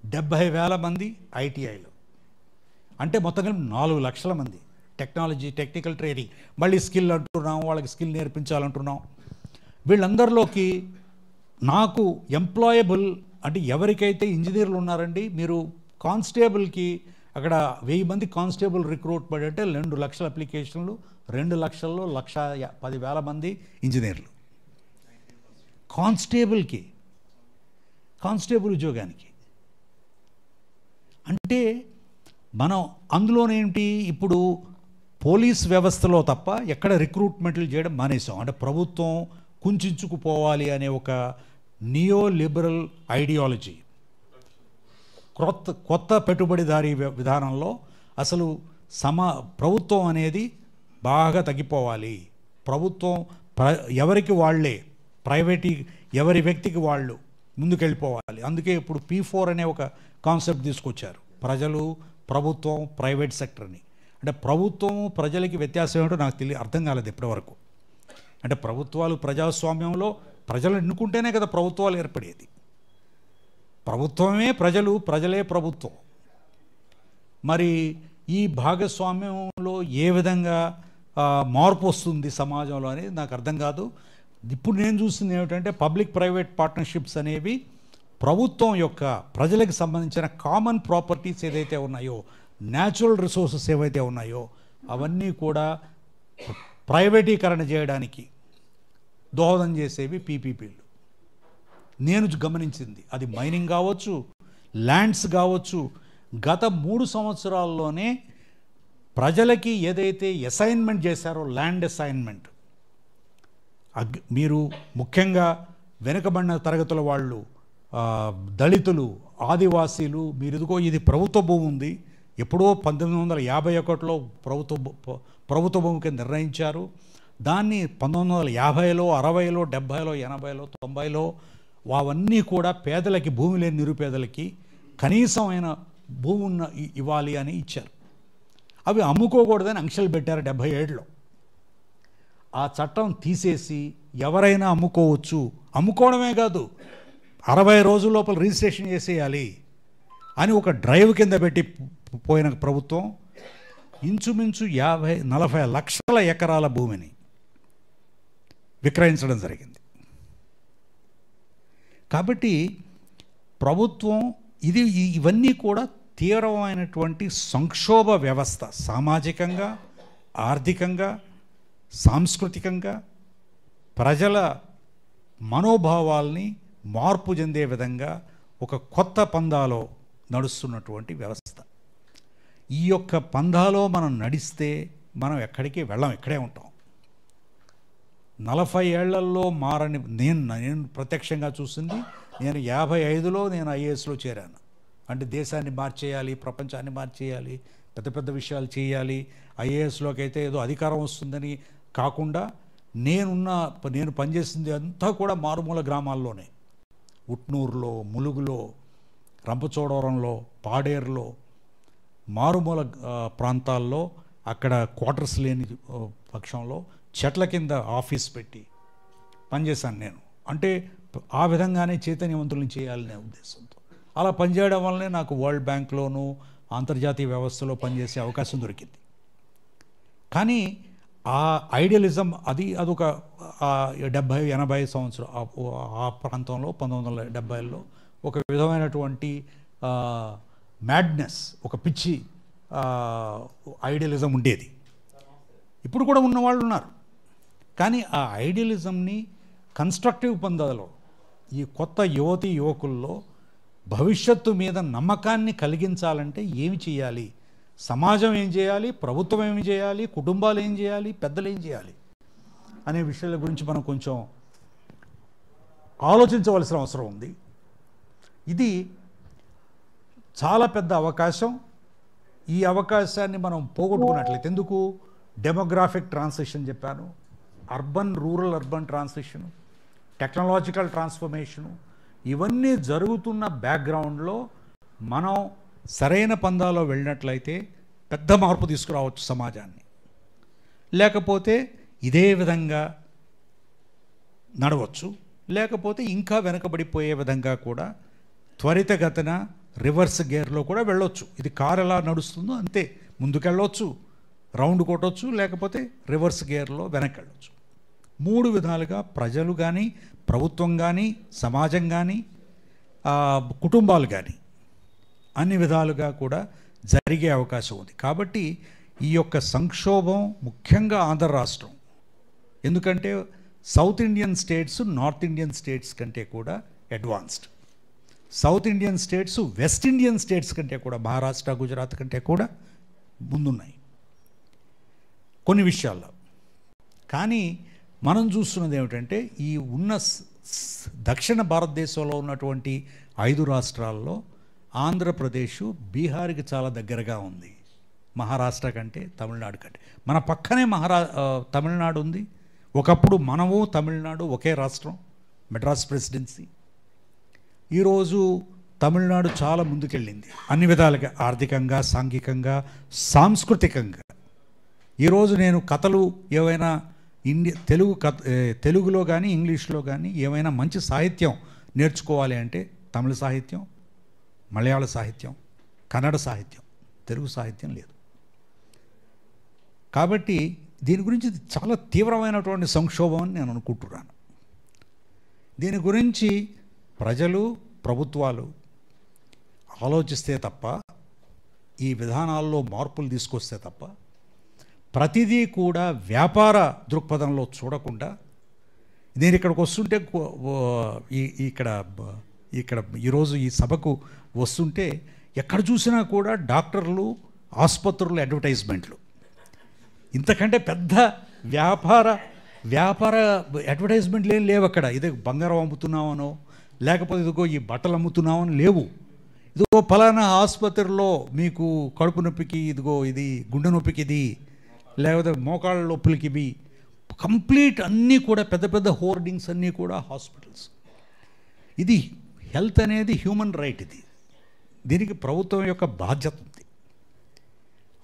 70,000 మంది ఐటీఐలో, అంటే మొత్తం 4 లక్షల మంది టెక్నాలజీ టెక్నికల్ ట్రైనింగ్, మళ్ళీ స్కిల్ అంటున్నాం, వాళ్ళకి స్కిల్ నేర్పించాలంటున్నాం. వీళ్ళందరిలోకి నాకు ఎంప్లాయబుల్ అంటే ఎవరికైతే ఇంజనీర్లు ఉన్నారండి, మీరు కానిస్టేబుల్కి అక్కడ 1000 మంది కానిస్టేబుల్ రిక్రూట్ పడంటే 2 లక్షల అప్లికేషన్లు, 2 లక్షల్లో 1,10,000 మంది ఇంజనీర్లు కానిస్టేబుల్ ఉద్యోగానికి. అంటే మనం అందులోనేంటి ఇప్పుడు పోలీస్ వ్యవస్థలో తప్ప ఎక్కడ రిక్రూట్మెంట్లు చేయడం మానేసాం. అంటే ప్రభుత్వం కుంచుకుపోవాలి అనే ఒక నియో లిబరల్ ఐడియాలజీ, కొత్త పెట్టుబడిదారీ విధానంలో అసలు ప్రభుత్వం అనేది బాగా తగ్గిపోవాలి. ప్రభుత్వం ఎవరికి వాళ్ళే, ఎవరి వ్యక్తికి వాళ్ళు ముందుకెళ్ళిపోవాలి. అందుకే ఇప్పుడు P4 అనే ఒక కాన్సెప్ట్ తీసుకొచ్చారు, ప్రజలు, ప్రభుత్వం, ప్రైవేట్ సెక్టర్ని. అంటే ప్రభుత్వం ప్రజలకి వ్యత్యాసం ఏమిటో నాకు అర్థం కాలేదు ఇప్పటివరకు. అంటే ప్రభుత్వాలు ప్రజాస్వామ్యంలో ప్రజలు ఎన్నుకుంటేనే కదా ప్రభుత్వాలు ఏర్పడేది. ప్రభుత్వమే ప్రజలు, ప్రజలే ప్రభుత్వం. మరి ఈ భాగస్వామ్యంలో ఏ విధంగా మార్పు వస్తుంది సమాజంలో అనేది నాకు అర్థం కాదు. ఇప్పుడు నేను చూస్తుంది ఏమిటంటే పబ్లిక్ ప్రైవేట్ పార్ట్నర్షిప్స్ అనేవి ప్రభుత్వం యొక్క ప్రజలకు సంబంధించిన కామన్ ప్రాపర్టీస్ ఏదైతే ఉన్నాయో, న్యాచురల్ రిసోర్సెస్ ఏవైతే ఉన్నాయో అవన్నీ కూడా ప్రైవేటీకరణ చేయడానికి దోహదం చేసేవి పీపీపీలు. నేను గమనించింది అది మైనింగ్ కావచ్చు, ల్యాండ్స్ కావచ్చు. గత 3 సంవత్సరాల్లోనే ప్రజలకి ఏదైతే అసైన్మెంట్ చేశారో, ల్యాండ్ అసైన్మెంట్, మీరు ముఖ్యంగా వెనుకబడిన తరగతుల వాళ్ళు, దళితులు, ఆదివాసీలు, మీరు ఇదిగో ఇది ప్రభుత్వ భూమి ఉంది, ఎప్పుడో 1951లో ప్రభుత్వ భూమి కింద నిర్ణయించారు. దాన్ని 1950లో, 60లో, 70లో, 80లో, 90లో అవన్నీ కూడా పేదలకి, భూమి లేని నిరుపేదలకి కనీసమైన భూమి ఇవ్వాలి అని ఇచ్చారు. అవి అమ్ముకోకూడదని ఆంక్షలు పెట్టారు 77లో. ఆ చట్టం తీసేసి ఎవరైనా అమ్ముకోవచ్చు, అమ్ముకోవడమే కాదు 60 రోజుల లోపల రిజిస్ట్రేషన్ చేసేయాలి అని ఒక డ్రైవ్ కింద పెట్టి పోయిన ప్రభుత్వం ఇంచుమించు 40 లక్షల ఎకరాల భూమిని విక్రయించడం జరిగింది. కాబట్టి ప్రభుత్వం ఇవన్నీ కూడా తీవ్రమైనటువంటి సంక్షోభ వ్యవస్థ, సామాజికంగా, ఆర్థికంగా, సాంస్కృతికంగా ప్రజల మనోభావాల్ని మార్పు చెందే విధంగా ఒక కొత్త పందాలో నడుస్తున్నటువంటి వ్యవస్థ. ఈ యొక్క పందాలో మనం నడిస్తే మనం ఎక్కడికి వెళ్ళం, ఇక్కడే ఉంటాం. 40 ఏళ్లలో మారని నేను ప్రత్యక్షంగా చూసింది. నేను 55లో నేను ఐఏఎస్లో చేరాను. అంటే దేశాన్ని మార్చేయాలి, ప్రపంచాన్ని మార్చేయాలి, పెద్ద పెద్ద విషయాలు చేయాలి, ఐఏఎస్లోకి అయితే ఏదో అధికారం వస్తుందని కాకుండా నేను పనిచేసింది అంతా కూడా మారుమూల గ్రామాల్లోనే, ఉట్నూరులో, ములుగులో, రంపచోడవరంలో, పాడేరులో, మారుమూల ప్రాంతాల్లో అక్కడ క్వార్టర్స్ లేని పక్షంలో చెట్ల కింద ఆఫీస్ పెట్టి పనిచేశాను నేను. అంటే ఆ విధంగానే చైతన్యవంతులను చేయాలనే ఉద్దేశంతో అలా పనిచేయడం వల్లనే నాకు వరల్డ్ బ్యాంక్లోనూ అంతర్జాతీయ వ్యవస్థలో పనిచేసే అవకాశం దొరికింది. కానీ ఆ ఐడియలిజం అదొక 70-80 సంవత్సరం ఆ ప్రాంతంలో 1970ల్లో ఒక విధమైనటువంటి మ్యాడ్నెస్, ఒక పిచ్చి ఐడియలిజం ఉండేది. ఇప్పుడు కూడా ఉన్నవాళ్ళు ఉన్నారు. కానీ ఆ ఐడియలిజంని కన్స్ట్రక్టివ్ పందాలో ఈ కొత్త యువతీ యువకుల్లో భవిష్యత్తు మీద నమ్మకాన్ని కలిగించాలంటే ఏమి చేయాలి, సమాజం ఏం చేయాలి, ప్రభుత్వం ఏమి చేయాలి, కుటుంబాలు ఏం చేయాలి, పెద్దలు ఏం చేయాలి అనే విషయాల గురించి మనం కొంచెం ఆలోచించవలసిన అవసరం ఉంది. ఇది చాలా పెద్ద అవకాశం. ఈ అవకాశాన్ని మనం పోగొట్టుకున్నట్లయితే, ఎందుకు డెమోగ్రాఫిక్ ట్రాన్సిషన్ చెప్పాను, rural urban transition, technological transformation, ఇవన్నీ జరుగుతున్న బ్యాక్గ్రౌండ్లో మనం సరైన పందాలో వెళ్ళినట్లయితే పెద్ద మార్పు తీసుకురావచ్చు సమాజాన్ని. లేకపోతే ఇదే విధంగా నడవచ్చు, లేకపోతే ఇంకా వెనకబడిపోయే విధంగా కూడా త్వరితగతిన రివర్స్ గేర్లో కూడా వెళ్ళొచ్చు. ఇది కారు ఎలా నడుస్తుందో అంతే, ముందుకెళ్ళొచ్చు, రౌండ్ కొట్టవచ్చు, లేకపోతే రివర్స్ గేర్లో వెనక్కి వెళ్ళొచ్చు. 3 విధాలుగా ప్రజలు కానీ, ప్రభుత్వం కానీ, సమాజం కానీ, కుటుంబాలు కానీ అన్ని విధాలుగా కూడా జరిగే అవకాశం ఉంది. కాబట్టి ఈ యొక్క సంక్షోభం ముఖ్యంగా ఆంధ్ర రాష్ట్రం, ఎందుకంటే south Indian states north Indian states కంటే కూడా advanced, south Indian states west Indian states కంటే కూడా, మహారాష్ట్ర గుజరాత్ కంటే కూడా ముందున్నాయి కొన్ని విషయాల్లో. కానీ మనం చూస్తున్నది ఏమిటంటే, ఈ ఉన్న దక్షిణ భారతదేశంలో ఉన్నటువంటి 5 రాష్ట్రాల్లో ఆంధ్రప్రదేశ్ బీహార్కి చాలా దగ్గరగా ఉంది, మహారాష్ట్ర కంటే, తమిళనాడు కంటే. మన పక్కనే తమిళనాడు ఉంది. ఒకప్పుడు మనము తమిళనాడు ఒకే రాష్ట్రం, మెడ్రాస్ ప్రెసిడెన్సీ. ఈరోజు తమిళనాడు చాలా ముందుకెళ్ళింది అన్ని విధాలుగా, ఆర్థికంగా, సాంఘికంగా, సాంస్కృతికంగా. ఈరోజు నేను కథలు ఏవైనా తెలుగులో కానీ ఇంగ్లీష్లో కానీ ఏమైనా మంచి సాహిత్యం నేర్చుకోవాలి అంటే తమిళ సాహిత్యం, మలయాళ సాహిత్యం, కన్నడ సాహిత్యం, తెలుగు సాహిత్యం లేదు. కాబట్టి దీని గురించి చాలా తీవ్రమైనటువంటి సంక్షోభం అని నేను అనుకుంటున్నాను. దీని గురించి ప్రజలు, ప్రభుత్వాలు ఆలోచిస్తే తప్ప, ఈ విధానాల్లో మార్పులు తీసుకొస్తే తప్ప, ప్రతిదీ కూడా వ్యాపార దృక్పథంలో చూడకుండా, నేను ఇక్కడికి వస్తుంటే ఇక్కడ ఈరోజు ఈ సభకు వస్తుంటే ఎక్కడ చూసినా కూడా డాక్టర్లు, ఆసుపత్రులు అడ్వర్టైజ్మెంట్లు, ఇంతకంటే పెద్ద వ్యాపార అడ్వర్టైజ్మెంట్లు ఏం లేవు అక్కడ. ఇదే బంగారం అమ్ముతున్నామనో, లేకపోతే ఇదిగో ఈ బట్టలు అమ్ముతున్నామని లేవు. ఇదిగో ఫలానా ఆసుపత్రిలో మీకు కడుపు నొప్పికి ఇదిగో ఇది, గుండె నొప్పికి ఇది, లేకపోతే మోకాళ్ళ నొప్పులకి ఇవి, కంప్లీట్ అన్నీ కూడా పెద్ద పెద్ద హోర్డింగ్స్ అన్నీ కూడా హాస్పిటల్స్. ఇది హెల్త్ అనేది హ్యూమన్ రైట్, దీనికి ప్రభుత్వం యొక్క బాధ్యత ఉంది.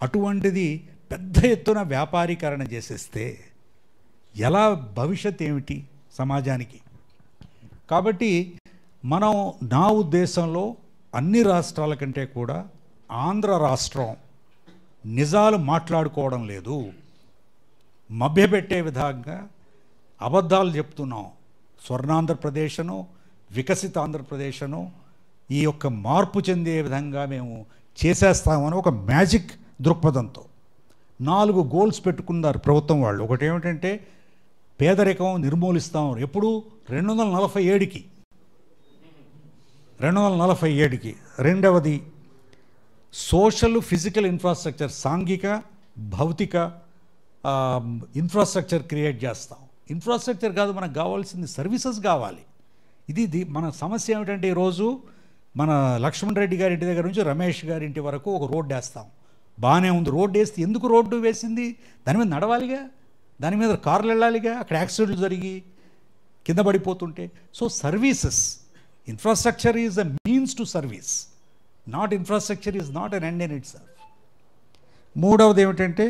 అటువంటిది పెద్ద ఎత్తున వ్యాపారీకరణ చేసేస్తే ఎలా, భవిష్యత్ ఏమిటి సమాజానికి? కాబట్టి మనం, నా ఉద్దేశంలో అన్ని రాష్ట్రాల కంటే కూడా ఆంధ్ర రాష్ట్రం నిజాలు మాట్లాడుకోవడం లేదు, మభ్యపెట్టే విధంగా అబద్ధాలు చెప్తున్నాం. స్వర్ణాంధ్రప్రదేశను, వికసిత ఆంధ్రప్రదేశను ఈ యొక్క మార్పు చెందే విధంగా మేము చేసేస్తామని ఒక మ్యాజిక్ దృక్పథంతో 4 గోల్స్ పెట్టుకున్నారు ప్రభుత్వం వాళ్ళు. ఒకటి ఏమిటంటే పేదరికం నిర్మూలిస్తాం, ఎప్పుడు 247కి. రెండవది సోషల్ ఫిజికల్ ఇన్ఫ్రాస్ట్రక్చర్, సాంఘిక భౌతిక ఇన్ఫ్రాస్ట్రక్చర్ క్రియేట్ చేస్తాం. ఇన్ఫ్రాస్ట్రక్చర్ కాదు, మనకు కావాల్సింది సర్వీసెస్ కావాలి. ఇది మన సమస్య ఏమిటంటే, ఈరోజు మన లక్ష్మణ్ రెడ్డి గారి ఇంటి దగ్గర నుంచి రమేష్ గారి ఇంటి వరకు ఒక రోడ్డు వేస్తాం, బాగానే ఉంది. రోడ్డు వేస్తే ఎందుకు రోడ్డు వేసింది? దాని మీద నడవాలిగా, దాని మీద కార్లు వెళ్ళాలిగా, అక్కడ యాక్సిడెంట్లు జరిగి కింద పడిపోతుంటే. So services, infrastructure is a means to service, not infrastructure is not an end in itself. మూడవది ఏమిటంటే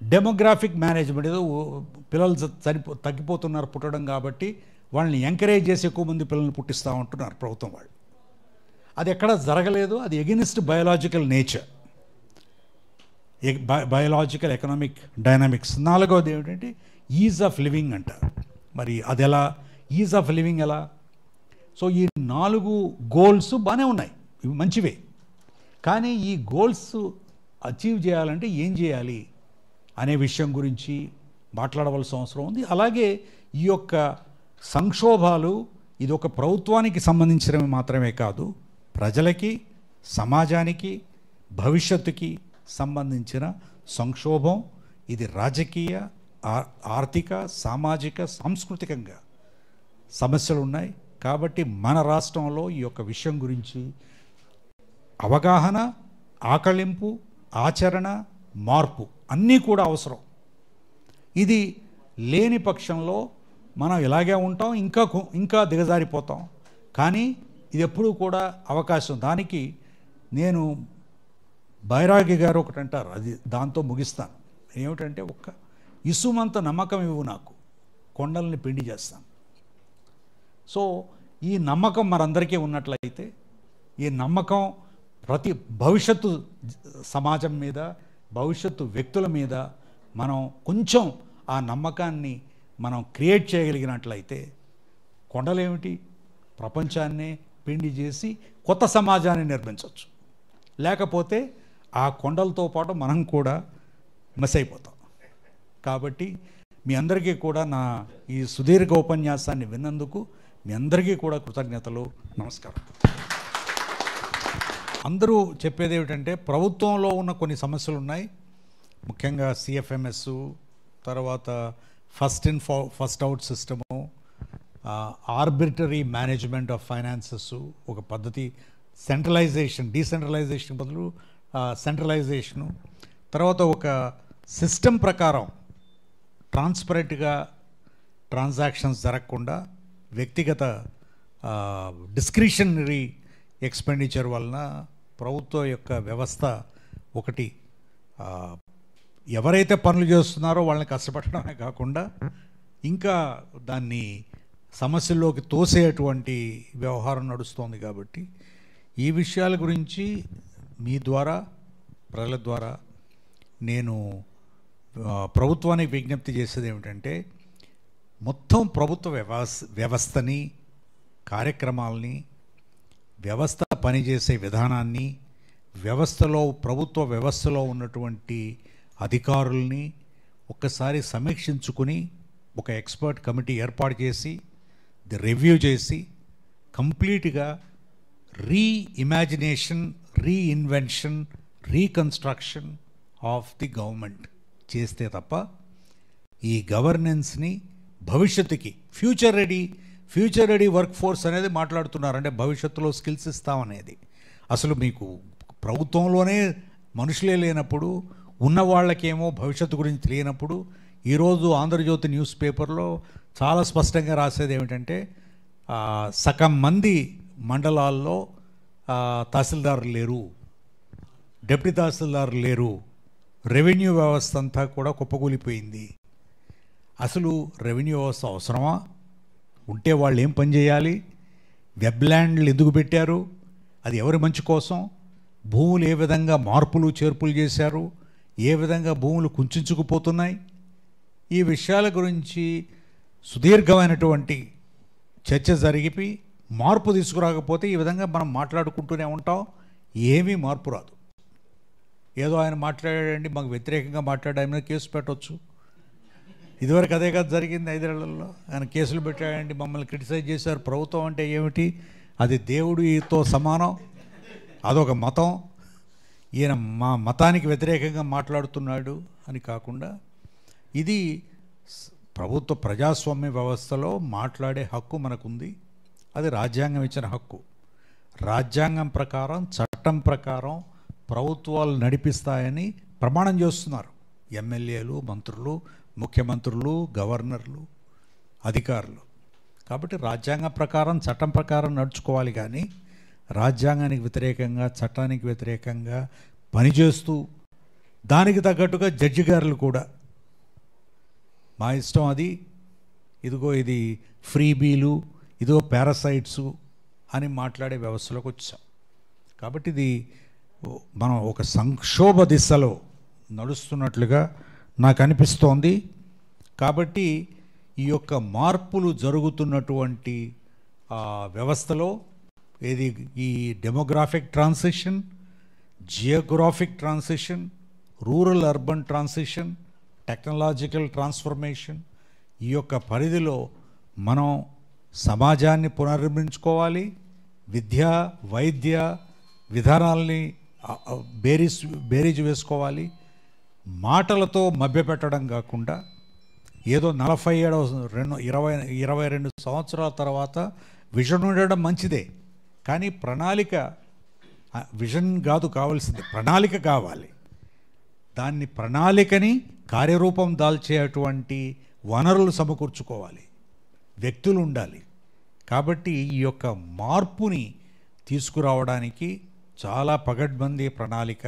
డెమోగ్రాఫిక్ మేనేజ్మెంట్. ఏదో పిల్లలు తగ్గిపోతున్నారు పుట్టడం, కాబట్టి వాళ్ళని ఎంకరేజ్ చేసి ఎక్కువ మంది పిల్లల్ని పుట్టిస్తూ ఉంటున్నారు ప్రభుత్వం వాళ్ళు. అది ఎక్కడ జరగలేదు, అది against biological nature. Biological economic dynamics. నాలుగవది ఏమిటంటే ఈజ్ ఆఫ్ లివింగ్ అంటారు. మరి అది ఎలా, ఈజ్ ఆఫ్ లివింగ్ ఎలా? సో ఈ 4 గోల్స్ బాగానే ఉన్నాయి, ఇవి మంచివే. కానీ ఈ గోల్స్ అచీవ్ చేయాలంటే ఏం చేయాలి అనే విషయం గురించి మాట్లాడవలసిన అవసరం ఉంది. అలాగే ఈ యొక్క సంక్షోభాలు ఇది ఒక ప్రభుత్వానికి సంబంధించినవి మాత్రమే కాదు, ప్రజలకి, సమాజానికి, భవిష్యత్తుకి సంబంధించిన సంక్షోభం. ఇది రాజకీయ, ఆర్థిక, సామాజిక, సాంస్కృతికంగా సమస్యలు ఉన్నాయి. కాబట్టి మన రాష్ట్రంలో ఈ యొక్క విషయం గురించి అవగాహన, ఆకళింపు, ఆచరణ, మార్పు అన్నీ కూడా అవసరం. ఇది లేని పక్షంలో మనం ఇలాగే ఉంటాం, ఇంకా దిగజారిపోతాం. కానీ ఇది ఎప్పుడూ కూడా అవకాశం. దానికి నేను బైరాగి గారు ఒకటి అంటారు, అది దాంతో ముగిస్తాను. ఏమిటంటే, ఒక్క ఇసుమంత నమ్మకం ఇవ్వు నాకు, కొండల్ని పిండి చేస్తాను. సో ఈ నమ్మకం మనందరికీ ఉన్నట్లయితే, ఈ నమ్మకం ప్రతి భవిష్యత్తు సమాజం మీద, భవిష్యత్తు వ్యక్తుల మీద మనం కొంచెం ఆ నమ్మకాన్ని మనం క్రియేట్ చేయగలిగినట్లయితే, కొండలేమిటి, ప్రపంచాన్నే పిండి చేసి కొత్త సమాజాన్ని నిర్మించవచ్చు. లేకపోతే ఆ కొండలతో పాటు మనం కూడా మిస్ అయిపోతాం. కాబట్టి మీ అందరికీ కూడా నా ఈ సుదీర్ఘ ఉపన్యాసాన్ని విన్నందుకు మీ అందరికీ కూడా కృతజ్ఞతలు, నమస్కారం. అందరూ చెప్పేది ఏమిటంటే, ప్రభుత్వంలో ఉన్న కొన్ని సమస్యలు ఉన్నాయి, ముఖ్యంగా సిఎఫ్ఎంఎస్, తర్వాత first out system, arbitrary management of finances ఒక పద్ధతి, సెంట్రలైజేషన్, డీసెంట్రలైజేషన్ బదులు సెంట్రలైజేషను, తర్వాత ఒక సిస్టమ్ ప్రకారం ట్రాన్స్పరెంట్గా ట్రాన్సాక్షన్స్ జరగకుండా వ్యక్తిగత డిస్క్రిషనరీ ఎక్స్పెండిచర్ వలన ప్రభుత్వం యొక్క వ్యవస్థ ఒకటి ఎవరైతే పనులు చేస్తున్నారో వాళ్ళని కష్టపడడమే కాకుండా ఇంకా దాన్ని సమస్యల్లోకి తోసేటువంటి వ్యవహారం నడుస్తోంది. కాబట్టి ఈ విషయాల గురించి మీ ద్వారా, ప్రజల ద్వారా నేను ప్రభుత్వానికి విజ్ఞప్తి చేసేది ఏమిటంటే, మొత్తం ప్రభుత్వ వ్యవస్థని, కార్యక్రమాలని, వ్యవస్థ పనిచేసే విధానాన్ని, ప్రభుత్వ వ్యవస్థలో ఉన్నటువంటి అధికారుల్ని ఒక్కసారి సమీక్షించుకుని ఒక ఎక్స్పర్ట్ కమిటీ ఏర్పాటు చేసి రివ్యూ చేసి కంప్లీట్గా reimagination, reinvention, reconstruction of the government చేస్తే తప్ప ఈ గవర్నెన్స్ని భవిష్యత్తుకి ఫ్యూచర్ రెడీ వర్క్ ఫోర్స్ అనేది మాట్లాడుతున్నారు. అంటే భవిష్యత్తులో స్కిల్స్ ఇస్తామనేది. అసలు మీకు ప్రభుత్వంలోనే మనుషులే లేనప్పుడు, ఉన్న వాళ్ళకేమో భవిష్యత్తు గురించి తెలియనప్పుడు, ఈరోజు ఆంధ్రజ్యోతి న్యూస్ పేపర్లో చాలా స్పష్టంగా రాసేది ఏమిటంటే, సగం మంది మండలాల్లో తహసీల్దారులు లేరు, డిప్యూటీ తహసీల్దారులు లేరు, రెవెన్యూ వ్యవస్థ అంతా కూడా కుప్పకూలిపోయింది. అసలు రెవెన్యూ వ్యవస్థ అవసరమా? ఉంటే వాళ్ళు ఏం పని చేయాలి? వెబ్ల్యాండ్లు ఎందుకు పెట్టారు? అది ఎవరి మంచి కోసం? భూములు ఏ విధంగా మార్పులు చేర్పులు చేశారు? ఏ విధంగా భూములు కుంచుకుపోతున్నాయి? ఈ విషయాల గురించి సుదీర్ఘమైనటువంటి చర్చ జరిగి మార్పు తీసుకురాకపోతే ఈ విధంగా మనం మాట్లాడుకుంటూనే ఉంటాం, ఏమీ మార్పు రాదు. ఏదో ఆయన మాట్లాడాడండి, మాకు వ్యతిరేకంగా మాట్లాడామని కేసు పెట్టవచ్చు. ఇదివరకు అదే కదా జరిగింది 5 ఏళ్లలో. ఆయన కేసులు పెట్టాడండి, మమ్మల్ని క్రిటిసైజ్ చేశారు. ప్రభుత్వం అంటే ఏమిటి? అది దేవుడితో సమానం, అదొక మతం, ఈయన మా మతానికి వ్యతిరేకంగా మాట్లాడుతున్నాడు అని కాకుండా, ఇది ప్రభుత్వ ప్రజాస్వామ్య వ్యవస్థలో మాట్లాడే హక్కు మనకుంది. అది రాజ్యాంగం ఇచ్చిన హక్కు. రాజ్యాంగం ప్రకారం, చట్టం ప్రకారం ప్రభుత్వాలు నడిపిస్తాయని ప్రమాణం చేస్తున్నారు ఎమ్మెల్యేలు, మంత్రులు, ముఖ్యమంత్రులు, గవర్నర్లు, అధికారులు. కాబట్టి రాజ్యాంగం ప్రకారం, చట్టం ప్రకారం నడుచుకోవాలి. కానీ రాజ్యాంగానికి వ్యతిరేకంగా, చట్టానికి వ్యతిరేకంగా పనిచేస్తూ దానికి తగ్గట్టుగా జడ్జి గారులు కూడా మా ఇష్టం అది, ఇదిగో ఇది ఫ్రీబీలు, ఇదో పారాసైట్సు అని మాట్లాడే వ్యవస్థలోకి వచ్చాం. కాబట్టి ఇది మనం ఒక సంక్షోభ దిశలో నడుస్తున్నట్లుగా నాకు అనిపిస్తోంది. కాబట్టి ఈ యొక్క మార్పులు జరుగుతున్నటువంటి వ్యవస్థలో ఈ demographic transition, Geographic transition, rural urban transition, technological transformation, ఈ యొక్క పరిధిలో మనం సమాజాన్ని పునర్నిర్మించుకోవాలి. విద్య, వైద్య విధానాల్ని బేరీజు వేసుకోవాలి. మాటలతో మభ్యపెట్టడం కాకుండా ఏదో 22 సంవత్సరాల తర్వాత విజన్ ఉండడం మంచిదే, కానీ విజన్ కాదు కావాల్సింది, ప్రణాళిక కావాలి. ప్రణాళికని కార్యరూపం దాల్చేటువంటి వనరులు సమకూర్చుకోవాలి, వ్యక్తులు ఉండాలి. కాబట్టి ఈ యొక్క మార్పుని తీసుకురావడానికి చాలా పగడ్బందీ ప్రణాళిక,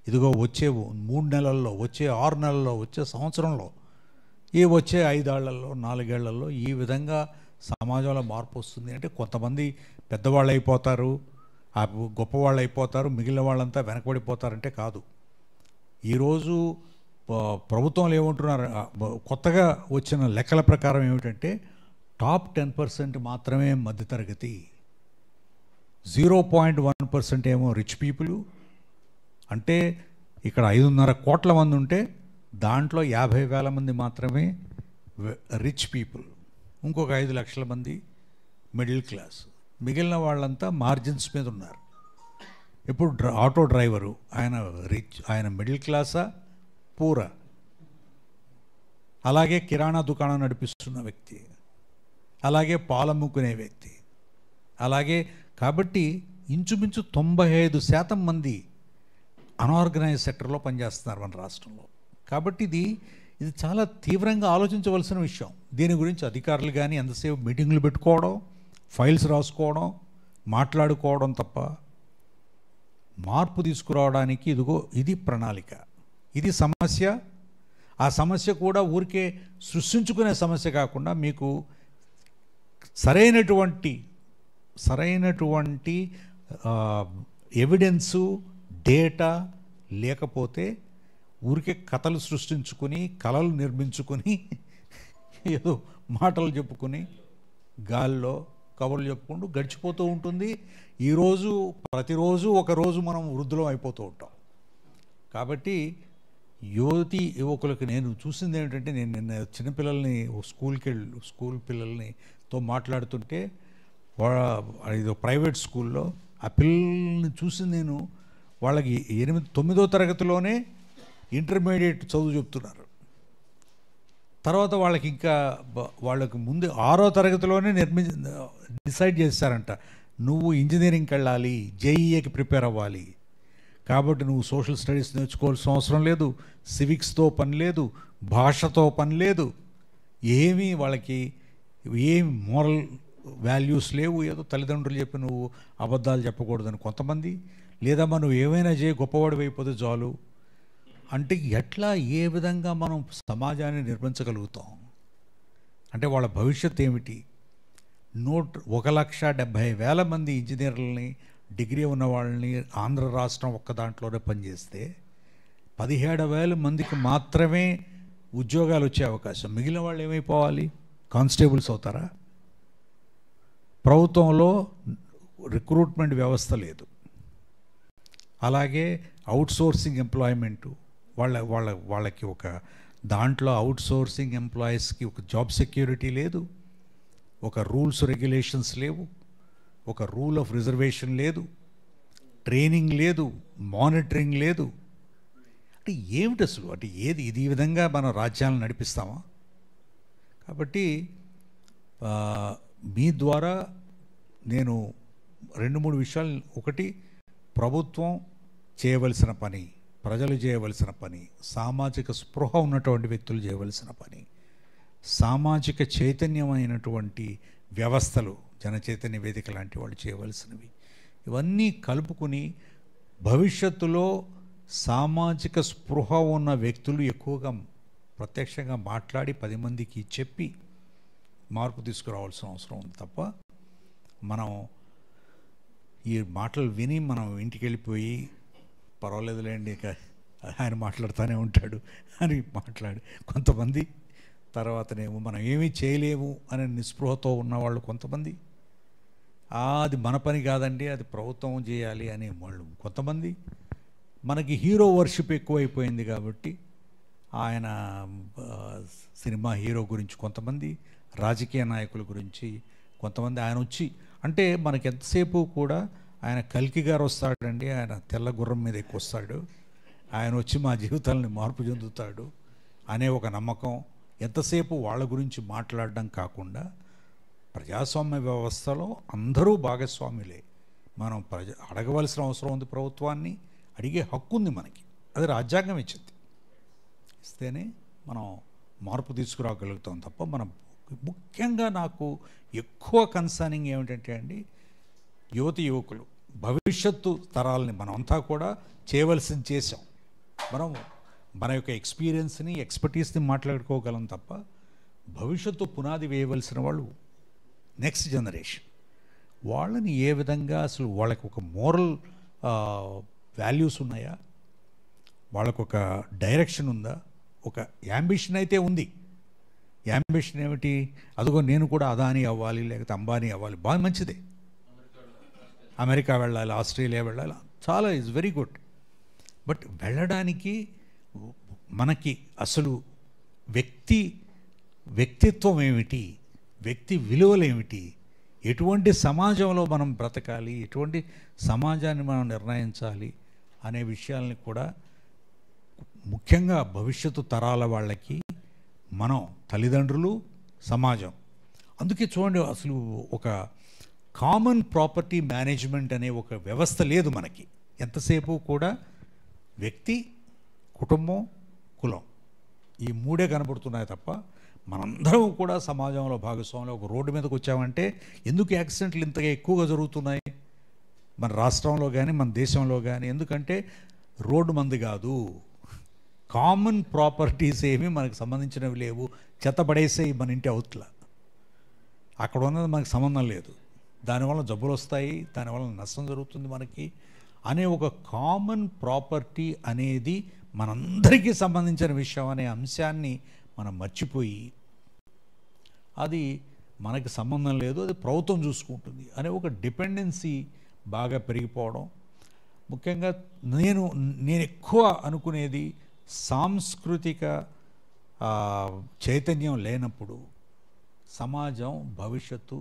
ఇదిగో వచ్చే 3 నెలల్లో, వచ్చే 6 నెలల్లో, వచ్చే సంవత్సరంలో, వచ్చే 5 ఏళ్లలో, 4 ఏళ్లలో ఈ విధంగా సమాజంలో మార్పు వస్తుంది. అంటే కొంతమంది పెద్దవాళ్ళు అయిపోతారు, గొప్పవాళ్ళు అయిపోతారు, మిగిలిన వాళ్ళంతా వెనకబడిపోతారంటే కాదు. ఈరోజు ప్రభుత్వంలో ఏమంటున్నారు, కొత్తగా వచ్చిన లెక్కల ప్రకారం ఏమిటంటే టాప్ 10% మాత్రమే మధ్యతరగతి, 0.1% ఏమో రిచ్ పీపుల్. అంటే ఇక్కడ 5.5 కోట్ల మంది ఉంటే దాంట్లో 50,000 మంది మాత్రమే రిచ్ పీపుల్, ఇంకొక 5 లక్షల మంది మిడిల్ క్లాస్, మిగిలిన వాళ్ళంతా మార్జిన్స్ మీద ఉన్నారు. ఇప్పుడు ఆటో డ్రైవరు ఆయన రిచ్, ఆయన మిడిల్ క్లాసా పూరా? అలాగే కిరాణా దుకాణం నడిపిస్తున్న వ్యక్తి, అలాగే పాలమ్ముకునే వ్యక్తి, అలాగే. కాబట్టి ఇంచుమించు 95% మంది అనార్గనైజ్ సెక్టర్లో పనిచేస్తున్నారు మన రాష్ట్రంలో. కాబట్టి ఇది చాలా తీవ్రంగా ఆలోచించవలసిన విషయం. దీని గురించి అధికారులు కానీ ఎంతసేపు మీటింగులు పెట్టుకోవడం, ఫైల్స్ రాసుకోవడం, మాట్లాడుకోవడం తప్ప మార్పు తీసుకురావడానికి ఇది ప్రణాళిక, ఇది సమస్య. ఆ సమస్య కూడా ఊరికే సృష్టించుకునే సమస్య కాకుండా మీకు సరైనటువంటి ఎవిడెన్సు, డేటా లేకపోతే ఊరికే కథలు సృష్టించుకుని, కళలు నిర్మించుకొని, ఏదో మాటలు చెప్పుకుని, గాల్లో కబుర్లు చెప్పుకుంటూ గడిచిపోతూ ఉంటుంది. ప్రతిరోజు ఒకరోజు మనం వృద్ధులం అయిపోతూ ఉంటాం. కాబట్టి యువతి యువకులకు నేను చూసింది ఏమిటంటే, నేను నిన్న చిన్నపిల్లల్ని స్కూల్ పిల్లల్నితో మాట్లాడుతుంటే, ఇది ప్రైవేట్ స్కూల్లో ఆ పిల్లల్ని చూసి నేను వాళ్ళకి 9వ తరగతిలోనే ఇంటర్మీడియట్ చదువు చెప్తున్నారు. తర్వాత వాళ్ళకి ముందు 6వ తరగతిలోనే డిసైడ్ చేస్తారంట, నువ్వు ఇంజనీరింగ్కి వెళ్ళాలి, జేఈఏకి ప్రిపేర్ అవ్వాలి, కాబట్టి నువ్వు సోషల్ స్టడీస్ నేర్చుకోవాల్సిన అవసరం లేదు, సివిక్స్తో పని లేదు, భాషతో పని లేదు, వాళ్ళకి ఏమి మోరల్ వాల్యూస్ లేవు. ఏదో తల్లిదండ్రులు చెప్పి నువ్వు అబద్ధాలు చెప్పకూడదని కొంతమంది, లేదమ్మా నువ్వు ఏమైనా గొప్పవాడు అయిపోతే చాలు అంటే, ఏ విధంగా మనం సమాజాన్ని నిర్మించగలుగుతాం? అంటే వాళ్ళ భవిష్యత్తు ఏమిటి? 1,70,000 మంది ఇంజనీర్లని, డిగ్రీ ఉన్న వాళ్ళని ఆంధ్ర రాష్ట్రం ఒక్క దాంట్లోనే పనిచేస్తే 17,000 మందికి మాత్రమే ఉద్యోగాలు వచ్చే అవకాశం. మిగిలిన వాళ్ళు ఏమైపోవాలి? కానిస్టేబుల్స్ అవుతారా? ప్రభుత్వంలో రిక్రూట్మెంట్ వ్యవస్థ లేదు. అలాగే అవుట్సోర్సింగ్ ఎంప్లాయ్మెంటు, వాళ్ళకి ఒక దాంట్లో అవుట్సోర్సింగ్ ఎంప్లాయీస్కి ఒక జాబ్ సెక్యూరిటీ లేదు, ఒక రూల్స్ రెగ్యులేషన్స్ లేవు, ఒక రూల్ ఆఫ్ రిజర్వేషన్ లేదు, ట్రైనింగ్ లేదు, మానిటరింగ్ లేదు. అంటే ఏమిటి అసలు? అంటే ఇది ఈ విధంగా మనం రాజ్యాలను నడిపిస్తామా? కాబట్టి మీ ద్వారా నేను 2-3 విషయాలు, ఒకటి ప్రభుత్వం చేయవలసిన పని, ప్రజలు చేయవలసిన పని, సామాజిక స్పృహ ఉన్నటువంటి వ్యక్తులు చేయవలసిన పని, సామాజిక చైతన్యమైనటువంటి వ్యవస్థలు, జనచైతన్య వేదిక లాంటి వాళ్ళు చేయవలసినవి, ఇవన్నీ కలుపుకుని భవిష్యత్తులో సామాజిక స్పృహ ఉన్న వ్యక్తులు ఎక్కువగా ప్రత్యక్షంగా మాట్లాడి 10 మందికి చెప్పి మార్పు తీసుకురావాల్సిన అవసరం ఉంది తప్ప, మనం ఈ మాటలు విని మనం ఇంటికి వెళ్ళిపోయి పర్వాలేదులేండి ఇక ఆయన మాట్లాడుతూనే ఉంటాడు అని కొంతమంది, తర్వాతనేమో మనం ఏమీ చేయలేము అనే నిస్పృహతో ఉన్నవాళ్ళు కొంతమంది, అది మన పని కాదండి, అది ప్రభుత్వం చేయాలి అనే వాళ్ళు కొంతమంది, మనకి హీరో వర్షిప్ ఎక్కువైపోయింది కాబట్టి ఆయన సినిమా హీరో గురించి కొంతమంది, రాజకీయ నాయకుల గురించి కొంతమంది, ఆయన వచ్చి అంటే మనకి ఎంతసేపు కూడా ఆయన కల్కి గారు వస్తాడండి, ఆయన తెల్ల గుర్రం మీద ఎక్కువ వస్తాడు, ఆయన వచ్చి మా జీవితాలని మార్పు చెందుతాడు అనే ఒక నమ్మకం, ఎంతసేపు వాళ్ళ గురించి మాట్లాడడం కాకుండా ప్రజాస్వామ్య వ్యవస్థలో అందరూ భాగస్వాములే. మనం అడగవలసిన అవసరం ఉంది, ప్రభుత్వాన్ని అడిగే హక్కు ఉంది మనకి, అది రాజ్యాంగం ఇచ్చింది, ఇస్తేనే మనం మార్పు తీసుకురాగలుగుతాం తప్ప మనం ముఖ్యంగా నాకు ఎక్కువ కన్సర్నింగ్ ఏమిటంటే అండి, యువకులు భవిష్యత్తు తరాలని మనమంతా కూడా చేయవలసింది చేసాం. మనం మన యొక్క ఎక్స్పీరియన్స్ని ఎక్స్పర్టీస్ని మాట్లాడుకోగలం తప్ప భవిష్యత్తు పునాది వేయవలసిన వాళ్ళు నెక్స్ట్ జనరేషన్. వాళ్ళని ఏ విధంగా అసలు వాళ్ళకి ఒక మోరల్ వాల్యూస్ ఉన్నాయా, వాళ్ళకు ఒక డైరెక్షన్ ఉందా, ఒక యాంబిషన్ అయితే ఉంది. యాంబిషన్ ఏమిటి, అదిగో నేను కూడా అదానీ అవ్వాలి లేకపోతే అంబానీ అవ్వాలి, బాగా మంచిదే, అమెరికా వెళ్ళాలి, ఆస్ట్రేలియా వెళ్ళాలి, చాలా ఈజ్ వెరీ గుడ్. బట్ వెళ్ళడానికి మనకి అసలు వ్యక్తిత్వం ఏమిటి, వ్యక్తి విలువలు ఏమిటి, ఎటువంటి సమాజంలో మనం బ్రతకాలి, ఎటువంటి సమాజాన్ని మనం నిర్ణయించాలి అనే విషయాల్ని కూడా ముఖ్యంగా భవిష్యత్తు తరాల వాళ్ళకి మనం తల్లిదండ్రులు, సమాజం. అందుకే చూడండి, అసలు ఒక కామన్ ప్రాపర్టీ మేనేజ్మెంట్ అనే ఒక వ్యవస్థ లేదు మనకి. ఎంతసేపు కూడా వ్యక్తి, కుటుంబం, కులం, ఈ మూడే కనబడుతున్నాయి తప్ప మనందరం కూడా సమాజంలో భాగస్వాములు. ఒక రోడ్డు మీదకి వచ్చామంటే ఎందుకు యాక్సిడెంట్లు ఇంతగా ఎక్కువగా జరుగుతున్నాయి మన రాష్ట్రంలో కానీ మన దేశంలో కానీ? ఎందుకంటే రోడ్డు మంది కాదు, కామన్ ప్రాపర్టీస్ ఏమీ మనకు సంబంధించినవి లేవు, చెత్త పడేసే మన ఇంటి అవతల, అక్కడ ఉన్నది మనకు సంబంధం లేదు, దానివల్ల జబ్బులు వస్తాయి, దానివల్ల నష్టం జరుగుతుంది మనకి అనే ఒక కామన్ ప్రాపర్టీ అనేది మనందరికీ సంబంధించిన విషయం అనే అంశాన్ని మనం మర్చిపోయి అది మనకి సంబంధం లేదు, అది ప్రభుత్వం చూసుకుంటుంది అనే ఒక డిపెండెన్సీ బాగా పెరిగిపోవడం. ముఖ్యంగా నేను ఎక్కువ అనుకునేది సాంస్కృతిక చైతన్యం లేనప్పుడు సమాజం భవిష్యత్తు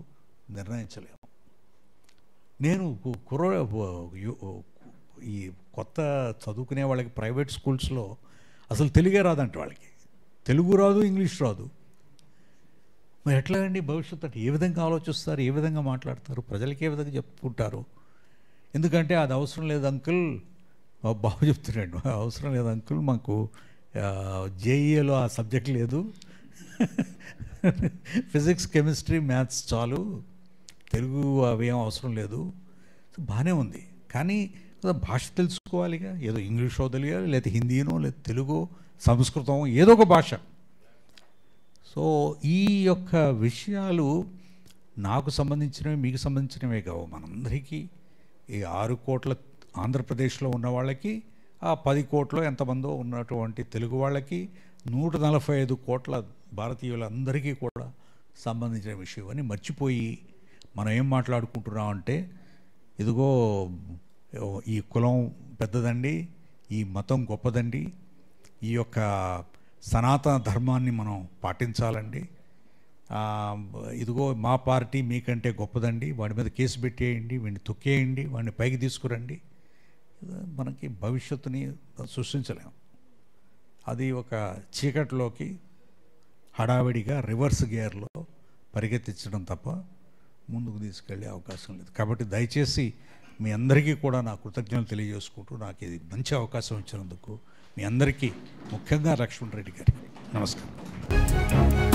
నిర్ణయించలేము. నేను ఈ కొత్త చదువుకునే వాళ్ళకి ప్రైవేట్ స్కూల్స్లో అసలు తెలుగే రాదంట, వాళ్ళకి తెలుగు రాదు, ఇంగ్లీష్ రాదు. మరి ఎట్లా అండి భవిష్యత్తు అంటే? ఏ విధంగా ఆలోచిస్తారు, ఏ విధంగా మాట్లాడతారు, ప్రజలకి ఏ విధంగా చెప్పుకుంటారు? ఎందుకంటే అది అవసరం లేదు అంకుల్, బాబు చెప్తున్నాడు, అవసరం లేదు అంకుల్, మాకు జేఈఏలో ఆ సబ్జెక్ట్ లేదు, ఫిజిక్స్, కెమిస్ట్రీ, మ్యాథ్స్ చాలు, తెలుగు అవి ఏం అవసరం లేదు. బాగానే ఉంది, కానీ భాష తెలుసుకోవాలిగా, ఏదో ఇంగ్లీషో తెలియాలి, లేదా హిందీనో, లేదా తెలుగో, సంస్కృతం, ఏదో ఒక భాష. సో ఈ యొక్క విషయాలు నాకు సంబంధించినవి, మీకు సంబంధించినవే కావు, మనందరికీ. ఈ 6 కోట్ల ఆంధ్రప్రదేశ్లో ఉన్న వాళ్ళకి, ఆ 10 కోట్ల ఎంతమందో ఉన్నటువంటి తెలుగు వాళ్ళకి, 145 కోట్ల భారతీయులందరికీ కూడా సంబంధించిన విషయం అని మర్చిపోయి మనం ఏం మాట్లాడుకుంటున్నామంటే, ఇదిగో ఈ కులం పెద్దదండి, ఈ మతం గొప్పదండి, ఈ యొక్క సనాతన ధర్మాన్ని మనం పాటించాలండి, ఇదిగో మా పార్టీ మీకంటే గొప్పదండి, వాడి మీద కేసు పెట్టేయండి, వాడిని తొక్కేయండి, వాడిని పైకి తీసుకురండి. మనకి భవిష్యత్తుని సృష్టించలేము. అది ఒక చీకటిలోకి హడావిడిగా రివర్స్ గేర్లో పరిగెత్తించడం తప్ప ముందుకు తీసుకెళ్ళే అవకాశం లేదు. కాబట్టి దయచేసి మీ అందరికీ కూడా నా కృతజ్ఞతలు తెలియజేసుకుంటూ నాకు ఇది మంచి అవకాశం ఇచ్చినందుకు మీ అందరికీ, ముఖ్యంగా లక్ష్మణ్ రెడ్డి గారికి నమస్కారం.